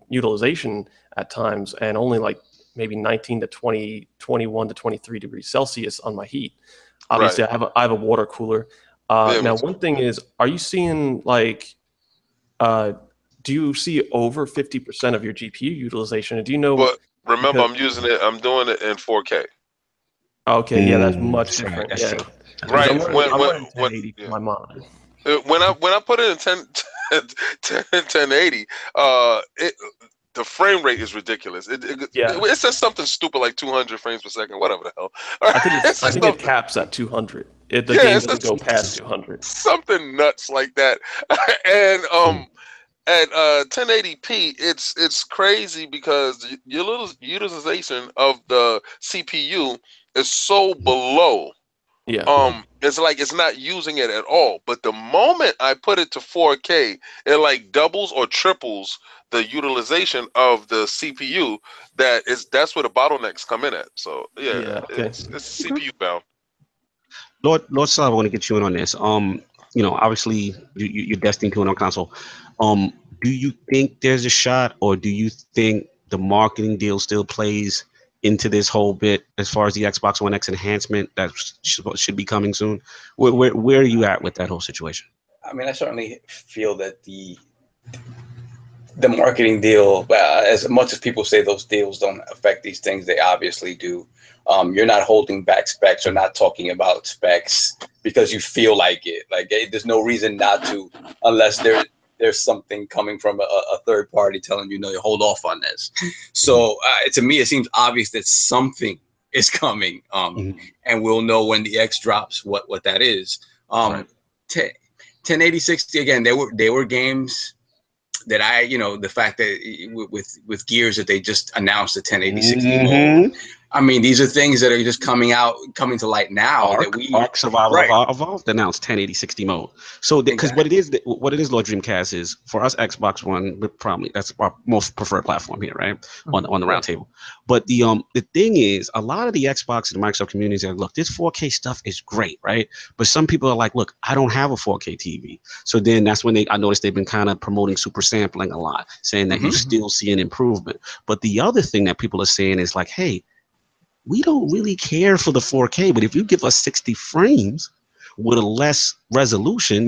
utilization at times, and only like maybe 19 to 20, 21 to 23 degrees Celsius on my heat. Obviously, I have a water cooler. Now, one thing is, are you seeing like do you see over 50% of your GPU utilization? And do you know? But remember, I'm doing it in 4K. Okay, that's much different. Right. When I put it in 1080, the frame rate is ridiculous. It says something stupid like 200 frames per second, whatever the hell. I think it caps at 200. The game doesn't go past 200. Something nuts like that. And at 1080p, it's crazy because your little utilization of the CPU is so below. It's like it's not using it at all. But the moment I put it to 4K, it like doubles or triples the utilization of the CPU. That's where the bottlenecks come in at. So it's CPU bound. Lord Sal, I want to get you in on this. Obviously you're Destiny 2 on console. Do you think there's a shot, or do you think the marketing deal still plays into this whole bit as far as the Xbox One X enhancement that should be coming soon? Where are you at with that whole situation? I mean, I certainly feel that the marketing deal, as much as people say those deals don't affect these things, they obviously do. You're not holding back specs or not talking about specs because you feel like it. Like, there's no reason not to, unless there's something coming from a third party telling you, no, you hold off on this. So to me, it seems obvious that something is coming, and we'll know when the X drops what that is. 1080-60 again. They were games that the fact that with Gears that they just announced the 1080-60 mode. I mean, these are things that are just coming to light now. Arc Survival Evolved announced 1080-60 mode. So because what it is, Lord Dreamcast, is for us Xbox One, probably that's our most preferred platform here, right? On the round table. But the thing is, a lot of the Xbox and the Microsoft communities are like, look, this 4K stuff is great, right? But some people are like, look, I don't have a 4K TV. So then that's when I noticed they've been kind of promoting super sampling a lot, saying that you still see an improvement. But the other thing that people are saying is like, hey, we don't really care for the 4K, but if you give us 60 frames with a less resolution,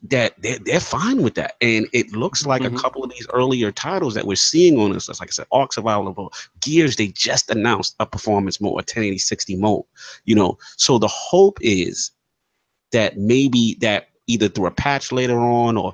that they're fine with that. And it looks like a couple of these earlier titles that we're seeing on this, like I said, Arc Survival, Gears, they just announced a performance mode, a 1080-60 mode, So the hope is that maybe that either through a patch later on or,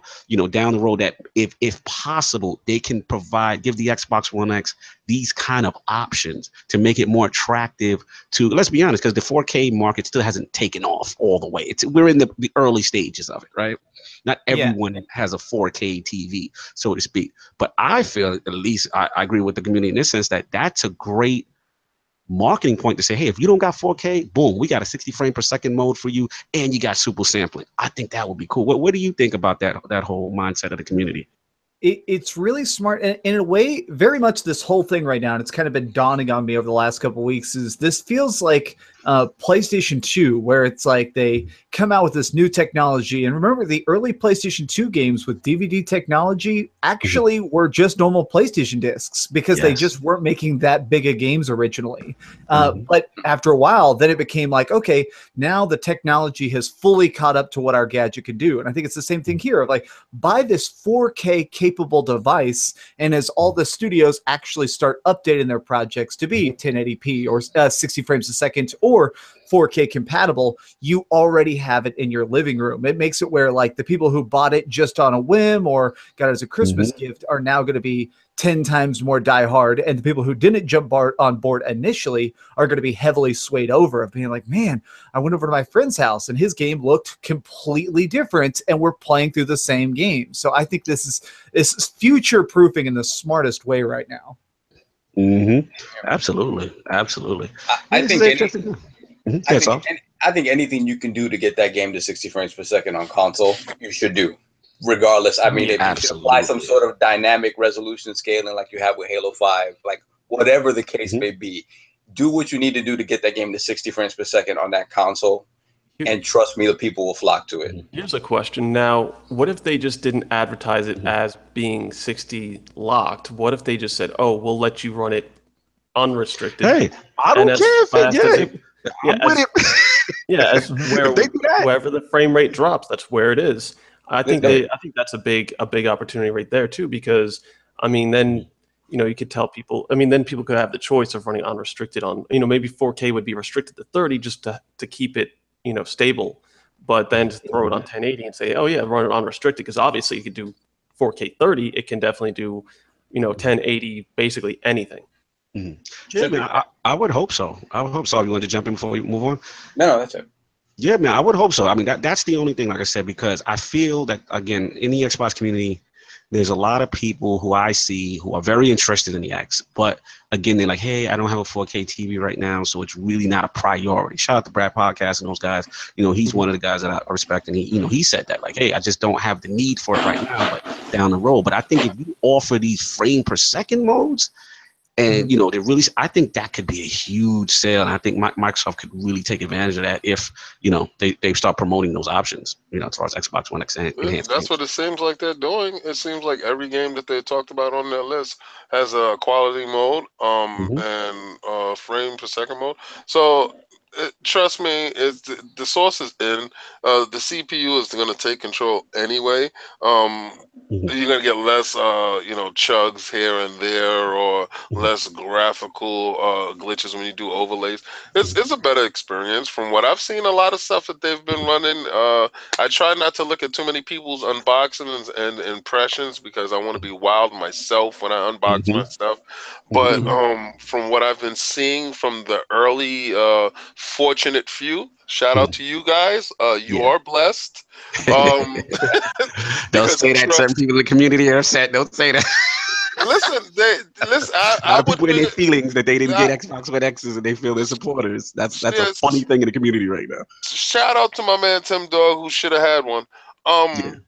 down the road, that if possible, they can give the Xbox One X these kind of options to make it more attractive to, let's be honest, because the 4K market still hasn't taken off all the way. We're in the early stages of it, right? Not everyone has a 4K TV, so to speak. But I feel, at least I agree with the community in this sense, that that's a great marketing point to say, hey, if you don't got 4K, boom, we got a 60 frame per second mode for you, and you got super sampling. I think that would be cool. What do you think about that whole mindset of the community? It's really smart, and in a way, very much this whole thing right now, and it's kind of been dawning on me over the last couple of weeks, is this feels like PlayStation 2, where it's like they come out with this new technology. And remember, the early PlayStation 2 games with DVD technology actually were just normal PlayStation discs because they just weren't making that big of games originally. But after a while, then it became like, okay, now the technology has fully caught up to what our gadget could do. And I think it's the same thing here. Like, buy this 4K capable device, and as all the studios actually start updating their projects to be 1080p or 60 frames a second or 4K compatible, you already have it in your living room. It makes it where, like, the people who bought it just on a whim or got it as a Christmas gift are now going to be 10 times more diehard, and the people who didn't jump on board initially are going to be heavily swayed over of being like, man, I went over to my friend's house and his game looked completely different and we're playing through the same game. So I think this is future proofing in the smartest way right now. Absolutely. I think anything you can do to get that game to 60 frames per second on console, you should do. Regardless, I mean, if you can apply some sort of dynamic resolution scaling like you have with Halo 5, like whatever the case may be, do what you need to do to get that game to 60 frames per second on that console, and trust me, the people will flock to it. Here's a question. Now, what if they just didn't advertise it as being 60 locked? What if they just said, oh, we'll let you run it unrestricted? Hey, I don't care wherever the frame rate drops, that's where it is. I think that's a big opportunity right there too, because I mean, then you could tell people. I mean, then people could have the choice of running unrestricted on. Maybe 4K would be restricted to 30 just to keep it stable, but then to throw it on 1080 and say, oh yeah, run it unrestricted, because obviously you could do 4K 30. It can definitely do 1080 basically anything. Yeah, man, I would hope so. You want to jump in before we move on? No, that's it. Yeah, man, I would hope so. I mean, that's the only thing, like I said, because I feel that, again, in the Xbox community, there's a lot of people who I see who are very interested in the X. But, again, they're like, hey, I don't have a 4K TV right now, so it's really not a priority. Shout out to Brad Podcast and those guys. He's one of the guys that I respect, and he said that, like, hey, I just don't have the need for it right now, but down the road. But I think if you offer these frame per second modes, and I think that could be a huge sale, and I think Microsoft could really take advantage of that if they start promoting those options. As far as Xbox One X enhanced. That's what it seems like they're doing. It seems like every game that they talked about on their list has a quality mode, and frame per second mode. So trust me, the source is in. The CPU is going to take control anyway. You're going to get less, chugs here and there, or less graphical glitches when you do overlays. It's a better experience from what I've seen. A lot of stuff that they've been running. I try not to look at too many people's unboxings and impressions because I want to be wild myself when I unbox my stuff. But from what I've been seeing from the early fortunate few, shout out to you guys. You are blessed. Don't say that. Certain people in the community are upset. Don't say that. Listen. I would put in their feelings that they didn't get Xbox One X's and they feel they're supporters. That's a funny thing in the community right now. Shout out to my man Tim Dog, who should have had one. I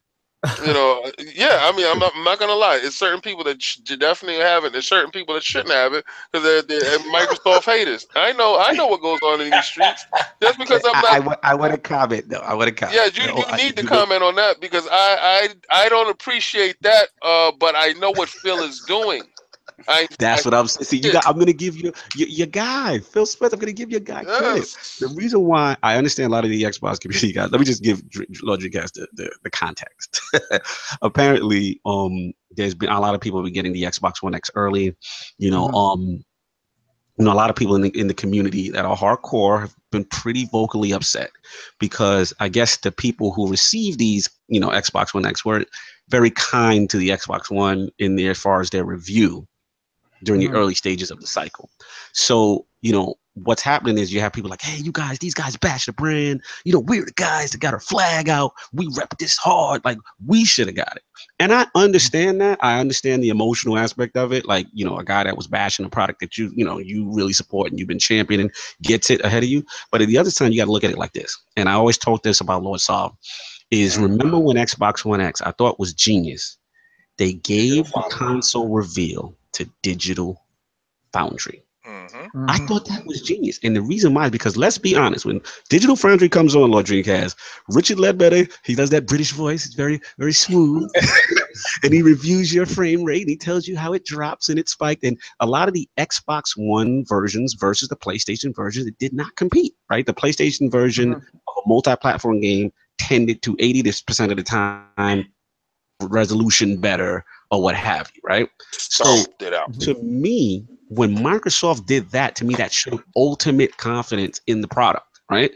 mean, I'm not gonna lie. It's certain people that definitely have it. There's certain people that shouldn't have it because they're Microsoft haters. I know what goes on in these streets. Just because I'm not. I want to comment though. I want to comment. Yeah, you need to comment on that because I don't appreciate that. But I know what Phil is doing. That's what I'm saying. See, I'm going to give you your guy, Phil Smith. I'm going to give your guy credit. The reason why I understand a lot of the Xbox community guys, let me just give Lord Dreamcast the context. Apparently, there's been a lot of people been getting the Xbox One X early. A lot of people in the community that are hardcore have been pretty vocally upset because I guess the people who received these, Xbox One X were very kind to the Xbox One as far as their review during the early stages of the cycle. So, what's happening is you have people like, hey, these guys bash the brand. We're the guys that got our flag out. We rep this hard. Like, we should have got it. And I understand that. I understand the emotional aspect of it. Like, a guy that was bashing a product that you really support and you've been championing gets it ahead of you. But at the other time, you got to look at it like this. And I always talk this about Lord Saul is remember when Xbox One X, I thought was genius. They gave the console reveal to Digital Foundry. I thought that was genius. And the reason why is because let's be honest, when Digital Foundry comes on, Lord Dreamcast, Richard Ledbetter, he does that British voice. It's very, very smooth. And he reviews your frame rate. And he tells you how it drops and it spiked. And a lot of the Xbox One versions versus the PlayStation versions, it did not compete, right? The PlayStation version of a multi-platform game tended to 80% of the time resolution better or what have you, right? So to me, when Microsoft did that, to me, that showed ultimate confidence in the product, right?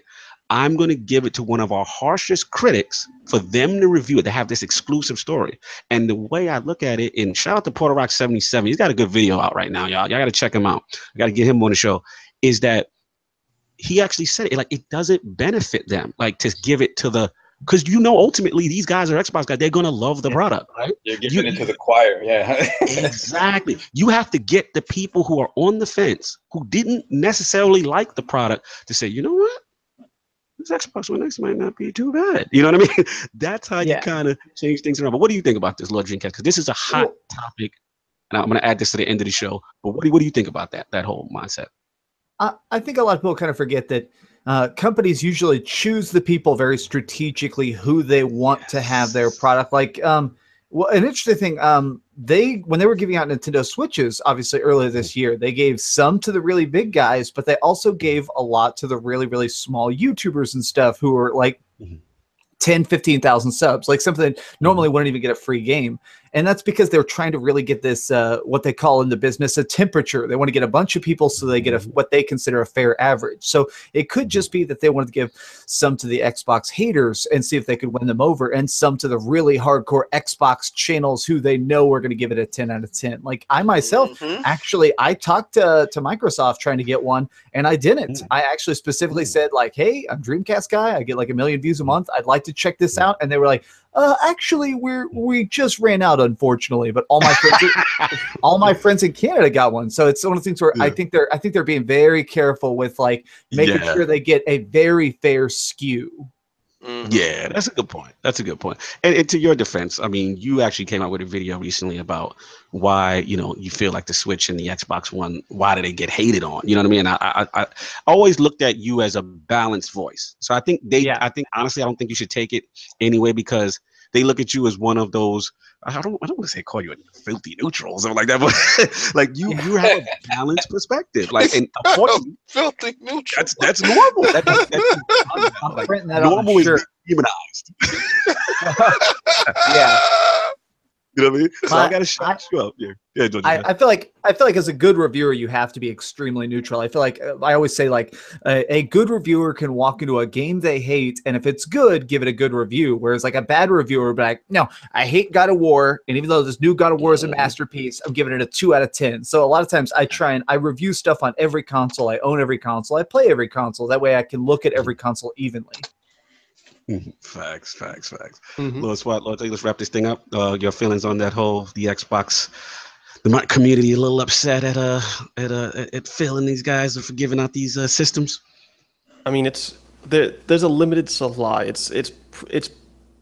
I'm going to give it to one of our harshest critics for them to review it, to have this exclusive story. And the way I look at it, and shout out to Porter Rock 77, he's got a good video out right now, y'all. Y'all got to check him out. I got to get him on the show, is that he actually said it, like, it doesn't benefit them, like, to give it to the, because ultimately these guys are Xbox guys. They're gonna love the product, right? You're giving it to the choir, yeah. Exactly. You have to get the people who are on the fence, who didn't necessarily like the product, to say, you know what, this Xbox One X might not be too bad. You know what I mean? That's how you kind of change things around. But what do you think about this, Lord Dreamcast? Because this is a hot topic, and I'm gonna add this to the end of the show. But what do you think about that whole mindset? I think a lot of people kind of forget that. Companies usually choose the people very strategically who they want to have their product. Like, an interesting thing, when they were giving out Nintendo Switches, obviously earlier this year, they gave some to the really big guys, but they also gave a lot to the really, really small YouTubers and stuff who were like 10, 15,000 subs, like something that normally wouldn't even get a free game. And that's because they're trying to really get this, what they call in the business, a temperature. They want to get a bunch of people so they get what they consider a fair average. So it could just be that they wanted to give some to the Xbox haters and see if they could win them over, and some to the really hardcore Xbox channels who they know are going to give it a 10 out of 10. Like I myself, actually, I talked to Microsoft trying to get one, and I didn't. I actually specifically said, like, hey, I'm Dreamcast guy. I get like 1 million views a month. I'd like to check this out. And they were like, actually, we just ran out, unfortunately. But all my friends in Canada got one. So it's one of the things where I think they're being very careful with like making sure they get a very fair skew. Yeah, that's a good point. That's a good point. And to your defense, I mean, you actually came out with a video recently about why, you feel like the Switch and the Xbox One, why do they get hated on? You know what I mean? I always looked at you as a balanced voice. So I think honestly, I don't think you should take it anyway, because they look at you as one of those. I don't want to say call you a filthy neutral or something like that, but like you have a balanced perspective. Like, and unfortunately, filthy neutral. That's normal. That's like, normal is demonized. Yeah. You know what I mean? So I gotta shut you up here. Yeah, I feel like as a good reviewer, you have to be extremely neutral. I feel like I always say like a good reviewer can walk into a game they hate, and if it's good, give it a good review. Whereas like a bad reviewer would be like, no, I hate God of War, and even though this new God of War is a masterpiece, I'm giving it a 2 out of 10. So a lot of times I review stuff on every console. I own every console. I play every console. That way I can look at every console evenly. Facts. Lord Swat, let's wrap this thing up. Your feelings on that whole the Xbox, the community a little upset at Phil and these guys for giving out these systems. I mean, there's a limited supply. It's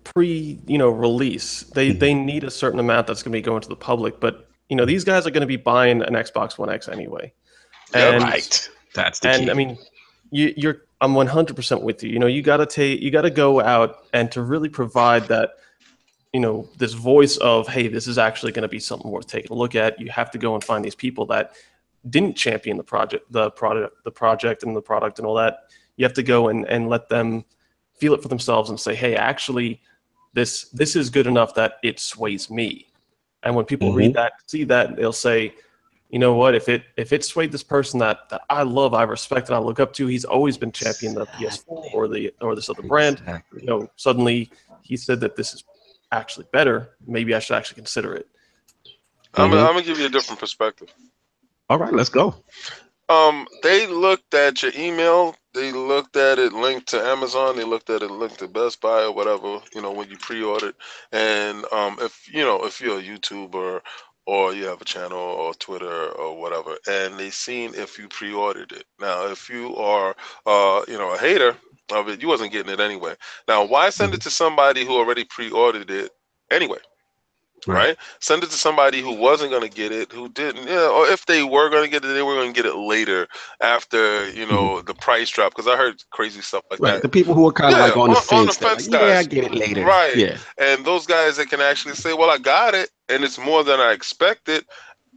pre release. They need a certain amount that's going to be going to the public, but these guys are going to be buying an Xbox One X anyway. And, right. That's the key. And I mean, I'm 100% with you. You got to go out and to really provide that, this voice of, hey, this is actually going to be something worth taking a look at. You have to go and find these people that didn't champion the project and the product and all that. You have to go and let them feel it for themselves and say, hey, actually, this is good enough that it sways me. And when people read that, see that, they'll say, you know what? If it swayed this person that I love, I respect, and I look up to, he's always been champion the PS4 or this other brand. Suddenly he said that this is actually better. Maybe I should actually consider it. I'm gonna give you a different perspective. All right, let's go. They looked at your email. They looked at it linked to Amazon. They looked at it linked to Best Buy or whatever. When you pre-ordered, and if you're a YouTuber or you have a channel or Twitter or whatever, and they seen if you pre-ordered it. Now, if you are, a hater of it, you wasn't getting it anyway. Now, why send it to somebody who already pre-ordered it anyway? Right? Send it to somebody who wasn't going to get it, who didn't, or if they were going to get it, they were going to get it later after, the price drop. Because I heard crazy stuff like that. The people who are kind of like on the fence, guys. Yeah, I get it later. Right. Yeah. And those guys that can actually say, well, I got it, and it's more than I expected.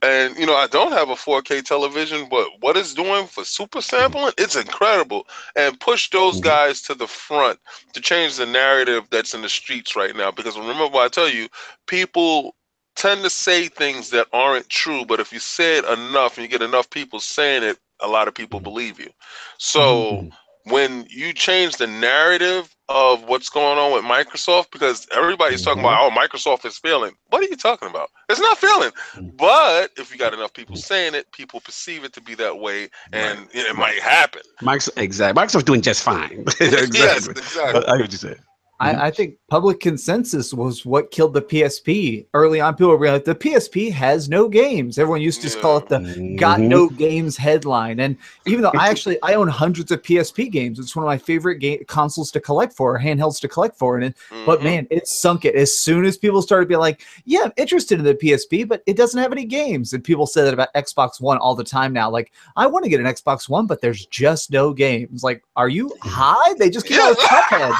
And, I don't have a 4K television, but what it's doing for super sampling, it's incredible. And push those guys to the front to change the narrative that's in the streets right now. Because remember what I tell you, people tend to say things that aren't true, but if you say it enough and you get enough people saying it, a lot of people believe you. So when you change the narrative of what's going on with Microsoft, because everybody's talking about, oh, Microsoft is failing. What are you talking about? It's not failing. But if you got enough people saying it, people perceive it to be that way, and it might happen. Microsoft's doing just fine. Exactly. Yes, exactly. I hear what you said. I think public consensus was what killed the PSP. Early on, people were like, the PSP has no games. Everyone used to just call it the got no games headline. And even though I own hundreds of PSP games, it's one of my favorite consoles to collect for, handhelds to collect for. But man, it sunk it. As soon as people started being like, yeah, I'm interested in the PSP, but it doesn't have any games. And people say that about Xbox One all the time now. Like, I want to get an Xbox One, but there's just no games. Like, are you high? They just came out with Cuphead.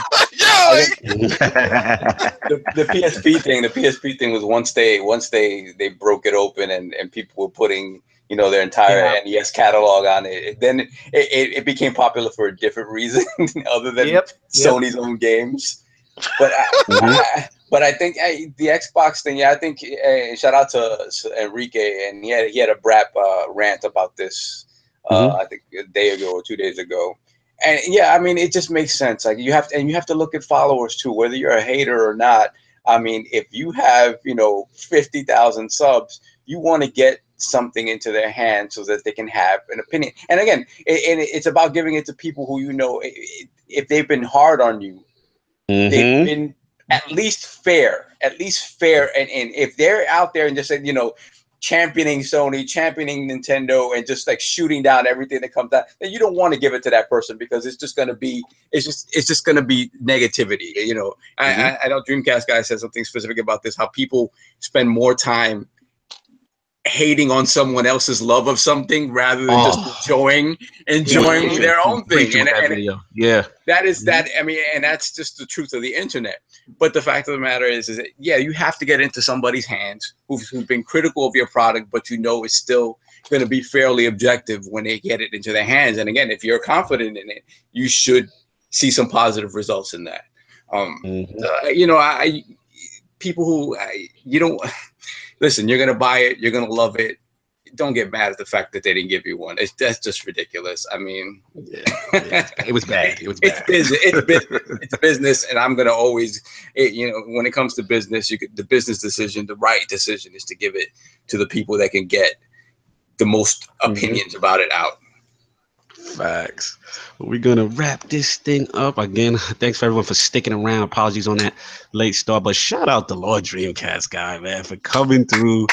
The PSP thing was once they broke it open and people were putting their entire NES catalog on it. Then it became popular for a different reason other than Sony's own games. But I think the Xbox thing, I think shout out to Enrique, and he had a rant about this I think a day ago or 2 days ago. And I mean, it just makes sense. Like you have to look at followers too, whether you're a hater or not. I mean, if you have 50,000 subs, you want to get something into their hands so that they can have an opinion. And again, it's about giving it to people who if they've been hard on you, they've been at least fair. And if they're out there and just said, championing Sony, championing Nintendo, and just like shooting down everything that comes out, then you don't want to give it to that person because it's just gonna be negativity. I know DreamcastGuy said something specific about this, how people spend more time hating on someone else's love of something rather than just enjoying their own thing. And yeah, that is that. I mean, and that's just the truth of the internet. But the fact of the matter is that, yeah, you have to get into somebody's hands who's been critical of your product, but you know it's still going to be fairly objective when they get it into their hands. And again, if you're confident in it, you should see some positive results in that. You know, people who you don't listen, you're going to buy it, you're going to love it. Don't get mad at the fact that they didn't give you one. That's just ridiculous. I mean, it was bad. It was bad. It's business, and I'm gonna always, you know, when it comes to business, the business decision, the right decision is to give it to the people that can get the most opinions about it out. Facts. Well, we're gonna wrap this thing up again. Thanks for everyone for sticking around. Apologies on that late start, but shout out to Lord Dreamcast Guy, man, for coming through.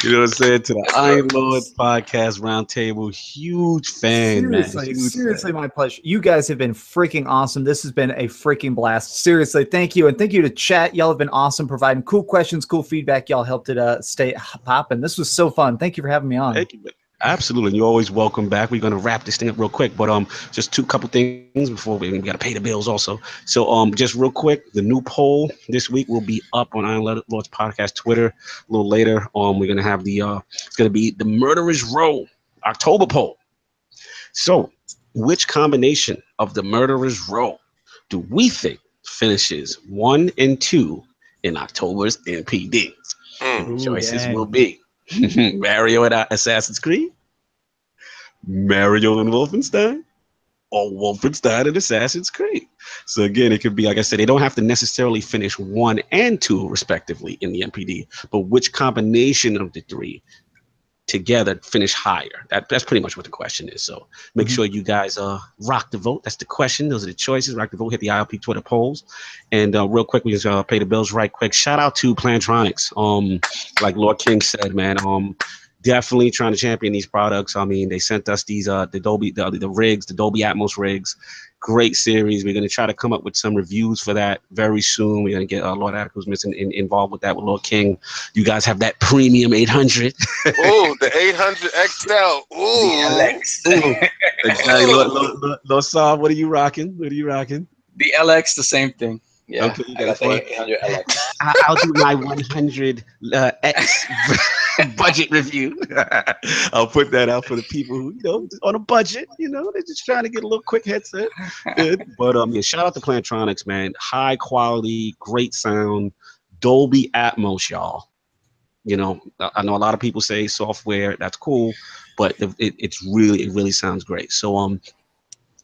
You know what I'm saying, to the Iron Lord Podcast Roundtable. Huge fan, seriously, my pleasure. You guys have been freaking awesome. This has been a freaking blast. Seriously, thank you, and thank you to chat. Y'all have been awesome, providing cool questions, cool feedback. Y'all helped it stay popping. This was so fun. Thank you for having me on. Thank you, man. Absolutely. You're always welcome back. We're going to wrap this thing up real quick, but just couple things before we got to pay the bills also. So just real quick, the new poll this week will be up on Iron Lord's Podcast Twitter a little later. We're going to have it's going to be the Murderer's Row October poll. So which combination of the Murderer's Row do we think finishes 1 and 2 in October's NPD? Choices will be Mario and Assassin's Creed, Mario and Wolfenstein, or Wolfenstein and Assassin's Creed. So again, it could be, like I said, they don't have to necessarily finish 1 and 2 respectively in the NPD, but which combination of the three together finish higher? That's pretty much what the question is. So make sure you guys rock the vote. That's the question. Those are the choices. Rock the vote. Hit the ILP Twitter polls. And real quick, we just pay the bills right quick. Shout out to Plantronics. Like Lord King said, man, definitely trying to champion these products. I mean, they sent us these the Dolby rigs, the Dolby Atmos rigs. Great series. We're going to try to come up with some reviews for that very soon. We're going to get Lord Atticus involved with that with Lord King. You guys have that premium 800. Oh, the 800 XL. Ooh, The LX. Exactly. Lord Saab, what are you rocking? The LX, the same thing. Yeah, okay, I got the 800 LX. I'll do my 100 X budget review. I'll put that out for the people who, you know, on a budget, you know, they're just trying to get a little quick headset. Good. But yeah, shout out to Plantronics, man. High quality, great sound, Dolby Atmos, y'all. You know, I know a lot of people say software, that's cool, but it really sounds great. So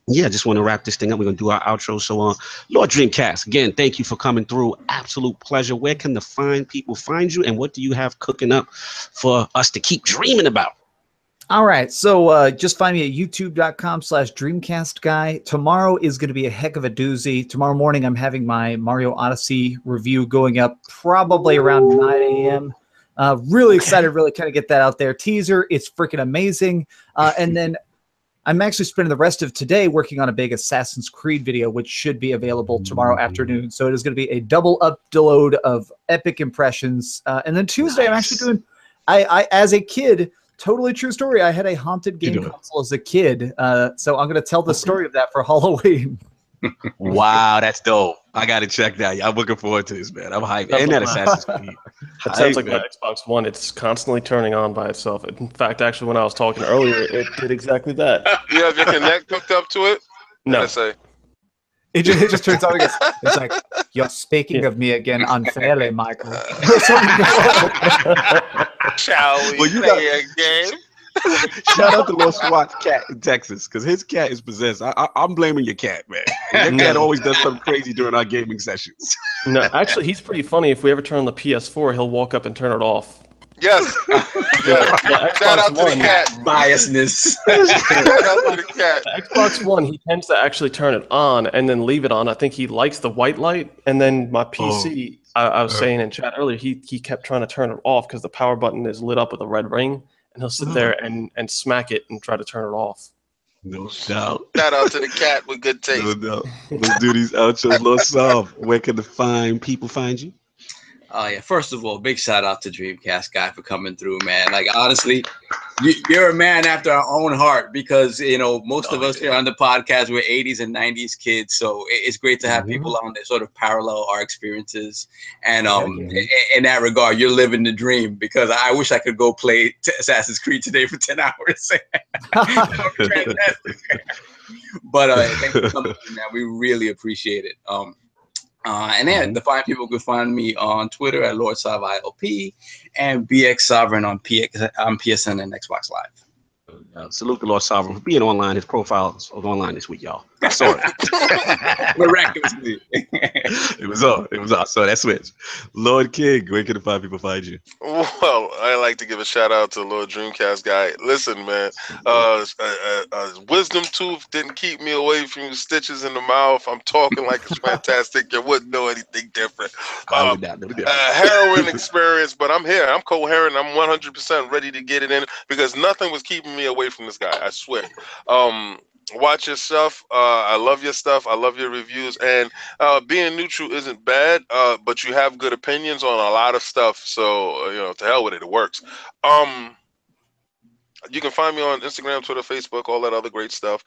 yeah, just want to wrap this thing up. We're going to do our outro. So, Lord Dreamcast, again, thank you for coming through. Absolute pleasure. Where can the fine people find you, and what do you have cooking up for us to keep dreaming about? All right, so just find me at youtube.com/DreamcastGuy. Tomorrow is going to be a heck of a doozy. Tomorrow morning, I'm having my Mario Odyssey review going up probably around 9 a.m. Really excited, really kind of get that out there. Teaser, it's freaking amazing. And then I'm actually spending the rest of today working on a big Assassin's Creed video, which should be available tomorrow afternoon. So it is going to be a double upload of epic impressions. And then Tuesday, I'm actually doing, I as a kid, totally true story, I had a haunted game console as a kid. So I'm going to tell the story of that for Halloween. Wow, that's dope. I got to check that. I'm looking forward to this, man. I'm hyped. And that Assassin's Creed. It sounds like the Xbox One. It's constantly turning on by itself. In fact, actually, when I was talking earlier, it did exactly that. You have your Kinect hooked up to it? No. It just turns on. It's like, you're speaking of me again unfairly, Michael. Shall we play a game? Shout out to Lil SWAT's cat in Texas, because his cat is possessed. I'm blaming your cat, man. Your cat always does something crazy during our gaming sessions. No, actually, he's pretty funny. If we ever turn on the PS4, he'll walk up and turn it off. Yes. Shout out to the cat. Biasness. Shout out to the cat. Xbox One, he tends to actually turn it on and then leave it on. I think he likes the white light. And then my PC, I was saying in chat earlier, he kept trying to turn it off because the power button is lit up with a red ring. And he'll sit there and smack it and try to turn it off. No doubt. Shout out to the cat with good taste. No doubt. Let's do these outros. Lil Saab, where can the fine people find you? Oh yeah! First of all, big shout out to Dreamcast Guy for coming through, man. Like honestly, you're a man after our own heart because most of us here on the podcast we're 80s and 90s kids, so it's great to have people on that sort of parallel our experiences. And in that regard, you're living the dream because I wish I could go play Assassin's Creed today for 10 hours. Fantastic. But thanks for coming, man. We really appreciate it. And then the fine people can find me on Twitter at LordSav and BX Sovereign on PSN and Xbox Live. Salute the Lord Sovereign for being online. His profile was online this week, y'all. I saw it. Miraculously. It was on. So that's switch. Lord King, where can the fine people find you? Well, I like to give a shout out to Lord Dreamcast Guy. Listen, man, wisdom tooth didn't keep me away from stitches in the mouth. I'm talking like it's fantastic. You wouldn't know anything different. Heroin experience, but I'm here. I'm coherent. I'm 100% ready to get it in because nothing was keeping me away from this guy. I swear. Watch your stuff. I love your stuff. I love your reviews. And being neutral isn't bad, but you have good opinions on a lot of stuff. So, to hell with it. It works. You can find me on Instagram, Twitter, Facebook, all that other great stuff.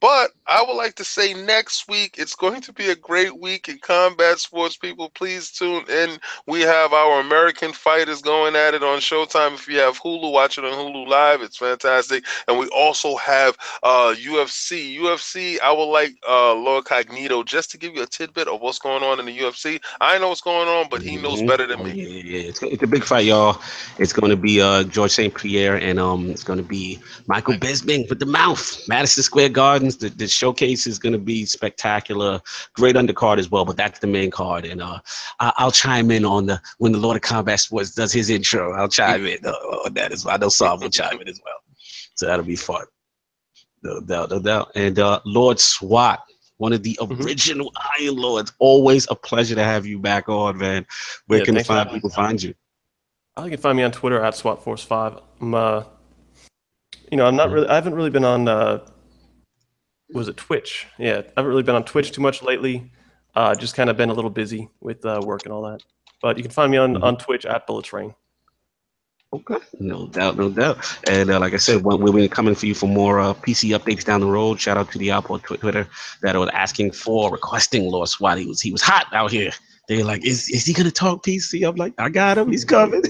But I would like to say next week, it's going to be a great week in combat sports. People, please tune in. We have our American fighters going at it on Showtime. If you have Hulu, watch it on Hulu Live. It's fantastic. And we also have UFC. UFC, I would like Lord Cognito just to give you a tidbit of what's going on in the UFC. I know what's going on, but he knows better than me. Yeah. It's a big fight, y'all. It's going to be George St. Pierre and it's going to be Michael Bisping with the mouth. Madison Square Gardens. The showcase is going to be spectacular. Great undercard as well, but that's the main card. And I'll chime in on when the Lord of Combat Sports does his intro. I'll chime in on that as well. I know Sav will chime in as well. So that'll be fun. No doubt. And Lord SWAT, one of the original Iron Lords. Always a pleasure to have you back on, man. Where can people find you? You can find me on Twitter at SWATForce5. I haven't really been on was it Twitch? Yeah, I haven't really been on Twitch too much lately. Just kind of been a little busy with work and all that. But you can find me on Twitch at BulletsRain. Okay, no doubt. And like I said, we'll be coming for you for more PC updates down the road. Shout out to the Apple Twitter that was requesting Lord SWAT. He was hot out here. They're like, is he gonna talk PC? I'm like, I got him. He's coming.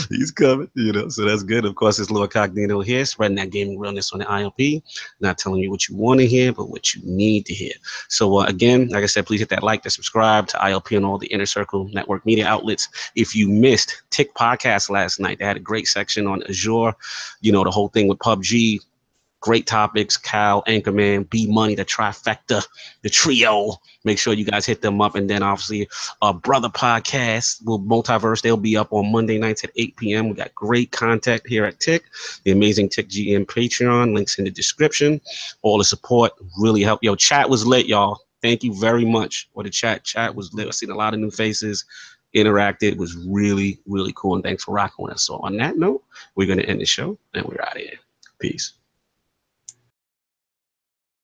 He's coming. So that's good. Of course, it's Lord Cognito here, spreading that gaming realness on the ILP. Not telling you what you want to hear, but what you need to hear. So again, like I said, please hit that like, that subscribe to ILP and all the Inner Circle Network media outlets. If you missed Tick Podcast last night, they had a great section on Azure. The whole thing with PUBG. Great topics. Cal, Anchorman, B Money, the trifecta, the trio. Make sure you guys hit them up. And then obviously Brother Podcast, Multiverse, they'll be up on Monday nights at 8 p.m. We got great content here at Tick, the amazing Tick GM Patreon. Links in the description. All the support really helped. Yo, chat was lit, y'all. Thank you very much for the chat. Chat was lit. I've seen a lot of new faces. Interacted. It was really, really cool. And thanks for rocking with us. So on that note, we're going to end the show and we're out of here. Peace.